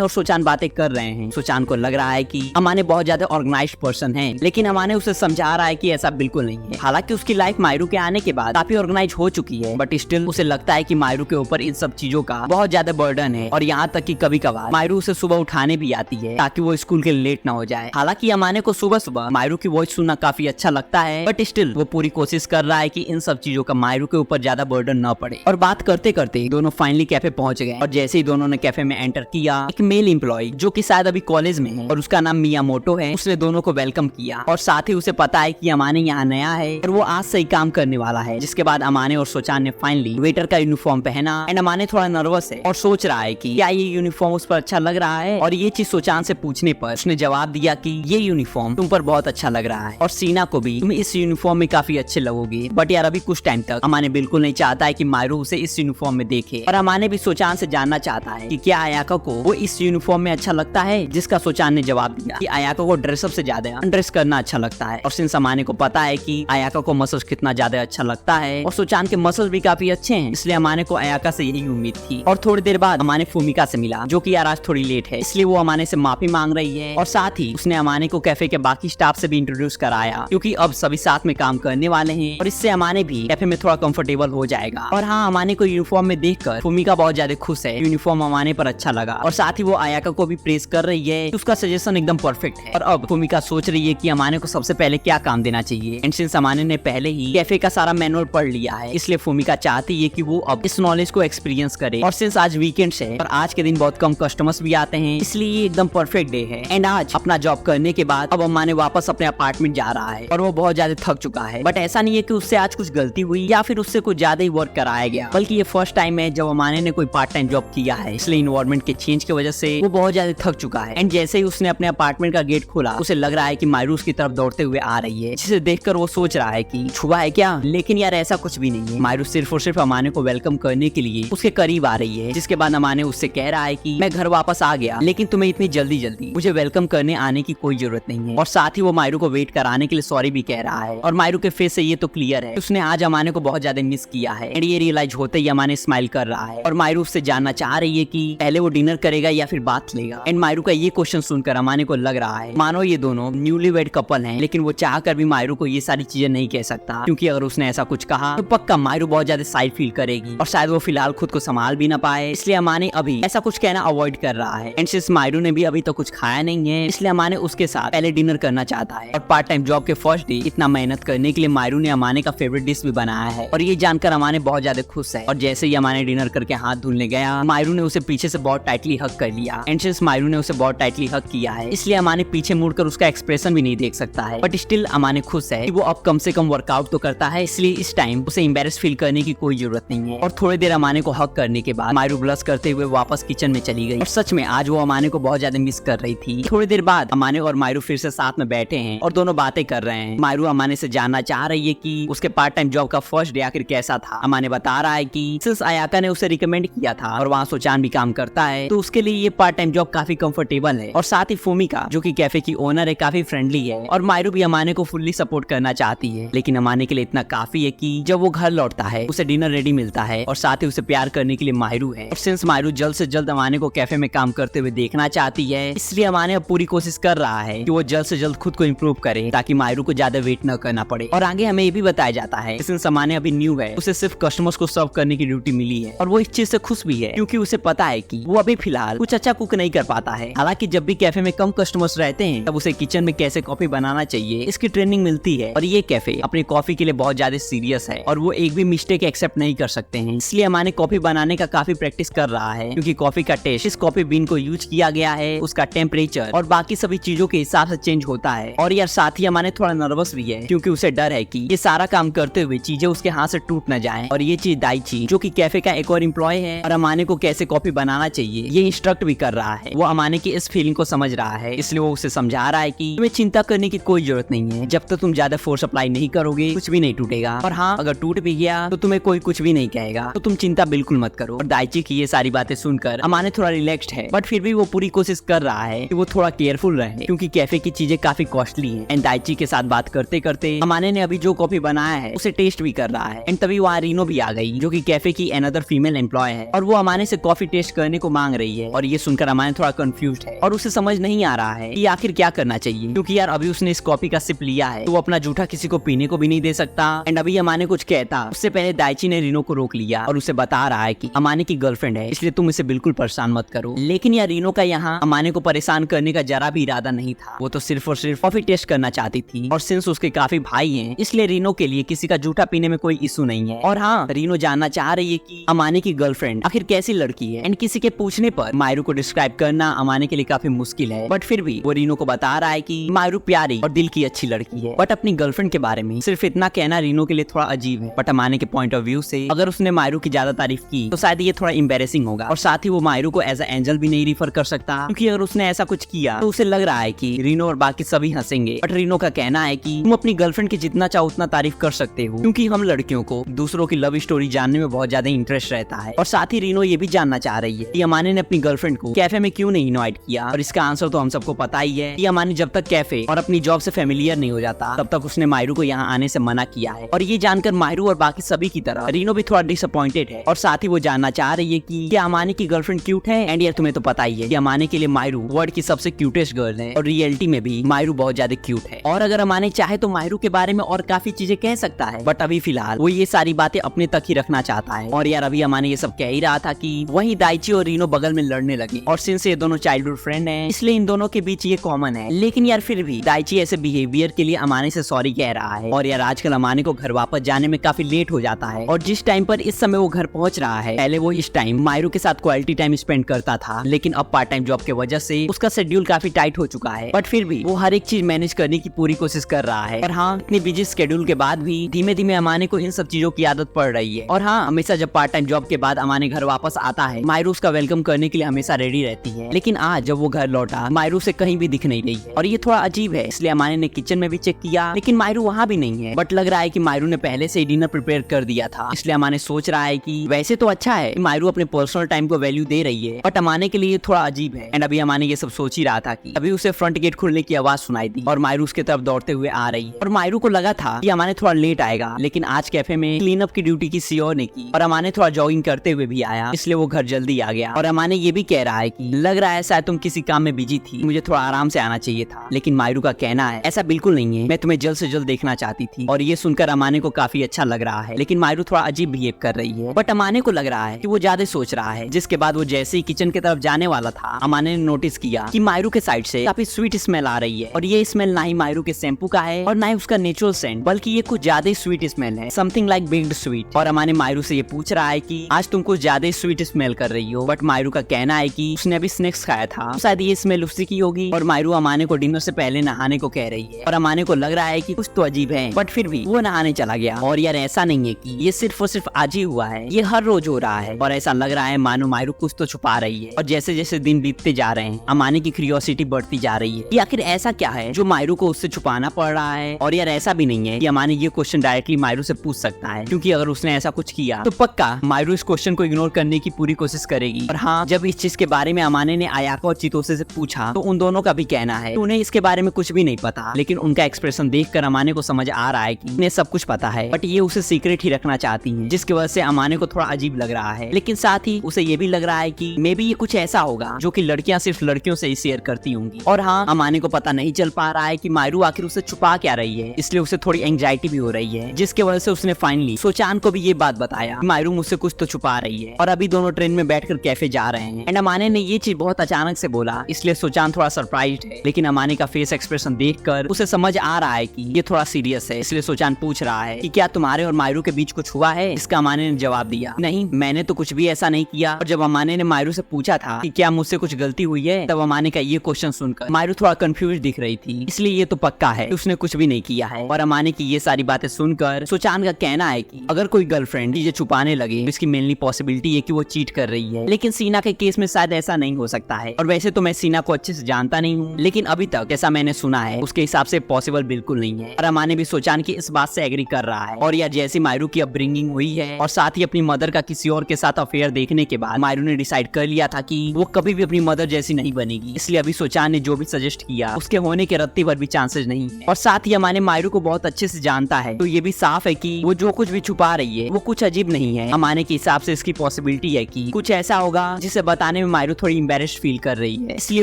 और सोचान बातें कर रहे हैं। सोचान को लग रहा है कि अमाने बहुत ज्यादा ऑर्गेनाइज्ड पर्सन है, लेकिन अमाने उसे समझा रहा है कि ऐसा बिल्कुल नहीं है। हालांकि उसकी लाइफ मायरू के आने के बाद काफी ऑर्गेनाइज हो चुकी है, बट स्टिल उसे लगता है कि मायरू के ऊपर इन सब चीजों का बहुत ज्यादा बर्डन है। और यहाँ तक कि कभी कभार मायरू उसे सुबह उठाने भी आती है ताकि वो स्कूल के लेट ना हो जाए। हालांकि अमाने को सुबह सुबह मायरू की वॉइस सुनना काफी अच्छा लगता है, बट स्टिल वो पूरी कोशिश कर रहा है कि इन सब चीजों का मायरू के ऊपर ज्यादा बर्डन न पड़े। और बात करते करते दोनों फाइनली कैफे पहुंच गए। और जैसे ही दोनों ने कैफे में एंटर किया, एक मेल एम्प्लॉय जो कि शायद अभी कॉलेज में है और उसका नाम मियामोटो है, उसने दोनों को वेलकम किया। और साथ ही उसे पता है कि अमाने यहाँ नया है और वो आज से ही काम करने वाला है। जिसके बाद अमाने और सोचान ने फाइनली वेटर का यूनिफॉर्म पहना। एंड अमाने थोड़ा नर्वस है और सोच रहा है कि क्या ये यूनिफॉर्म उस पर अच्छा लग रहा है। और ये चीज सोचान से पूछने पर उसने जवाब दिया कि ये यूनिफॉर्म तुम पर बहुत अच्छा लग रहा है और सीना को भी तुम इस यूनिफॉर्म में काफी अच्छे लगोगे। बट यार अभी कुछ टाइम तक अमाने बिल्कुल नहीं चाहता है कि मायरू उसे इस यूनिफॉर्म में देखे। और अमाने भी सोचान से जानना चाहता है कि क्या आयाका को वो इस यूनिफॉर्म में अच्छा लगता है। जिसका सोचान ने जवाब दिया कि आयाका को ड्रेसअप से ज्यादा ड्रेस करना अच्छा लगता है। और सिंस अमाने को पता है कि आयाका को मसल्स कितना ज्यादा अच्छा लगता है और सोचान के मसल्स भी काफी अच्छे हैं, इसलिए अमाने को आयाका से यही उम्मीद थी। और थोड़ी देर बाद अमाने फूमिका से मिला, जो कि यार आज थोड़ी लेट है, इसलिए वो अमाने से माफी मांग रही है। और साथ ही उसने अमाने को कैफे के बाकी स्टाफ से भी इंट्रोड्यूस कराया, क्योंकि अब सभी साथ में काम करने वाले हैं और इससे अमाने भी कैफे में थोड़ा कंफर्टेबल हो जाएगा। और हाँ, अमाने को यूनिफॉर्म में देखकर फूमिका बहुत ज्यादा खुश है। यूनिफॉर्म अमाने पर अच्छा लगा और साथ ही वो आयाका को भी प्रेस कर रही है कि उसका सजेशन एकदम परफेक्ट है। और अब फूमिका सोच रही है कि अमाने को सबसे पहले क्या काम देना चाहिए। एंड सिंस अमाने ने पहले ही कैफे का सारा मैनुअल पढ़ लिया है, इसलिए फूमिका चाहती है कि वो अब इस नॉलेज को एक्सपीरियंस करे। और सिंस आज वीकेंड है और आज के दिन बहुत कम कस्टमर्स भी आते हैं, इसलिए ये एकदम परफेक्ट डे है। एंड आज अपना जॉब करने के बाद अब अमाने वापस अपने अपार्टमेंट जा रहा है और वो बहुत ज्यादा थक चुका है। बट ऐसा नहीं है कि उससे आज कुछ गलती हुई या फिर उससे कुछ ज्यादा ही वर्क कराया गया, बल्कि ये फर्स्ट टाइम है जब अमाने ने कोई पार्ट टाइम जॉब किया है, इसलिए इन्वायरमेंट के चेंज की वजह से वो बहुत ज्यादा थक चुका है। एंड जैसे ही उसने अपने अपार्टमेंट का गेट खोला, उसे लग रहा है कि मायरू उसकी तरफ दौड़ते हुए आ रही है, जिसे देखकर वो सोच रहा है कि छुआ है क्या। लेकिन यार ऐसा कुछ भी नहीं है, मायरू सिर्फ और सिर्फ अमाने को वेलकम करने के लिए उसके करीब आ रही है। जिसके बाद अमाने उससे कह रहा है कि मैं घर वापस आ गया, लेकिन तुम्हें इतनी जल्दी मुझे वेलकम करने आने की कोई जरूरत नहीं है। और साथ ही वो मायरू को वेट कराने के लिए सॉरी भी कह रहा है। और मायरू के फेस से ये तो क्लियर है उसने आज अमाने को बहुत ज्यादा मिस किया है। एंड ये रियलाइज होते ही अमाने स्माइल कर रहा है और मायरू उससे जानना चाह रही है कि पहले वो डिनर करेगा या फिर बात लेगा। एंड मायरू का ये क्वेश्चन सुनकर अमाने को लग रहा है मानो ये दोनों न्यूली वेड कपल हैं, लेकिन वो चाह कर भी मायरू को ये सारी चीजें नहीं कह सकता, क्योंकि अगर उसने ऐसा कुछ कहा तो पक्का मायरू बहुत ज्यादा साइड फील करेगी और शायद वो फिलहाल खुद को संभाल भी ना पाए। इसलिए अमाने अभी ऐसा कुछ कहना अवॉइड कर रहा है। एंड सिंस मायरू ने भी अभी तो कुछ खाया नहीं है, इसलिए अमाने उसके साथ पहले डिनर करना चाहता है। और पार्ट टाइम जॉब के फर्स्ट डे इतना मेहनत करने के लिए मायरू ने अमाने का फेवरेट डिश भी बनाया है और ये जानकर अमाने बहुत ज्यादा खुश है। और जैसे ही अमाने डिनर करके हाथ धुलने गया, मायरू ने उसे पीछे से बहुत टाइटली हक कर लिया। एंड सिंस मायरू ने उसे बहुत टाइटली हक किया है, इसलिए अमाने पीछे मुड़कर उसका एक्सप्रेशन भी नहीं देख सकता है। बट स्टिल अमाने खुश है कि वो अब कम से कम वर्कआउट तो करता है, इसलिए इस टाइम उसे एम्बैरेस फील करने की कोई जरूरत नहीं है। और थोड़ी देर अमाने को हक करने के बाद मायरू ब्लश करते हुए वापस किचन में चली गई। और सच में आज वो अमाने को बहुत ज्यादा मिस कर रही थी। थोड़ी देर बाद अमाने और मायरू फिर से साथ में बैठे हैं और दोनों बातें कर रहे हैं। मायरू अमाने से जानना चाह रही है कि उसके पार्ट टाइम जॉब का फर्स्ट डे आखिर कैसा था। अमाने बता रहा है कि सिंस आयाका ने उसे रिकमेंड किया था और वहाँ सोचान भी काम करता है, तो उसके लिए ये पार्ट टाइम जॉब काफी कंफर्टेबल है। और साथ ही फूमिका जो कि कैफे की ओनर है काफी फ्रेंडली है और मायरू भी अमाने को फुल्ली सपोर्ट करना चाहती है। लेकिन अमाने के लिए इतना काफी है कि जब वो घर लौटता है उसे डिनर रेडी मिलता है और साथ ही उसे प्यार करने के लिए मायरू है। और सिंस मायरू जल्द से जल्द अमाने को कैफे में काम करते हुए देखना चाहती है, इसलिए अमाने अब पूरी कोशिश कर रहा है कि वो जल्द से जल्द खुद को इम्प्रूव करे ताकि मायरू को ज्यादा वेट न करना पड़े। और आगे हमें ये भी बताया जाता है सिंस अमाने अभी न्यू है, उसे सिर्फ कस्टमर्स को सर्व करने की ड्यूटी मिली है और वो इस चीज से खुश भी है, क्योंकि उसे पता है कि वो अभी फिलहाल कुछ अच्छा कुक नहीं कर पाता है। हालांकि जब भी कैफे में कम कस्टमर्स रहते हैं तब उसे किचन में कैसे कॉफी बनाना चाहिए इसकी ट्रेनिंग मिलती है। और ये कैफे अपनी कॉफी के लिए बहुत ज्यादा सीरियस है और वो एक भी मिस्टेक एक्सेप्ट नहीं कर सकते हैं। इसलिए अमाने कॉफी बनाने का काफी प्रैक्टिस कर रहा है, क्योंकि कॉफी का टेस्ट इस कॉफी बीन को यूज किया गया है, उसका टेम्परेचर और बाकी सभी चीजों के हिसाब से चेंज होता है। और यार साथ ही अमाने थोड़ा नर्वस भी है, क्योंकि उसे डर है कि ये सारा काम करते हुए चीजें उसके हाथ से टूट न जाएं। और ये चीज दाइची जो कि कैफे का एक और एम्प्लॉय है और अमाने को कैसे कॉफी बनाना चाहिए ये इंस्ट्रक्ट भी कर रहा है। वो अमाने की इस फीलिंग को समझ रहा है, इसलिए वो उसे समझा रहा है कि तुम्हें चिंता करने की कोई जरूरत नहीं है, जब तक तुम ज्यादा फोर्स अप्लाई नहीं करोगे कुछ भी नहीं टूटेगा। और हाँ, अगर टूट भी गया तो तुम्हें कोई कुछ भी नहीं कहेगा, तो तुम चिंता बिल्कुल मत करो। और दाइची की ये सारी बातें सुनकर अमाने थोड़ा रिलैक्स्ड है, बट फिर भी वो पूरी कोशिश कर रहा है कि वो थोड़ा केयरफुल रहे क्योंकि कैफे की चीजें काफी कॉस्टली हैं। एंड दाइची के साथ बात करते करते अमाने ने अभी जो कॉफी बनाया है उसे टेस्ट भी कर रहा है। एंड तभी वहाँ रीनो भी आ गई जो कि कैफे की अनदर फीमेल एम्प्लॉय है और वो अमाने से कॉफी टेस्ट करने को मांग रही है। और ये सुनकर अमाने थोड़ा कंफ्यूज है और उसे समझ नहीं आ रहा है कि आखिर क्या करना चाहिए, क्योंकि यार अभी उसने इस कॉफी का सिप लिया है तो वो अपना जूठा किसी को पीने को भी नहीं दे सकता। एंड अभी अमाने कुछ कहता उससे पहले दाइची ने रीनो को रोक लिया और उसे बता रहा है कि अमाने की गर्लफ्रेंड है, इसलिए तुम इसे बिल्कुल परेशान मत करो। लेकिन यार रीनो का यहाँ अमाने को परेशान करने का जरा भी इरादा नहीं था, वो तो सिर्फ और सिर्फ कॉफी टेस्ट करना चाहती थी। और सिंस उसके काफी भाई हैं इसलिए रीनो के लिए किसी का जूठा पीने में कोई इशू नहीं है। और हाँ, रीनो जानना चाह रही है कि अमाने की गर्लफ्रेंड आखिर कैसी लड़की है। एंड किसी के पूछने पर मायरू को डिस्क्राइब करना अमाने के लिए काफी मुश्किल है, बट फिर भी वो रीनो को बता रहा है कि मायरू प्यारी और दिल की अच्छी लड़की है। बट अपनी गर्लफ्रेंड के बारे में सिर्फ इतना कहना रीनो के लिए थोड़ा अजीब है। बट अमाने के पॉइंट ऑफ व्यू से अगर उसने मायरू की ज्यादा तारीफ की तो शायद ये थोड़ा एम्बेरेसिंग होगा। और साथ ही वो मायरू को एज ए एंजल भी नहीं रिफर कर सकता, क्योंकि अगर उसने ऐसा कुछ किया तो उसे लग रहा है कि रीनो और बाकी सभी हंसेंगे। बट रीनो का कहना है कि तुम अपनी गर्लफ्रेंड की जितना चाहो उतना तारीफ कर सकते हो, क्योंकि हम लड़कियों को दूसरों की लव स्टोरी जानने में बहुत ज्यादा इंटरेस्ट रहता है। और साथ ही रीनो ये भी जानना चाह रही है कि अमाने ने अपनी गर्लफ्रेंड को कैफे में क्यों नहीं इनवाइट किया। और इसका आंसर तो हम सबको पता ही है कि अमाने जब तक कैफे और अपनी जॉब से फेमिलियर नहीं हो जाता तब तक उसने मायरू को यहाँ आने से मना किया है। और ये जानकर मायरू और बाकी सभी की तरह रीनो भी थोड़ा डिसअपॉइंटेड है। और साथ ही वो जानना चाह रही है कि क्या अमाने की गर्लफ्रेंड क्यूट है। एंड यार तुम्हें तो पता ही है कि अमाने के लिए मायरू वर्ल्ड की सबसे क्यूटेस्ट गर्ल है और रियलिटी में भी मायरू बहुत ज्यादा क्यूट है। और अगर अमाने चाहे तो मायरू के बारे में और काफी चीजें कह सकता है, बट अभी फिलहाल वो ये सारी बातें अपने तक ही रखना चाहता है। और यार अभी अमाने ये सब कह ही रहा था कि वहीं दाइची और रीनो बगल में लड़ने लगे। और सिंस ये दोनों चाइल्डहुड फ्रेंड हैं इसलिए इन दोनों के बीच ये कॉमन है। लेकिन यार फिर भी दाइची ऐसे बिहेवियर के लिए अमाने से सॉरी कह रहा है। और यार आजकल अमाने को घर वापस जाने में काफी लेट हो जाता है। और जिस टाइम पर इस समय वो घर पहुंच रहा है, पहले वो इस टाइम मायरू के साथ क्वालिटी टाइम स्पेंड करता था, लेकिन अब पार्ट टाइम जॉब के वजह से उसका शेड्यूल काफी टाइट हो चुका है। बट फिर भी वो हर एक चीज मैनेज करने की पूरी कोशिश कर रहा है। और हाँ, इतनी बिजी शेड्यूल के बाद भी धीमे धीमे अमाने को इन सब चीजों की आदत पड़ रही है। और हाँ, हमेशा जब पार्ट टाइम जॉब के बाद अमाने घर वापस आता है, मायरू उसका वेलकम करने के लिए हमेशा रेडी रहती है। लेकिन आज जब वो घर लौटा, मायरू से कहीं भी दिख नहीं रही है। और ये थोड़ा अजीब है, इसलिए अमाने ने किचन में भी चेक किया, लेकिन मायरू वहाँ भी नहीं है। बट लग रहा है कि मायरू ने पहले से ही डिनर प्रिपेयर कर दिया था। इसलिए अमाने सोच रहा है कि वैसे तो अच्छा है, मायरू अपने पर्सनल टाइम को वैल्यू दे रही है, बट अमाने के लिए थोड़ा अजीब है। एंड अभी अमाने ये सब सोच ही रहा था कि अभी उसे फ्रंट गेट खुलने की आवाज सुनाई दी और मायरू उसके तरफ दौड़ते हुए आ रही है। और मायरू को लगा था कि अमाने थोड़ा लेट आएगा, लेकिन आज कैफे में क्लीन अप की ड्यूटी किसी और ने की और अमाने थोड़ा जॉगिंग करते हुए भी आया, इसलिए वो घर जल्दी आ गया। और अमाने ये भी कह रहा है कि लग रहा है शायद तुम किसी काम में बिजी थी, मुझे थोड़ा आराम से आना चाहिए था। लेकिन मायरू का कहना है ऐसा बिल्कुल नहीं है, मैं तुम्हें जल्द से जल्द देखना चाहती थी। और ये सुनकर अमाने को काफी अच्छा लग रहा है, लेकिन मायरू थोड़ा अजीब बिहेव कर रही है। बट अमाने को लग रहा है कि वो ज्यादा सोच रहा है। जिसके बाद वो जैसे ही किचन की तरफ जाने वाला था, अमाने ने नोटिस किया कि मायरू के साइड से काफी स्वीट स्मेल आ रही है। और ये स्मेल ना ही मायरू के शैम्पू का है और ना ही उसका नेचुरल सेंट, बल्कि ये कुछ ज्यादा स्वीट स्मेल है, समथिंग लाइक बेक्ड स्वीट। और अमाने मायरू से ये पूछ रहा है कि आज तुम कुछ ज्यादा स्वीट स्मेल कर रही हो। बट मायरू का कहना है कि उसने अभी स्नैक्स खाया था, तो शायद ये स्मेल उसी की होगी। और मायरू अमाने को डिनर से पहले नहाने को कह रही है और अमाने को लग रहा है कि कुछ तो अजीब है, बट फिर भी वो नहाने चला गया। और यार ऐसा नहीं है कि ये सिर्फ और सिर्फ आज ही हुआ है, ये हर रोज हो रहा है। और ऐसा लग रहा है मानो मायरू कुछ तो छुपा रही है। और जैसे जैसे दिन बीतते जा रहे हैं, अमाने की क्यूरियोसिटी बढ़ती जा रही है कि आखिर ऐसा क्या है जो मायरू को उससे छुपाना पड़ रहा है। और यार ऐसा भी नहीं है कि अमाने ये क्वेश्चन डायरेक्टली मायरू से पूछ सकता है, क्योंकि अगर उसने ऐसा कुछ किया तो पक्का मायरू इस क्वेश्चन को इग्नोर करने की पूरी कोशिश करेगी। और हाँ, जब इस चीज के बारे में अमाने ने आयाका और चितोसे से पूछा तो उन दोनों का भी कहना है तो उन्हें इसके बारे में कुछ भी नहीं पता। लेकिन उनका एक्सप्रेशन देखकर अमाने को समझ आ रहा है कि उन्हें सब कुछ पता है, बट ये उसे सीक्रेट ही रखना चाहती हैं, जिसकी वजह से अमाने को थोड़ा अजीब लग रहा है। लेकिन साथ ही उसे ये भी लग रहा है कि मे बी ये कुछ ऐसा होगा जो कि लड़कियां सिर्फ लड़कियों से ही शेयर करती होंगी। और हाँ, अमाने को पता नहीं चल पा रहा है कि मायरू आखिर उसे छुपा क्या रही है, इसलिए उसे थोड़ी एंग्जाइटी भी हो रही है, जिसकी वजह से उसने फाइनली सोचान को भी ये बात बताया कि मायरू मुझसे कुछ तो छुपा रही है। और अभी दोनों ट्रेन में बैठकर कैफे जा रहे हैं। एंड अमाने ने ये चीज बहुत अचानक से बोला, इसलिए सोचान थोड़ा सरप्राइज्ड है। लेकिन अमाने का फेस एक्सप्रेशन देखकर उसे समझ आ रहा है कि ये थोड़ा सीरियस है, इसलिए सोचान पूछ रहा है कि क्या तुम्हारे और मायरू के बीच कुछ हुआ है। इसका अमाने ने जवाब दिया, नहीं, मैंने तो कुछ भी ऐसा नहीं किया। और जब अमाने ने मायरू से पूछा था कि क्या मुझसे कुछ गलती हुई है, तब अमाने का ये क्वेश्चन सुनकर मायरू थोड़ा कंफ्यूज दिख रही थी, इसलिए ये तो पक्का है कि उसने कुछ भी नहीं किया है। और अमाने की ये सारी बातें सुनकर सोचान का कहना है कि अगर कोई गर्लफ्रेंड चीजें छुपाने लगे तो इसकी मेनली पॉसिबिलिटी है कि वो चीट कर रही है। लेकिन सीना के केस में शायद ऐसा नहीं हो सकता है। और वैसे तो मैं सीना को अच्छे से जानता नहीं हूँ, लेकिन अभी तक जैसा मैंने सुना है उसके हिसाब से पॉसिबल बिल्कुल नहीं है। और अमाने भी सोचान की इस बात से एग्री कर रहा है। और यार जैसी मायरू की अपब्रिंगिंग हुई है और साथ ही अपनी मदर का किसी और के साथ अफेयर देखने के बाद मायरू ने डिसाइड कर लिया था कि वो कभी भी अपनी मदर जैसी नहीं बनेगी। इसलिए अभी सोचान ने जो भी सजेस्ट किया उसके होने के रत्ती भर भी चांसेस नहीं है। और साथ ही अमाने मायरू को बहुत अच्छे से जानता है, तो ये भी साफ है कि वो जो कुछ भी छुपा रही है वो कुछ अजीब नहीं है। अमाने के हिसाब से इसकी पॉसिबिलिटी है कि कुछ ऐसा होगा जिसे बताने में मायरू थोड़ी एम्बेरेस्ड फील कर रही है, इसलिए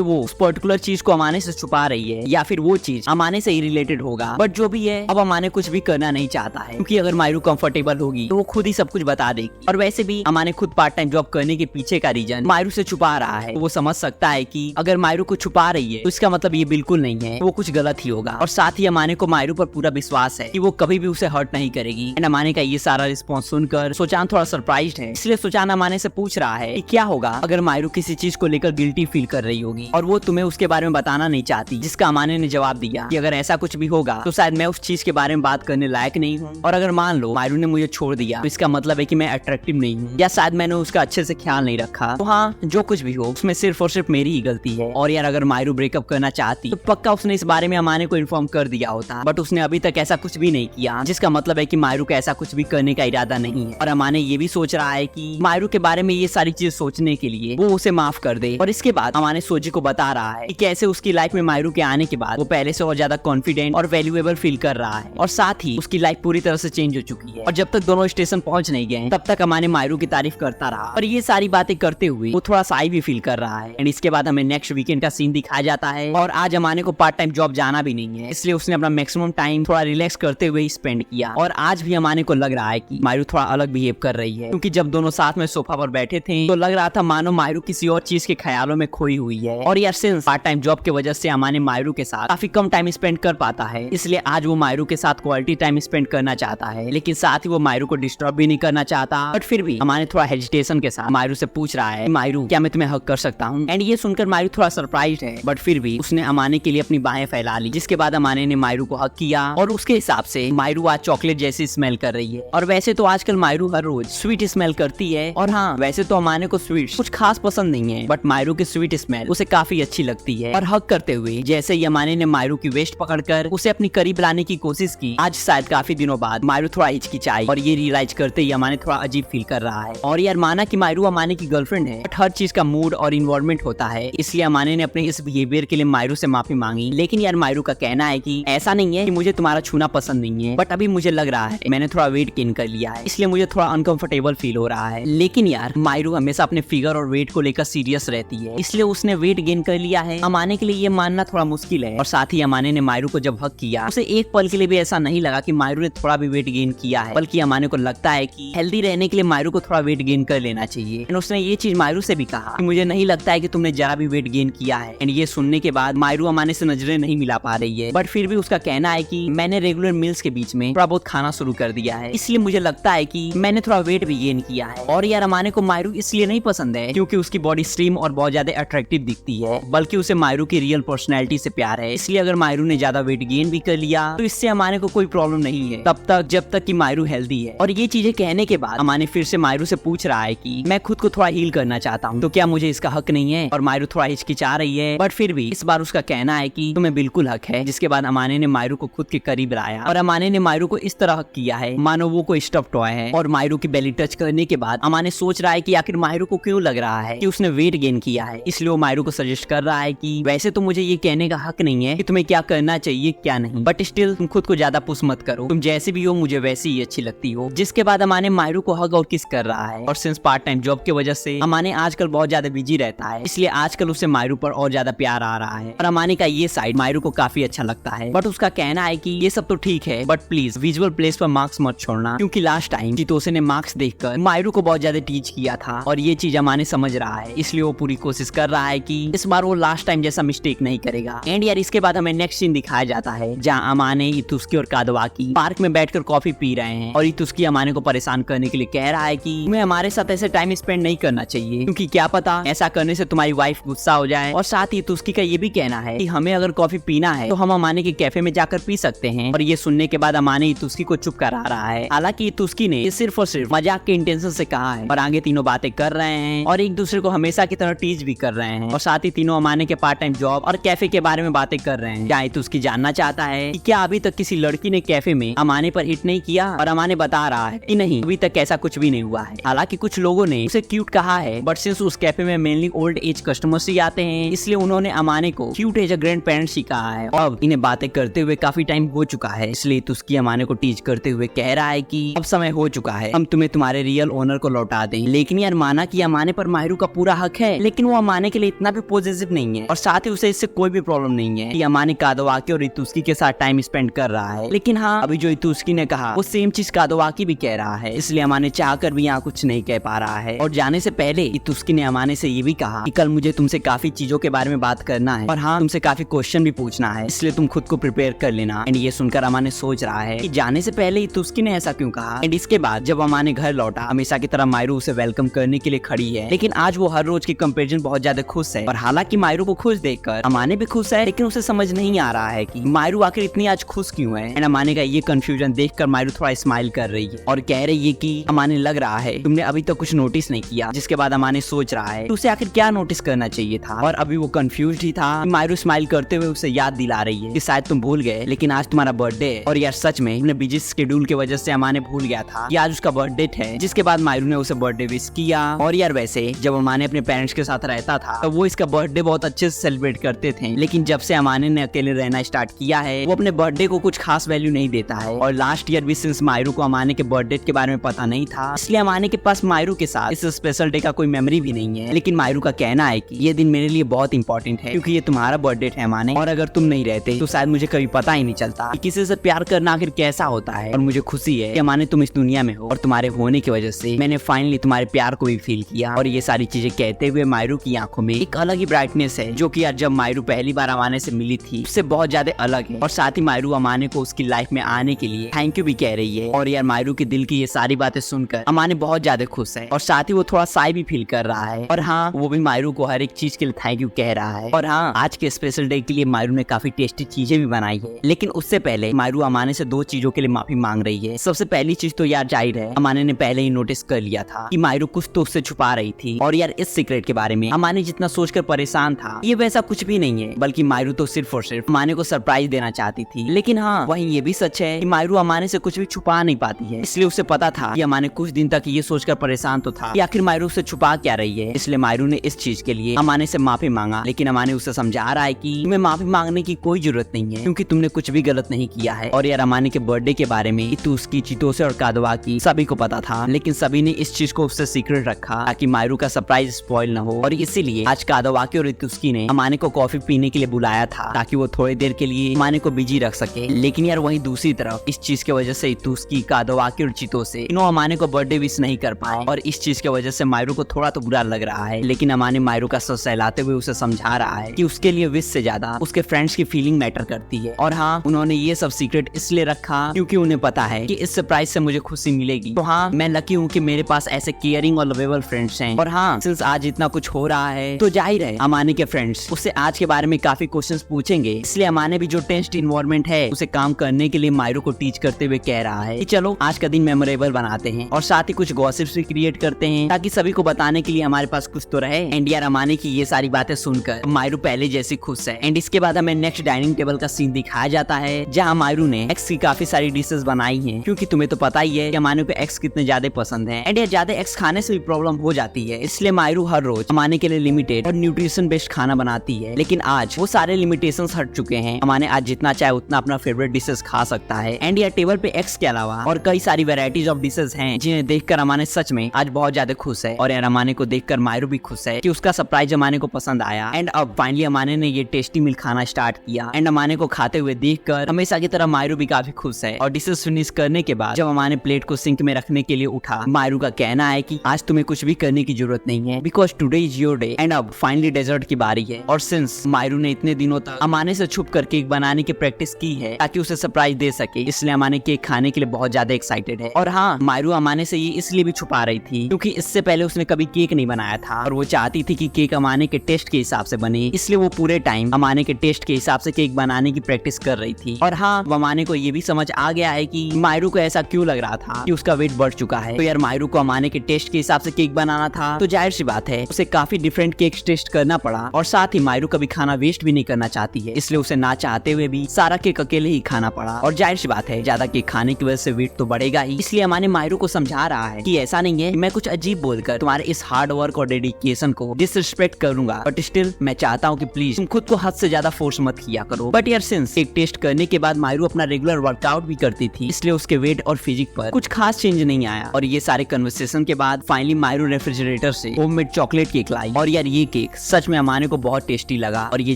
वो उस पर्टिकुलर चीज को अमाने से छुपा रही है, या फिर वो चीज अमाने से ही रिलेटेड होगा। बट जो भी है, अब अमाने कुछ भी करना नहीं चाहता है, क्योंकि अगर मायरू कंफर्टेबल होगी तो वो खुद ही सब कुछ बता देगी। और वैसे भी अमाने खुद पार्ट टाइम जॉब करने के पीछे का रीजन मायरू से छुपा रहा है, तो वो समझ सकता है कि अगर मायरू को छुपा रही है तो इसका मतलब ये बिल्कुल नहीं है, वो कुछ गलत ही होगा। और साथ ही अमाने को मायरू पर पूरा विश्वास है कि वो कभी भी उसे हर्ट नहीं करेगी। एंड अमाने का ये सारा रिस्पॉन्स सुनकर सोचान थोड़ा सरप्राइज्ड है, इसलिए सोचान अमाने से पूछ रहा है कि क्या होगा अगर मायरू किसी चीज को लेकर गिल्टी फील कर रही होगी और वो तुम्हें उसके बारे में बताना नहीं चाहती। जिसका अमाने ने जवाब दिया कि अगर ऐसा कुछ भी होगा तो शायद मैं उस चीज के बारे में बात करने लायक नहीं हूँ, और अगर मान लो मायरू ने मुझे छोड़ दिया तो इसका मतलब है कि मैं अट्रैक्टिव नहीं हूँ, या शायद मैंने उसका अच्छे से ख्याल नहीं रखा। तो हाँ, जो कुछ भी हो उसमें सिर्फ और सिर्फ मेरी ही गलती है। और यार अगर मायरू ब्रेकअप करना चाहती तो पक्का उसने इस बारे में अमाने को इन्फॉर्म कर दिया होता, बट उसने अभी तक ऐसा कुछ भी नहीं किया, जिसका मतलब है कि मायरू का ऐसा कुछ भी करने का इरादा नहीं है। और अमाने ये भी सोच रहा है कि मायरू के बारे में ये सारी चीज सोचने के लिए वो उसे माफ कर दे। और इसके बाद अमाने सोजी को बता रहा है कि कैसे उसकी लाइफ में मायरू के आने के बाद वो पहले से और ज्यादा कॉन्फिडेंट और वैल्यूएबल फील कर रहा है, और साथ ही उसकी लाइफ पूरी तरह से चेंज हो चुकी है। और जब तक दोनों स्टेशन पहुंच नहीं गए तब तक अमाने मायरू की तारीफ करता रहा, और ये सारी बातें करते हुए वो थोड़ा साई भी फील कर रहा है। एंड इसके बाद हमें नेक्स्ट वीकेंड का सीन दिखाया जाता है, और आज अमाने को पार्ट टाइम जॉब जाना भी नहीं है, इसलिए उसने अपना मैक्सिमम टाइम थोड़ा रिलैक्स करते हुए स्पेंड किया। और आज भी अमाने को लग रहा है कि मायरू थोड़ा अलग बिहेव कर रही है, क्योंकि जब दोनों साथ में सोफा पर बैठे थे तो लग रहा था मानो मायरू किसी और चीज के ख्यालों में खोई हुई है। और यार सिंस पार्ट टाइम जॉब की वजह से अमाने मायरू के साथ काफी कम टाइम स्पेंड कर पाता है, इसलिए आज वो मायरू के साथ क्वालिटी टाइम स्पेंड करना चाहता है, लेकिन साथ ही वो मायरू को डिस्टर्ब भी नहीं करना चाहता। बट फिर भी अमाने थोड़ा हेजिटेशन के साथ मायरू से पूछ रहा है, मायरू क्या मैं तुम्हें हक कर सकता हूँ? एंड ये सुनकर मायरू थोड़ा सरप्राइज्ड है, बट फिर भी उसने अमाने के लिए अपनी बाहें फैला ली, जिसके बाद अमाने ने मायरू को हक किया। और उसके हिसाब से मायरू आज चॉकलेट जैसी स्मेल कर रही है। और वैसे तो आजकल मायरू हर रोज स्वीट स्मेल करती है, और हाँ वैसे तो अमाने को स्वीट कुछ खास पसंद नहीं है, बट मायरू की स्वीट स्मेल उसे काफी अच्छी लगती है। और हक करते हुए जैसे ही अमाने ने मायरू की वेस्ट पकड़कर उसे अपनी करीब लाने की कोशिश की, आज शायद काफी दिनों बाद मायरू थोड़ा हिचकिचाई, और ये रियलाइज करते ही अमाने थोड़ा अजीब फील कर रहा है। और यार माना कि मायरू अमाने की गर्लफ्रेंड है, बट हर चीज का मूड और इन्वायरमेंट होता है, इसलिए अमाने ने अपने इस बिहेवियर के लिए मायरू से माफी मांगी। लेकिन यार मायरू का कहना है कि ऐसा नहीं है कि मुझे तुम्हारा छूना पसंद नहीं है, बट अभी मुझे लग रहा है मैंने थोड़ा वेट गेन कर लिया है, इसलिए मुझे थोड़ा अनकंफर्टेबल फील हो रहा है। लेकिन यार मायरू हमेशा अपने फिगर और वेट को लेकर सीरियस रहती है, इसलिए उसने वेट गेन कर लिया है। अमाने के लिए ये मानना थोड़ा मुश्किल है। और साथ ही अमाने ने मायरू को जब हक किया, उसे एक पल के लिए भी ऐसा नहीं लगा कि मायरू ने थोड़ा भी वेट गेन किया है, बल्कि अमाने को लगता है कि हेल्दी रहने के लिए मायरू को थोड़ा वेट गेन कर लेना चाहिए। एंड उसने ये चीज मायरू से भी कहा कि मुझे नहीं लगता है कि तुमने जरा भी वेट गेन किया है। एंड ये सुनने के बाद मायरू अमाने से नजरें नहीं मिला पा रही है, बट फिर भी उसका कहना है कि मैंने रेगुलर मील्स के बीच में थोड़ा बहुत खाना शुरू कर दिया है, इसलिए मुझे लगता है कि मैंने थोड़ा वेट भी गेन किया है। और यार अमाने को मायरू इसलिए नहीं पसंद है क्योंकि उसकी बॉडी स्लिम और बहुत ज्यादा अट्रैक्टिव दिखती है, बल्कि उसे मायरू की रियल पर्सनैलिटी से प्यार है। इसलिए अगर मायरू ने ज्यादा वेट गेन भी कर लिया तो इससे अमाने को कोई प्रॉब्लम नहीं है, तब तक जब तक कि मायरू हेल्दी है। और ये चीजें कहने के बाद अमाने फिर से मायरू से पूछ रहा है कि मैं खुद को थोड़ा हील करना चाहता हूँ, तो क्या मुझे इसका हक नहीं है? और मायरू थोड़ा हिचकिचा रही है, बट फिर भी इस बार उसका कहना है कि तुम्हें बिल्कुल हक है। जिसके बाद अमाने ने मायरू को खुद के करीब लाया, और अमाने ने मायरू को इस तरह हक किया है मानो वो कोई स्टफ टॉय है। और मायरू की बेली टच करने के बाद अमाने सोच रहा है कि आखिर मायरू को क्यों लग रहा है कि उसने वेट गेन किया है, इसलिए वो मायरू को सजेस्ट कर रहा है कि वैसे तो मुझे ये कहने का हक नहीं है कि तुम्हें क्या करना चाहिए क्या नहीं, बट स्टिल तुम खुद को ज्यादा पुश मत करो, तुम जैसे भी हो मुझे वैसे ही अच्छी लगती हो। जिसके बाद अमाने मायरू को हग और किस कर रहा है। और सिंस पार्ट टाइम जॉब की वजह से अमाने आजकल बहुत ज्यादा बिजी रहता है, इसलिए आजकल उसे मायरू पर और ज्यादा प्यार आ रहा है। और अमाने का ये साइड मायरू को काफी अच्छा लगता है, बट उसका कहना है कि ये सब तो ठीक है, बट प्लीज विजुअल प्लेस पर मार्क्स मत छोड़ना, क्योंकि लास्ट टाइम चितोसे ने मार्क्स देखकर मायरू को बहुत ज्यादा टीच किया था, और ये चीज अमाने समझ रहा है, इसलिए वो पूरी कोशिश कर रहा है कि इस बार वो लास्ट टाइम जैसा मिस्टेक नहीं करेगा। एंड यार इसके बाद हमें नेक्स्ट सीन दिखाया जाता है जहाँ अमाने इतुस्की और कादवाकी पार्क में बैठकर कॉफी पी रहे हैं, और इतुस्की अमाने को परेशान करने के लिए कह रहा है कि तुम्हें हमारे साथ ऐसे टाइम स्पेंड नहीं करना चाहिए, क्योंकि क्या पता ऐसा करने से तुम्हारी वाइफ गुस्सा हो जाए। और साथ ही इतुस्की का ये भी कहना है कि हमें अगर कॉफी पीना है तो हम अमाने के कैफे में जाकर पी सकते हैं। और ये सुनने के बाद अमाने इतुस्की को चुप करा रहा है। हालांकि इतुस्की ने सिर्फ और सिर्फ मजाक के इंटेंशन से कहा है, और आगे तीनों बातें कर रहे हैं और एक दूसरे को हमेशा की तरह टीज भी कर रहे हैं। और साथ ही तीनों अमाने के पार्ट टाइम जॉब और कैफे के बारे में बातें कर रहे हैं। जहाँ इतुस्की जानना चाहता है कि क्या अभी तक किसी लड़की ने कैफे में अमाने पर हिट नहीं किया, और अमाने बता रहा है कि नहीं, अभी तक ऐसा कुछ भी नहीं हुआ है। हालांकि कुछ लोगों ने उसे क्यूट कहा है, बट सिंस उस कैफे में मेनली ओल्ड एज कस्टमर्स ही आते चाहते हैं, इसलिए उन्होंने अमाने को cute as a grand parents ही कहा है। अब इन्हें बातें करते हुए काफी टाइम हो चुका है, इसलिए तुस्की अमाने को टीच करते हुए कह रहा है कि अब समय हो चुका है, हम तुम्हें तुम्हारे रियल ओनर को लौटा दें। लेकिन यार माना कि अमाने पर माहिरू का पूरा हक है, लेकिन वो अमाने के लिए इतना भी पॉजिटिव नहीं है और साथ ही उसे इससे कोई भी प्रॉब्लम नहीं है कि अमाने कादोवाकी और इतुस्की के साथ टाइम स्पेंड कर रहा है। लेकिन हाँ, अभी जो इतुस्की ने कहा वो सेम चीज कादोवाकी भी कह रहा है, इसलिए अमाने चाहकर भी यहाँ कुछ नहीं कह पा रहा है। और जाने से पहले इतुस्की ने अमाने से ये भी कहा कि कल मुझे तुमसे काफी चीजों के बारे में बात करना है और हाँ, तुमसे काफी क्वेश्चन भी पूछना है, इसलिए तुम खुद को प्रिपेयर कर लेना। एंड ये सुनकर अमाने सोच रहा है कि जाने से पहले इतुस्की ने ऐसा क्यों कहा। एंड इसके बाद जब अमाने घर लौटा, हमेशा की तरह माहिरू उसे वेलकम करने के लिए खड़ी है, लेकिन आज वो हर रोज के कंपैरिजन बहुत ज्यादा खुश है। और हालांकि माहिरू को खुश देखकर अमाने भी खुश है, लेकिन उसे समझ नहीं आ रहा है कि माहिरू आखिर इतनी आज खुश क्यों है। एंड अमाने का ये कंफ्यूजन देखकर माहिरू थोड़ा स्माइल कर रही है और कह रही है कि अमाने लग रहा है तुमने अभी तक कुछ नोटिस नहीं किया। जिसके बाद अमाने सोच रहा है उसे आखिर क्या नोटिस करना चाहिए था, और अभी वो कंफ्यूज ही था। माहिरू स्माइल करते हुए उसे याद दिला रही है कि शायद तुम भूल गए, लेकिन आज तुम्हारा बर्थडे है। और यार सच में अपने बिजी शेड्यूल की वजह से अमाने भूल गया था कि आज उसका बर्थडे है। जिसके बाद माहिरू ने उसे बर्थडे विश किया। और यार वैसे जब अमाने अपने पेरेंट्स के साथ रहता था तो वो इसका बर्थडे बहुत अच्छे से सेलिब्रेट करते थे, लेकिन जब से अमाने ने अकेले रहना स्टार्ट किया है, वो अपने बर्थडे को कुछ खास वैल्यू नहीं देता है। और लास्ट ईयर भी सिंस माहिरू को अमाने के बर्थडे के बारे में पता नहीं था, इसलिए अमाने के पास माहिरू के साथ इस स्पेशल डे का कोई मेमोरी भी नहीं है। लेकिन माहिरू का कहना है कि ये दिन मेरे लिए बहुत इंपॉर्टेंट है क्योंकि ये तुम्हारा बर्थडे है अमाने, और अगर तुम नहीं रहते तो शायद मुझे कभी पता ही नहीं चलता कि किसी से प्यार करना आखिर कैसा होता है। और मुझे खुशी है कि अमाने तुम इस दुनिया में हो और तुम्हारे होने की वजह से मैंने फाइनली तुम्हारे प्यार को भी फील किया। और ये सारी चीजें कहते हुए माहिरू की आंखों में एक अलग ही ब्राइटनेस है, जो कि यार जब माहिरू पहली बार अमाने से मिली थी उससे बहुत ज्यादा अलग है। और साथ ही माहिरू अमाने को उसकी लाइफ में आने के लिए थैंक यू भी कह रही है। और यार माहिरू के दिल की ये सारी बातें सुनकर अमाने बहुत ज्यादा खुश है और साथ ही वो थोड़ा साई भी फील कर रहा है। और हाँ, वो भी माहिरू को हर एक चीज के लिए थैंक यू कह रहा है। और हाँ, आज के स्पेशल डे के लिए माहिरू ने काफी टेस्टी चीजें भी बनाई है, लेकिन उससे पहले माहिरू अमाने से 2 चीजों के लिए माफी मांग रही है। सबसे पहली चीज तो यार जाहिर है अमाने ने पहले ही नोटिस कर लिया था कि माहिरू कुछ तो उससे छुपा रही थी। और यार इस सीक्रेट के बारे में अमाने जितना सोचकर परेशान था, ये वैसा कुछ भी नहीं है, बल्कि माहिरू तो सिर्फ और सिर्फ अमाने को सरप्राइज देना चाहती थी। लेकिन हाँ, वहीं ये भी सच है कि माहिरू अमाने से कुछ भी छुपा नहीं पाती है, इसलिए उसे पता था कि अमाने कुछ दिन तक ये सोचकर परेशान तो था कि आखिर माहिरू से छुपा क्या रही है। इसलिए माहिरू ने इस चीज के लिए अमाने से माफी मांगा, लेकिन अमाने उसे समझा रहा है कि तुम्हें माफी मांगने की कोई जरूरत नहीं है क्योंकि तुमने कुछ भी गलत नहीं किया है। और यार अमाने के बर्थडे के बारे में इतुस्की, चितोसे और कादोवाकी सभी को पता था, लेकिन सभी ने इस चीज को उससे सीक्रेट रखा ताकि माहिरू का सरप्राइज स्पॉइल न हो। और इसीलिए आज कादोवाकी और इतुस्की ने अमाने को कॉफी पीने के लिए बुलाया था ताकि वो थोड़ी देर के लिए अमाने को बिजी रख सके। लेकिन यार वहीं दूसरी तरफ इस चीज की वजह से इतुस्की, कादोवाकी और चितोसे तीनों अमाने को बर्थडे विश नहीं कर पाए, और इस चीज की वजह से माहिरू को थोड़ा तो बुरा लग रहा है। लेकिन अमाने माहिरू का सर सहलाते हुए उसे समझा रहा है कि उसके लिए विश से ज्यादा उसके फ्रेंड्स की फीलिंग मैटर करती है। और हाँ, उन्होंने ये सब सीक्रेट इसलिए रखा क्योंकि उन्हें पता है कि इस सरप्राइज से मुझे खुशी मिलेगी। तो हाँ, मैं लकी हूँ कि मेरे पास ऐसे केयरिंग और लवेबल फ्रेंड्स हैं। और हाँ, सिंस आज इतना कुछ हो रहा है तो जाहिर है अमाने के फ्रेंड्स उससे आज के बारे में काफी क्वेश्चंस पूछेंगे, इसलिए अमाने भी जो टेस्ट इन्वायरमेंट है उसे काम करने के लिए माहिरू को टीच करते हुए कह रहा है कि चलो आज का दिन मेमोरेबल बनाते हैं और साथ ही कुछ गॉसिप्स भी क्रिएट करते हैं ताकि सभी को बताने के लिए हमारे पास कुछ तो रहे। एंड यार अमाने की ये सारी बातें सुनकर माहिरू पहले जैसी खुश है। एंड इसके बाद हमें नेक्स्ट डाइनिंग टेबल का सीन दिखाया जाता है जहाँ माहिरू ने एक्स की काफी सारी डिशेस बनाई हैं, क्योंकि तुम्हें तो पता ही है कि अमाने को एक्स कितने ज्यादा पसंद है। एंड यार ज्यादा एक्स खाने से भी प्रॉब्लम हो जाती है, इसलिए माहिरू हर रोज अमाने के लिए लिमिटेड और न्यूट्रिशन बेस्ड खाना बनाती है। लेकिन आज वो सारे लिमिटेशंस हट चुके हैं, अमाने आज जितना चाहे उतना अपना फेवरेट डिशेस खा सकता है। एंड यार टेबल पे एक्स के अलावा और कई सारी वेराइटीज ऑफ डिशेस हैं जिन्हें देखकर अमाने सच में आज बहुत ज्यादा खुश है। और यार अमाने को देखकर माहिरू भी खुश है कि उसका सरप्राइज अमाने को पसंद आया। एंड अब फाइनली अमाने ने ये टेस्टी मील खाना स्टार्ट किया। एंड अमाने को खाते हुए देखकर हमेशा की तरह माहिरू भी काफी खुश है। और डिशेस फिनिश करने के बाद जब अमाने प्लेट को सिंक में रखने के लिए उठा, माहिरू का कहना है कि आज तुम्हें कुछ भी करने की जरूरत नहीं है because today is your day. And अब फाइनली डेजर्ट की बारी है। और सिंस माहिरू ने इतने दिनों तक अमाने से छुप कर केक बनाने की प्रैक्टिस की है ताकि उसे सरप्राइज दे सके, इसलिए अमाने केक खाने के लिए बहुत ज्यादा एक्साइटेड है। और हाँ, माहिरू अमाने से ये इसलिए भी छुपा रही थी क्योंकि इससे पहले उसने कभी केक नहीं बनाया था और वो चाहती थी कि केक अमाने के टेस्ट के हिसाब से बने, इसलिए वो पूरे टाइम अमाने के टेस्ट के हिसाब से केक बनाने की प्रैक्टिस कर रही थी। और हाँ, अमाने को ये भी समझ आ गया है कि माहिरू को ऐसा क्यों लग रहा था कि उसका वेट बढ़ चुका है। तो यार माहिरू को अमाने के टेस्ट के हिसाब से केक बनाना था, तो जाहिर सी बात है उसे काफी डिफरेंट केक टेस्ट करना पड़ा। और साथ ही माहिरू कभी खाना वेस्ट भी नहीं करना चाहती है, इसलिए उसे ना चाहते हुए भी सारा केक अकेले ही खाना पड़ा। और जाहिर सी बात है ज्यादा केक खाने की वजह से वेट तो बढ़ेगा ही, इसलिए अमाने माहिरू को समझा रहा है कि ऐसा नहीं है कि मैं कुछ अजीब बोलकर तुम्हारे इस हार्ड वर्क और डेडिकेशन को डिसरिस्पेक्ट करूंगा। करूंगा, बट स्टिल मैं चाहता हूँ कि प्लीज तुम खुद को हद से ज्यादा फोर्स मत किया करो। बट यार सिंस एक टेस्ट करने के बाद मायरू अपना रेगुलर वर्कआउट भी करती थी, इसलिए उसके वेट और फिजिक पर कुछ खास चेंज नहीं आया। और ये सारे कन्वर्सेशन के बाद फाइनली मायरू रेफ्रिजरेटर से होममेड चॉकलेट केक लाई। और यार ये केक सच में अमाने को बहुत टेस्टी लगा और ये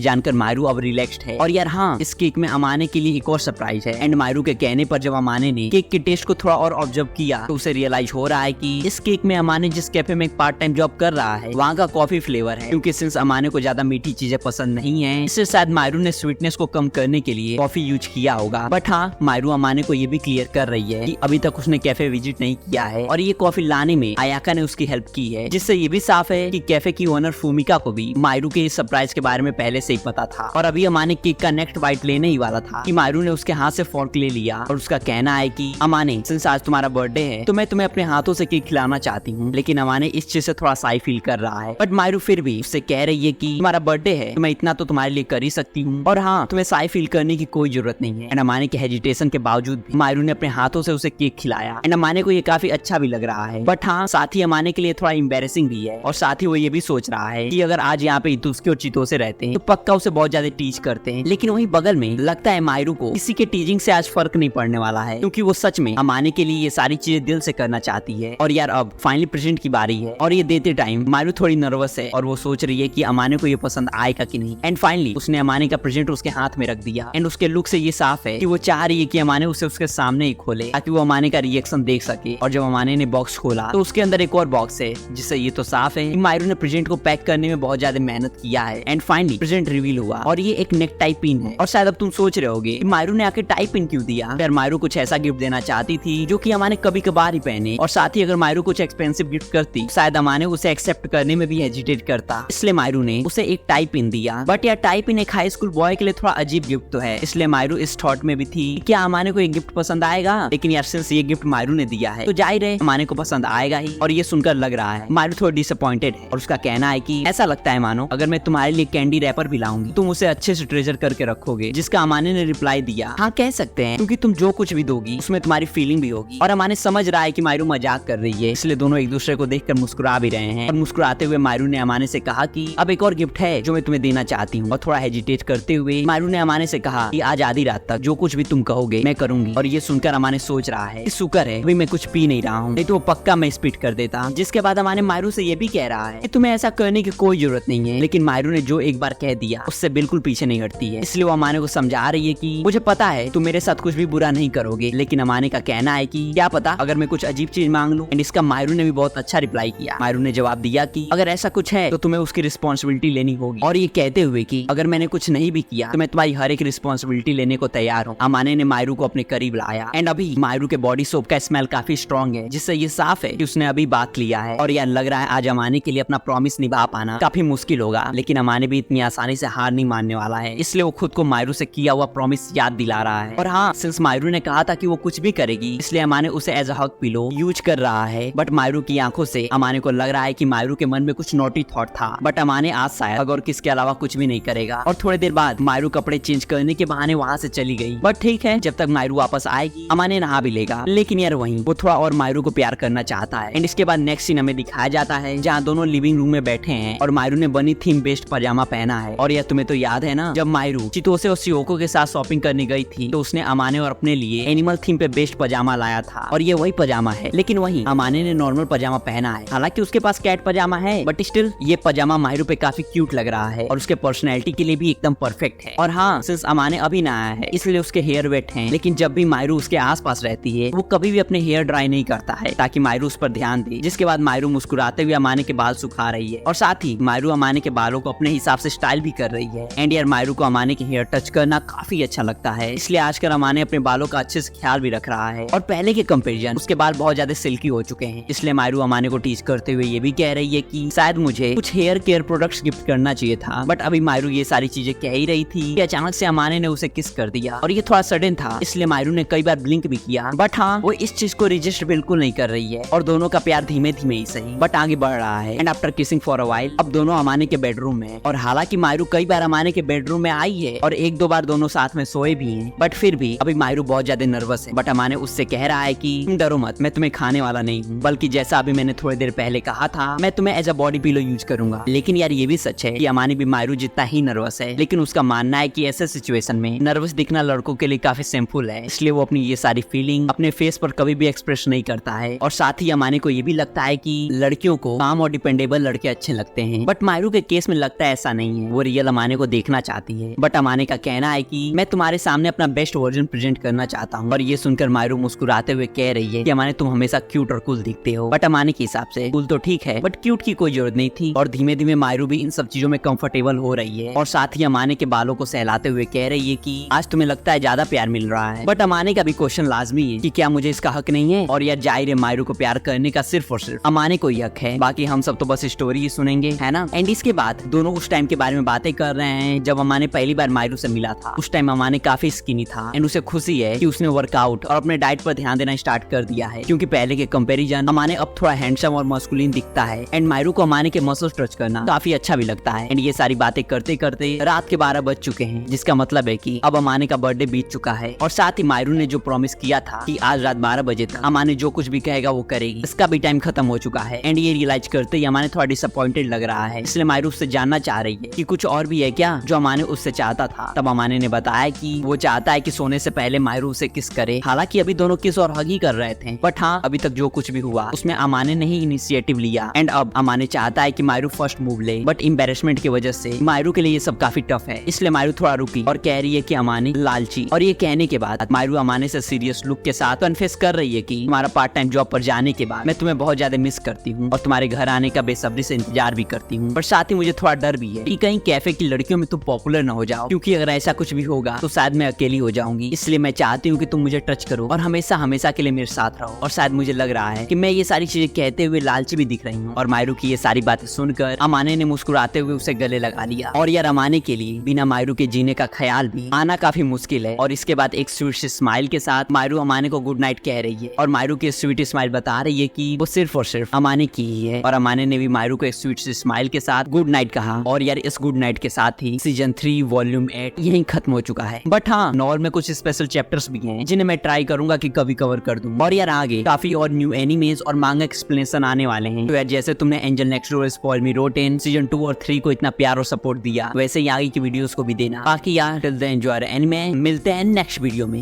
जानकर मायरू अब रिलैक्स्ड है। और यार हाँ, इस केक में अमाने के लिए एक और सरप्राइज है। एंड मायरू के कहने पर जब अमाने ने केक के टेस्ट को थोड़ा और ऑब्जर्व किया तो उसे रियलाइज हो रहा है कि इस केक में अमाने जिस कैफे में एक पार्ट टाइम जॉब कर रहा है वहाँ का कॉफी फ्लेवर है। क्योंकि सिंस अमाने को ज्यादा मीठी चीजें पसंद नहीं है, इससे शायद मायरू ने स्वीटनेस को कम करने के लिए कॉफी यूज किया होगा। बट हाँ, मायरू अमाने को ये भी क्लियर कर रही है कि अभी तक उसने कैफे विजिट नहीं किया है और ये कॉफी लाने में आयाका ने उसकी हेल्प की है, जिससे ये भी साफ है कि कैफे की ओनर फूमिका को भी मायरू के इस सरप्राइज के बारे में पहले से ही पता था। और अभी अमाने केक का नेक्स्ट बाइट लेने ही वाला था कि मायरू ने उसके हाथ से फोर्क ले लिया और उसका कहना है कि अमाने, सिंस आज तुम्हारा बर्थडे है तो मैं तुम्हें अपने हाथों से केक खिलाना चाहती हूँ। लेकिन अमाने इस चीज से थोड़ा साई फील कर रहा है, बट मायरू फिर भी उससे कह रही है कि तुम्हारा बर्थडे है तो मैं इतना तो तुम्हारे लिए कर ही सकती हूँ और हाँ, तुम्हें साई फील करने की कोई जरूरत नहीं है। एंड अमाने के हेजिटेशन के बावजूद भी मायरू ने अपने हाथों से उसे केक खिलाया। एंड अमाने को ये काफी अच्छा भी लग रहा है, बट हाँ, साथ ही अमाने के लिए थोड़ा एम्बैरेसिंग भी है। और साथ ही वो ये भी सोच रहा है कि अगर आज यहाँ पे इतुस्के और चितोसे रहते हैं तो पक्का उसे बहुत ज्यादा टीच करते हैं। लेकिन वहीं बगल में लगता है मायरू को किसी के टीचिंग से आज फर्क नहीं पड़ने वाला है, क्योंकि वो सच में अमाने के लिए ये सारी चीजें दिल से करना चाहती है। और यार अब फाइनली प्रेजेंट की बारी है और ये देते टाइम मायरू थोड़ी नर्वस है और वो सोच रही है कि अमाने को ये पसंद आएगा कि नहीं। एंड फाइनली उसने अमाने का प्रेजेंट उसके हाथ में रख दिया। एंड उसके लुक से ये साफ है कि वो चाह रही है कि अमाने उसे उसके सामने ही खोले ताकि वो अमाने का रिएक्शन देख सके। और जब अमाने ने बॉक्स खोला तो उसके अंदर एक और बॉक्स है, जिससे ये तो साफ है कि मायरू ने प्रेजेंट को पैक करने में बहुत ज्यादा मेहनत किया है। एंड फाइनली प्रेजेंट रिवील हुआ और ये एक नेक टाई पिन है। और शायद अब तुम सोच रहे होगे कि मायरू ने आके टाई पिन क्यों दिया। यार मायरू कुछ ऐसा गिफ्ट देना चाहती थी जो कि अमाने कभी कभार ही पहने, और साथ ही अगर मायरू कुछ एक्सपेंसिव गिफ्ट करती शायद अमाने उसे एक्सेप्ट करने में भी हेजिटेट करता, इसलिए मायरू ने उसे एक टाई पिन दिया। बट यार टाई पिन एक हाई स्कूल बॉय के लिए थोड़ा अजीब गिफ्ट तो है, इसलिए मायरू इस थॉट में भी थी क्या अमाने को ये गिफ्ट पसंद आएगा। लेकिन यार सिंस ये गिफ्ट मायरू ने दिया है तो जाहिर है अमाने को पसंद आएगा ही। और ये सुनकर लग रहा है मायरू थोड़ी डिसअपॉइंटेड है और उसका कहना है कि ऐसा लगता है मानो अगर मैं तुम्हारे लिए कैंडी रैपर भी लाऊंगी तुम उसे अच्छे से ट्रेजर करके रखोगे। जिसका अमाने ने रिप्लाई दिया, हाँ कह सकते हैं, क्योंकि तुम जो कुछ भी दोगी उसमें तुम्हारी फीलिंग भी होगी। और अमाने समझ रहा है कि मायरू मजाक कर रही है, इसलिए दोनों एक दूसरे को देखकर मुस्कुरा भी रहे हैं। और मुस्कुराते हुए मायरू ने अमाने से कहा कि अब एक और गिफ्ट है जो मैं तुम्हें देना चाहती हूँ। और थोड़ा हेजिटेट करते हुए मायरू ने अमाने से कहा कि आज आधी रात तक जो कुछ भी तुम कहोगे मैं करूंगी। और ये सुनकर अमाने सोच रहा है शुक्र है अभी मैं कुछ पी नहीं रहा हूँ, नहीं तो पक्का मैं स्पीड कर देता। जिसके बाद अमाने मायरू से ये भी कह रहा है कि तुम्हें ऐसा करने की कोई जरूरत नहीं है। लेकिन मायरू ने जो एक बार कह दिया उससे बिल्कुल पीछे नहीं हटती है, इसलिए वो अमाने को समझा रही है कि मुझे पता है तुम मेरे साथ कुछ भी बुरा नहीं करोगे। लेकिन अमाने का कहना है कि क्या पता अगर मैं कुछ अजीब चीज मांग लूं। एंड इसका मायरू ने भी बहुत अच्छा रिप्लाई किया। मायरू ने जवाब दिया कि अगर ऐसा कुछ है तो तुम्हें उसकी रिस्पॉन्सिबिलिटी लेनी होगी। और ये कहते हुए कि अगर मैंने कुछ नहीं भी किया तो मैं तुम्हारी हर एक रिस्पॉन्सिबिलिटी लेने को तैयार हूँ। अमाने ने मायरू को अपने करीब लाया। एंड अभी मायरू के बॉडी सोप का स्मेल काफी स्ट्रॉन्ग है, जिससे ये साफ है कि उसने अभी बात लिया है। और यार लग रहा है आज अमाने के लिए अपना प्रॉमिस निभा पाना काफी मुश्किल होगा। लेकिन अमाने भी इतनी आसानी से हार नहीं मानने वाला है, इसलिए वो खुद को मायरू से किया हुआ प्रॉमिस याद दिला रहा है। और हाँ, सिंस मायरू ने कहा था कि वो कुछ भी करेगी, इसलिए अमाने उसे as a hug pillow use कर रहा है। बट मायरू की आंखों से अमाने को लग रहा है कि मायरू के मन में कुछ नोटी थॉट था। बट अमाने आज शायद हग और किसके अलावा कुछ भी नहीं करेगा। और थोड़ी देर बाद मायरू कपड़े चेंज करने के बहाने वहाँ से चली गई। बट ठीक है, जब तक मायरू वापस आएगी अमाने नहा भी लेगा। लेकिन यार वहीं वो थोड़ा और मायरू को प्यार करना चाहता है। एंड इसके बाद नेक्स्ट सीन हमें दिखाया जाता है जहाँ दोनों लिविंग रूम में बैठे हैं और मायरू ने बनी थीम बेस्ड पजामा पहना है। और यार तुम्हें तो याद है ना, जब मायरू चितोसे और शियोको के साथ शॉपिंग करने गई थी तो उसने अमाने और अपने लिए एनिमल थीम पे बेस्ड पजामा लाया था। और ये वही पजामा है, लेकिन वहीं अमाने ने नॉर्मल पजामा पहना है। हालांकि उसके पास कैट पजामा है, बट स्टिल ये पजामा मायरू पे काफी क्यूट लग रहा है और उसके पर्सनैलिटी के लिए भी एकदम परफेक्ट है। और हाँ, सिंस अमाने अभी ना आया है इसलिए उसके हेयर वेट हैं, लेकिन जब भी मायरू उसके आसपास रहती है वो कभी भी अपने हेयर ड्राई नहीं करता है ताकि मायरू उस पर ध्यान दे। जिसके बाद मायरू मुस्कुराते हुए अमाने के बाल सुखा रही है और साथ ही मायरू अमाने के बालों को अपने हिसाब से स्टाइल भी कर रही है। एंड यार मायरू को अमाने के हेयर टच करना काफी अच्छा लगता है, इसलिए आजकल अमाने अपने बालों का अच्छे से ख्याल भी रख रहा है। और पहले के कंपेरिजन उसके बाल बहुत ज्यादा सिल्की हो चुके हैं, इसलिए मायरू अमाने को टीच करते हुए ये भी कह रही है कि शायद मुझे कुछ हेयर केयर प्रोडक्ट्स गिफ्ट करना चाहिए था। बट अभी मायरू ये सारी चीजें कह ही रही थी कि अचानक से अमाने ने उसे किस कर दिया और ये थोड़ा सडन था, इसलिए मायरू ने कई बार ब्लिंक भी किया। बट हाँ, वो इस चीज को रजिस्ट बिल्कुल नहीं कर रही है और दोनों का प्यार धीमे धीमे ही सही बट आगे बढ़ रहा है। And after kissing for a while अब दोनों अमाने के बेडरूम में। और हालांकि मायरू कई बार अमाने के बेडरूम में आई है और एक दो बार दोनों साथ में सोए भी हैं, बट फिर भी अभी मायरू बहुत ज्यादा नर्वस है। बट अमाने उससे कह रहा है कि तुम डरो मत, मैं तुम्हें खाने वाला नहीं हूँ, बल्कि जैसा अभी मैंने थोड़ी देर पहले कहा था मैं तुम्हें as a body pillow use करूंगा। लेकिन लेकिन यार ये भी सच है कि अमाने भी मायरू जितना ही नर्वस है, लेकिन उसका मानना है कि ऐसे सिचुएशन में नर्वस दिखना लड़कों के लिए काफी सिंपल है, इसलिए वो अपनी ये सारी फीलिंग अपने फेस पर कभी भी एक्सप्रेस नहीं करता है। और साथ ही अमाने को ये भी लगता है कि लड़कियों को काम और डिपेंडेबल लड़के अच्छे लगते हैं, बट मायरू के केस में लगता है ऐसा नहीं है। वो रियल अमाने को देखना चाहती है, बट अमाने का कहना है कि मैं तुम्हारे सामने अपना बेस्ट वर्जन प्रेजेंट करना चाहता हूँ। और ये सुनकर मायरू मुस्कुराते हुए कह रही है कि अमाने तुम हमेशा क्यूट और कूल दिखते हो। बट अमाने के हिसाब से कूल तो ठीक है, बट क्यूट की कोई जरूरत नहीं थी। और धीमे धीमे मायरू भी इन सब चीजों में कंफर्टेबल हो रही है, और साथ ही अमाने के बालों को सहलाते हुए कह रही है कि आज तुम्हें लगता है ज्यादा प्यार मिल रहा है। बट अमाने का भी क्वेश्चन लाजमी है कि क्या मुझे इसका हक नहीं है। और यार जाहिर है मायरू को प्यार करने का सिर्फ और सिर्फ अमाने को ही हक है, बाकी हम सब तो बस स्टोरी ही सुनेंगे, है ना। एंड इसके बाद दोनों उस टाइम के बारे में बातें कर रहे हैं जब अमाने पहली बार मायरू से मिला था। उस टाइम अमाने काफी स्किनी था, एंड उसे खुशी है कि उसने वर्कआउट और अपने डाइट पर ध्यान देना स्टार्ट कर दिया है, क्योंकि पहले के कंपैरिजन अमाने अब थोड़ा हैंडसम और मस्कुलिन दिखता है। एंड मायरू को अमाने के मसल्स टच करना काफी अच्छा भी लगता है। एंड ये सारी बातें करते करते रात के 12 बज चुके हैं, जिसका मतलब है कि अब अमाने का बर्थडे बीत चुका है। और साथ ही मायरू ने जो प्रॉमिस किया था कि आज रात 12 बजे तक अमाने जो कुछ भी कहेगा वो करेगी, इसका भी टाइम खत्म हो चुका है। एंड ये रियलाइज करते ही अमाने थोड़ा डिसअपॉइंटेड लग रहा है, इसलिए मायरू उससे जानना चाह रही है कि कुछ और भी है क्या जो अमाने उससे चाहता था। तब अमाने ने बताया कि वो चाहता है कि सोने से पहले मायरू उसे किस करे। हालांकि अभी दोनों किस और हग ही कर रहे थे, बट हाँ अभी तक जो कुछ भी हुआ उसमें अमाने ने ही इनिशिएटिव लिया। एंड अब अमाने चाहता है कि मायरू फर्स्ट मूव ले, बट एम्बैरेसमेंट की वजह से मायरू के लिए ये सब काफी टफ है, इसलिए मायरू थोड़ा रुकी और कह रही है कि अमाने लालची। और ये कहने के बाद मायरू अमाने से सीरियस लुक के साथ कन्फेस कर रही है कि तुम्हारा पार्ट टाइम जॉब पर जाने के बाद मैं तुम्हें बहुत ज्यादा मिस करती हूँ और तुम्हारे घर आने का बेसब्री से इंतजार भी करती हूँ। पर साथ ही मुझे थोड़ा डर भी है कि कहीं कैफे की लड़कियों में तुम पॉपुलर न हो जाओ, क्योंकि अगर ऐसा कुछ भी होगा तो शायद मैं अकेली हो जाऊंगी। इसलिए मैं चाहती हूँ कि तुम मुझे टच करो और हमेशा हमेशा के लिए मेरे साथ रहो। और शायद मुझे लग रहा है कि मैं ये सारी चीजें कहते हुए लालची भी दिख रही हूँ। और मायरू की ये सारी बातें सुनकर अमाने ने मुस्कुराते हुए उसे गले लगा लिया। और यार अमाने के लिए बिना मायरू के जीने का ख्याल भी आना काफी मुश्किल है। और इसके बाद एक स्वीट स्माइल के साथ मायरू अमाने को गुड नाइट कह रही है, और मायरू की स्वीट स्माइल बता रही है कि वो सिर्फ और सिर्फ अमाने की ही है। और अमाने ने भी मायरू को एक स्वीट स्माइल के साथ गुड नाइट कहा। और यार इस गुड नाइट के साथ ही सीजन 3 वॉल्यूम 8 यहीं खत्म हो चुका है। बट हाँ नॉर्मल में कुछ स्पेशल चैप्टर्स भी हैं जिन्हें मैं ट्राई करूंगा कि कभी कवर कर दूं। और यार आगे काफी और न्यू एनिमेज और मांगा एक्सप्लेनेशन आने वाले हैं। तो यार जैसे तुमने एंजल नेक्स्ट डोर, स्पॉइल मी रोटेन सीजन 2 और 3 को इतना प्यार और सपोर्ट दिया, वैसे ही आगे की वीडियोस को भी देना। बाकी यार टिल देन एंजॉय एनीमे, मिलते हैं नेक्स्ट वीडियो में।